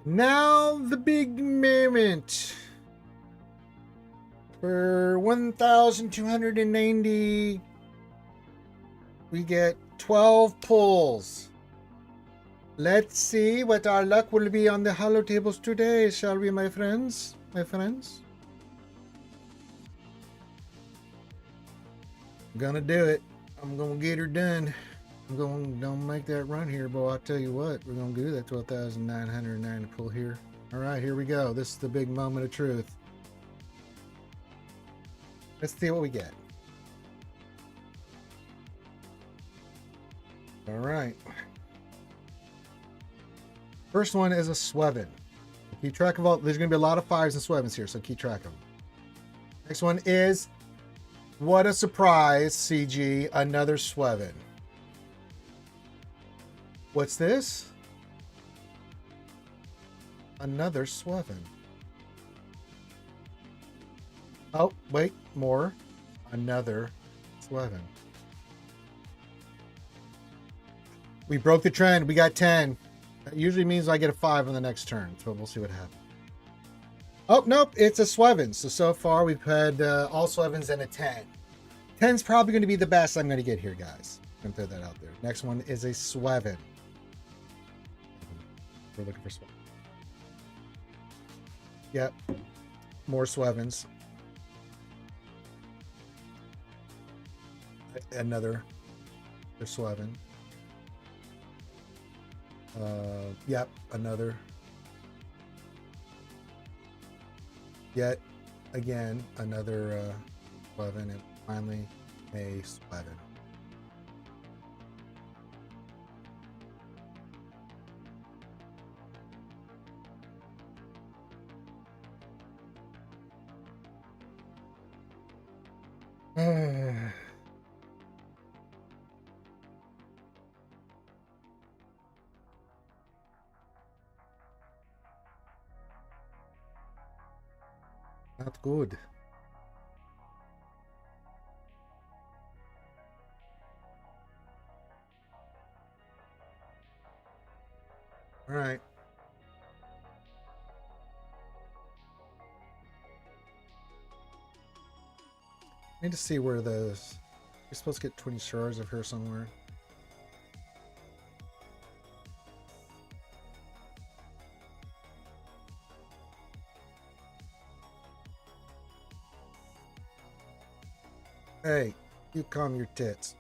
Now the big moment. For 1,290, we get 12 pulls. Let's see what our luck will be on the hollow tables today, shall we, my friends? My friends? I'm gonna do it. I'm gonna get her done. I'm gonna make that run here, boy. I'll tell you what, we're gonna do that 12,909 to pull here. All right, here we go. This is the big moment of truth. Let's see what we get. All right. First one is a Swevin. Keep track of all. There's going to be a lot of 5s and Swevins here, so keep track of them. Next one is, what a surprise, CG, another Swevin. What's this? Another Swevin. Oh, wait, more. Another Swevin. We broke the trend. We got 10. That usually means I get a 5 on the next turn, so we'll see what happens. Oh, nope, it's a Swevin. So far we've had all Swevins and a 10. 10's probably going to be the best I'm going to get here, guys. I'm going to throw that out there. Next one is a Swevin. We're looking for Swevin. Yep, more Swevins. Another Swevin. Yep, another. Yet again, another Swevin, and finally a Swevin. Not good. All right. I need to see where those. You're supposed to get 20 shards of her somewhere. Hey, you calm your tits.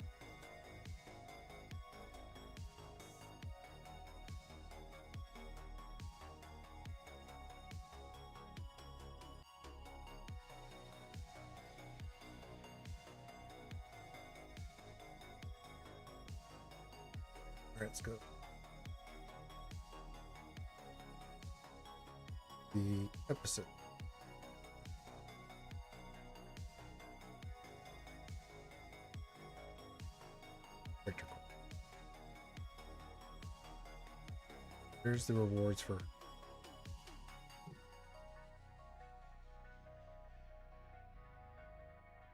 All right, let's go. The episode. Here's the rewards for.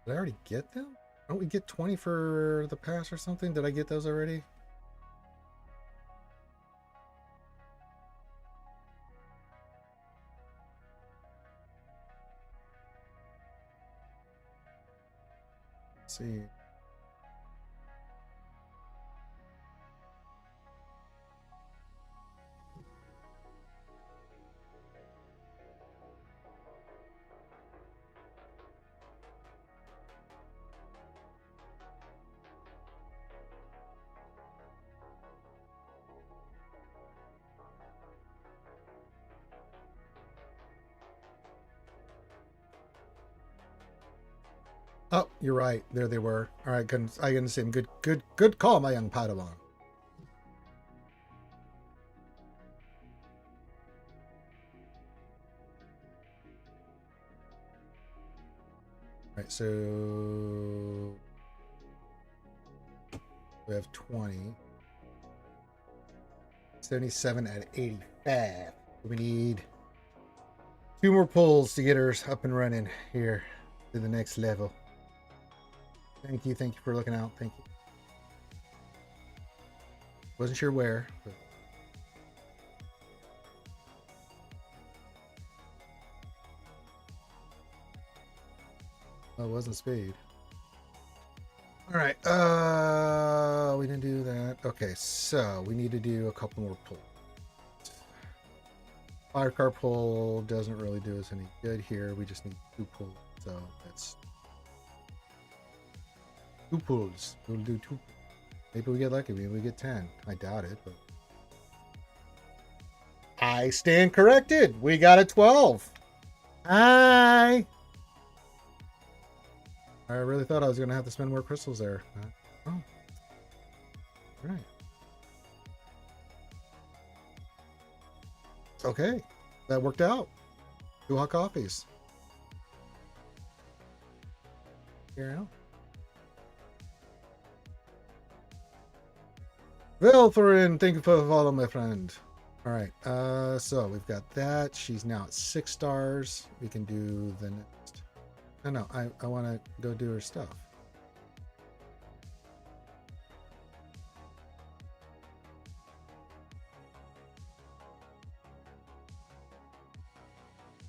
Did I already get them? Don't we get 20 for the pass or something? Did I get those already? Let's see. Oh, you're right. There they were. All right, I couldn't see him. Good call, my young Padawan. All right, so we have 20. 77 at 85. We need 2 more pulls to get her up and running here to the next level. Thank you for looking out. Thank you. Wasn't sure where, but Oh, it wasn't speed. All right. We didn't do that. Okay, so we need to do a couple more pulls. Fire car pull doesn't really do us any good here. We just need 2 pulls. So that's 2 pulls. We'll do 2. Maybe we get lucky. Maybe we get 10. I doubt it, but I stand corrected. We got a 12. Hi. I really thought I was going to have to spend more crystals there. Oh. All right. Okay. That worked out. 2 hot coffees. Here now. Vilthorin, thank you for the follow, my friend. All right. So we've got that. She's now at 6 stars. We can do the next. No, I want to go do her stuff.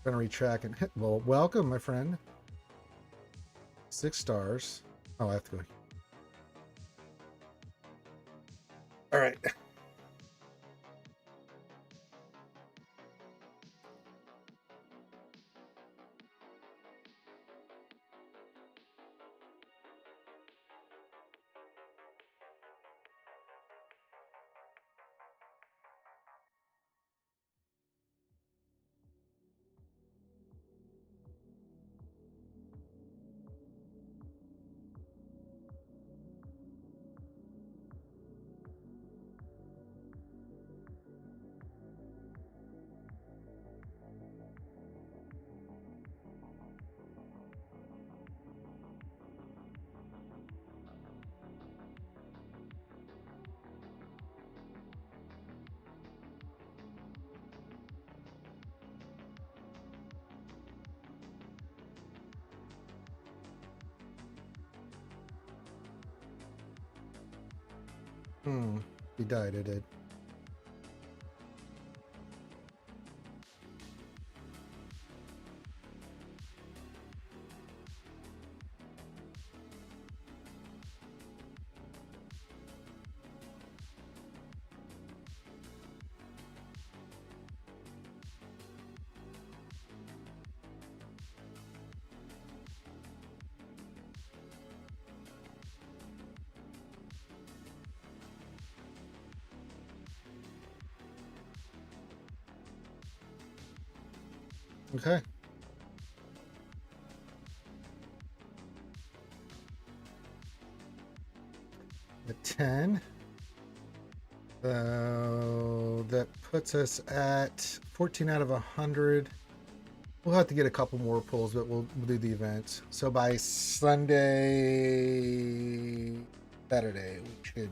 Gonna retrack and hit. Well, welcome, my friend. 6 stars. Oh, I have to go. All right. He died, I did. Okay. A 10. So that puts us at 14 out of 100. We'll have to get a couple more pulls, but we'll do the event. So by Saturday, we should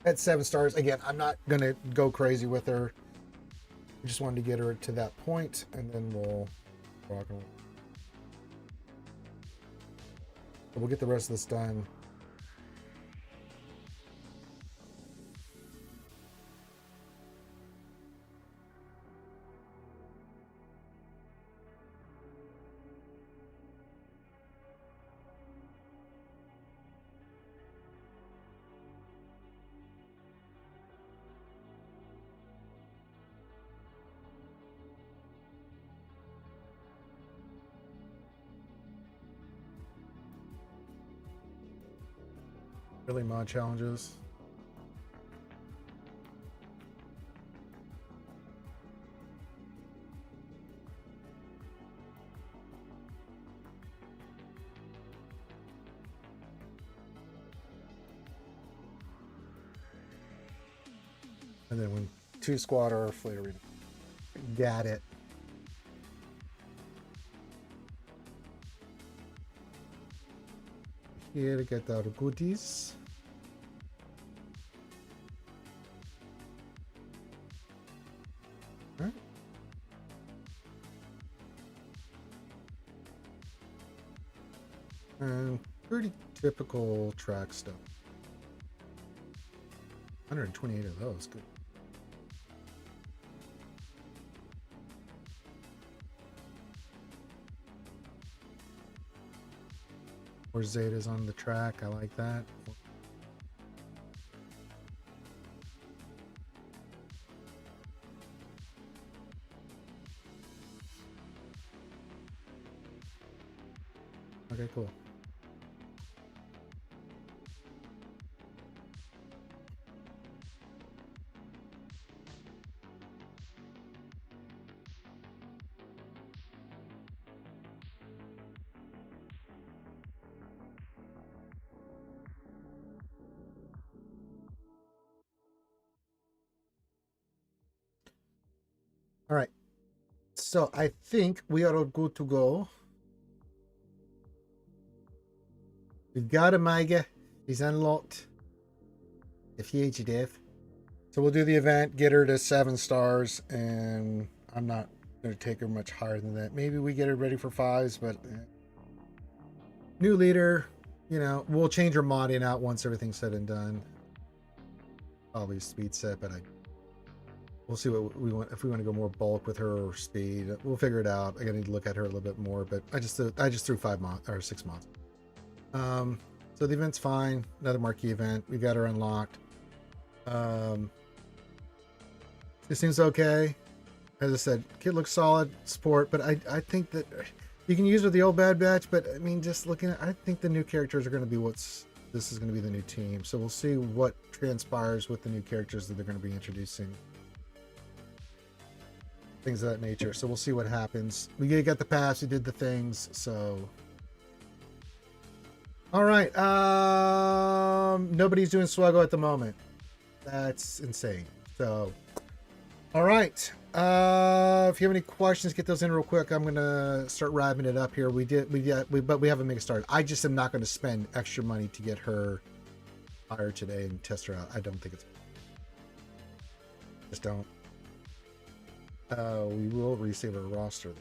at 7 stars. Again, I'm not going to go crazy with her. I just wanted to get her to that point, and then we'll rock and roll. So we'll get the rest of this done. Really mod challenges. And then when 2 squad are flaring. Got it. Here to get our goodies. All right. And pretty typical track stuff. 128 of those. Good. More Zetas on the track. I like that. Okay, cool. All right. So I think we are good to go. We've got a Mega. He's unlocked. The fugitive. So we'll do the event, get her to 7 stars, and I'm not going to take her much higher than that. Maybe we get her ready for 5s, but new leader, you know, we'll change her modding out once everything's said and done. Probably speed set, but we'll see what we want. If we want to go more bulk with her or speed, we'll figure it out. I gotta need to look at her a little bit more, but I just threw 5 mods or 6 mods. So the event's fine. Another marquee event. We got her unlocked. It seems okay. As I said, kid looks solid, support, but I think that you can use her with the old Bad Batch, but I mean, just looking at, I think the new characters are going to be this is going to be the new team. So we'll see what transpires with the new characters that they're going to be introducing. Things of that nature. So we'll see what happens. We got the pass, we did the things, so. All right. Nobody's doing Swgoh at the moment. That's insane. So, all right. If you have any questions, get those in real quick. I'm gonna start wrapping it up here. But we haven't made a start. I just am not going to spend extra money to get her hired today and test her out. I don't think it's. Just don't. We will resave our roster.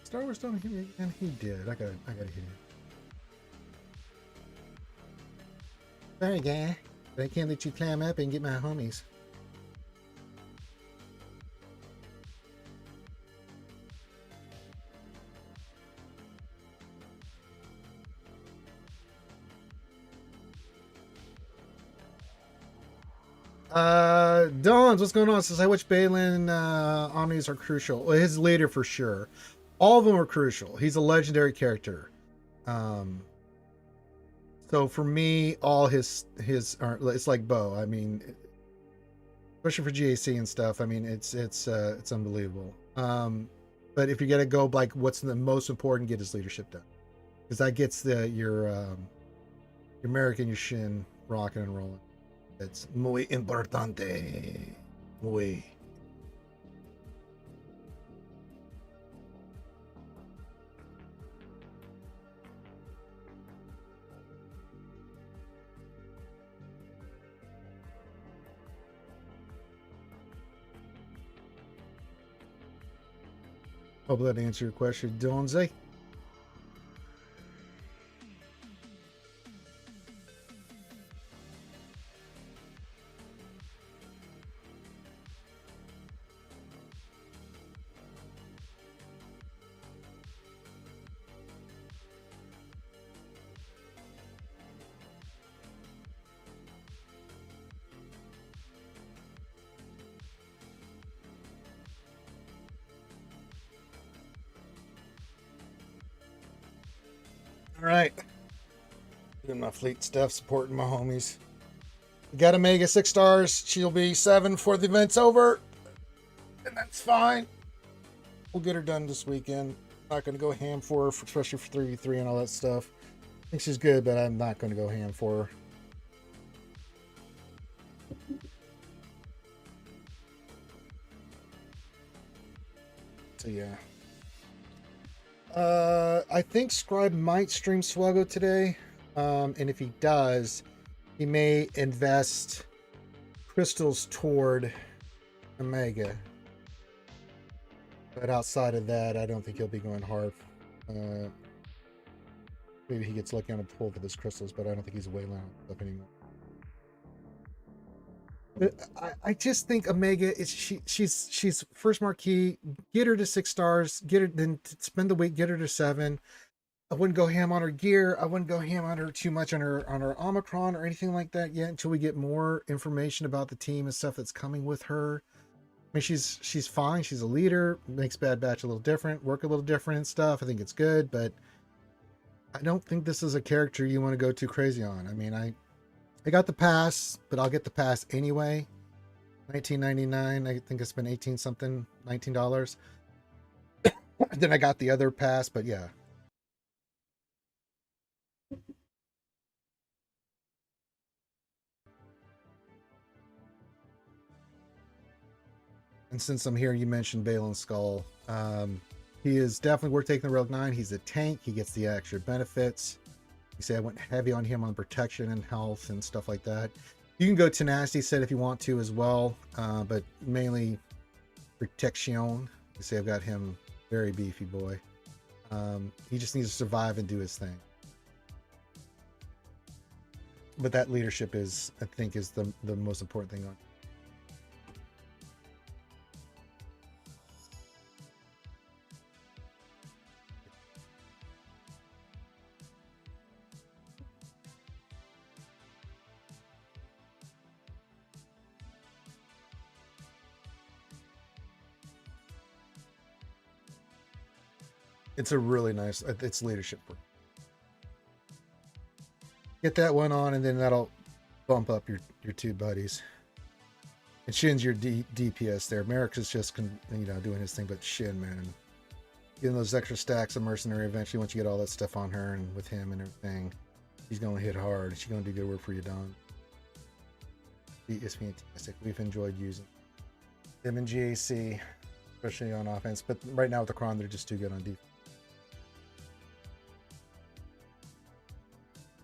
Star Wars don't hit me again. He did. I gotta hit him. Sorry, guy, but I can't let you climb up and get my homies. Dons, what's going on? Says, which Balin omnis are crucial? Well, his leader for sure. All of them are crucial. He's a legendary character. So for me, all his are, it's like Bo. I mean, especially for GAC and stuff. I mean, it's unbelievable. But if you gotta go like what's the most important, get his leadership done, because that gets your American, your shin rocking and rolling. It's muy importante. Muy. Hope that answered your question, Donze. All right. Doing my fleet stuff, supporting my homies. We got a Mega 6 stars. She'll be 7 before the event's over. And that's fine. We'll get her done this weekend. Not going to go ham for her, especially for 3v3 and all that stuff. I think she's good, but I'm not going to go ham for her. So, yeah. I think Scribe might stream Swgoh today. And if he does, he may invest crystals toward Omega. But outside of that, I don't think he'll be going hard. Maybe he gets lucky on a pull for those crystals, but I don't think he's waylaying stuff anymore. I just think Omega is she's first marquee. Get her to 6 stars. Get her, then spend the week. Get her to 7. I wouldn't go ham on her gear. I wouldn't go ham on her too much on her Omicron or anything like that yet until we get more information about the team and stuff that's coming with her. I mean, she's fine. She's a leader. Makes Bad Batch a little different. Work a little different and stuff. I think it's good, but I don't think this is a character you want to go too crazy on. I mean, I got the pass, but I'll get the pass anyway. $19.99. I think I spent 18 something, $19. Then I got the other pass, but yeah. And since I'm here, you mentioned Balin Skull. He is definitely worth taking the Rogue 9. He's a tank. He gets the extra benefits. You say I went heavy on him on protection and health and stuff like that. You can go tenacity set if you want to as well, but mainly protection. You say I've got him very beefy boy. He just needs to survive and do his thing. But that leadership is, I think, is the most important thing on. It's a really nice, it's leadership work. Get that one on, and then that'll bump up your two buddies. And Shin's your DPS there. Merrick's is just doing his thing, but Shin, man, getting those extra stacks of mercenary eventually once you get all that stuff on her and with him and everything, she's gonna hit hard. She's gonna do good work for you, Don. It's fantastic. We've enjoyed using them in GAC, especially on offense. But right now with the Kron, they're just too good on defense.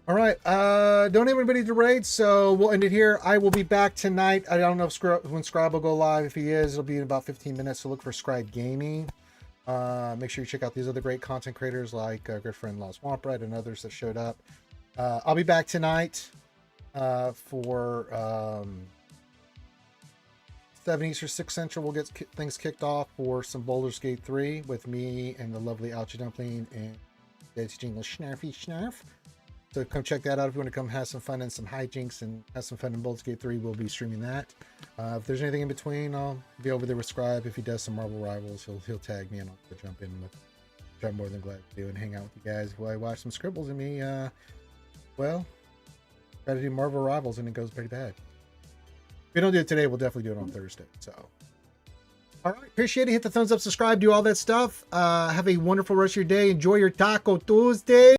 All right, don't have anybody to raid, so we'll end it here. I will be back tonight. I don't know if when Scribe will go live. If he is, it'll be in about 15 minutes, so look for Scribe Gaming. Make sure you check out these other great content creators like good friend Lost Swamp Red and others that showed up. I'll be back tonight for 7 Eastern, 6 Central. We'll get things kicked off for some Baldur's Gate 3 with me and the lovely Alchie Dumpling and Dad's Jingle Snarfy Snarf. So come check that out if you want to come have some fun and some hijinks and have some fun in Baldur's Gate 3. We'll be streaming that. If there's anything in between, I'll be over there with Scribe. If he does some Marvel Rivals, he'll tag me and I'll jump in with, which I'm more than glad to do, and hang out with you guys while I watch some scribbles and me. Well, try to do Marvel Rivals and it goes pretty bad. If we don't do it today, we'll definitely do it on Thursday. So, all right, appreciate it. Hit the thumbs up, subscribe, do all that stuff. Have a wonderful rest of your day. Enjoy your Taco Tuesday.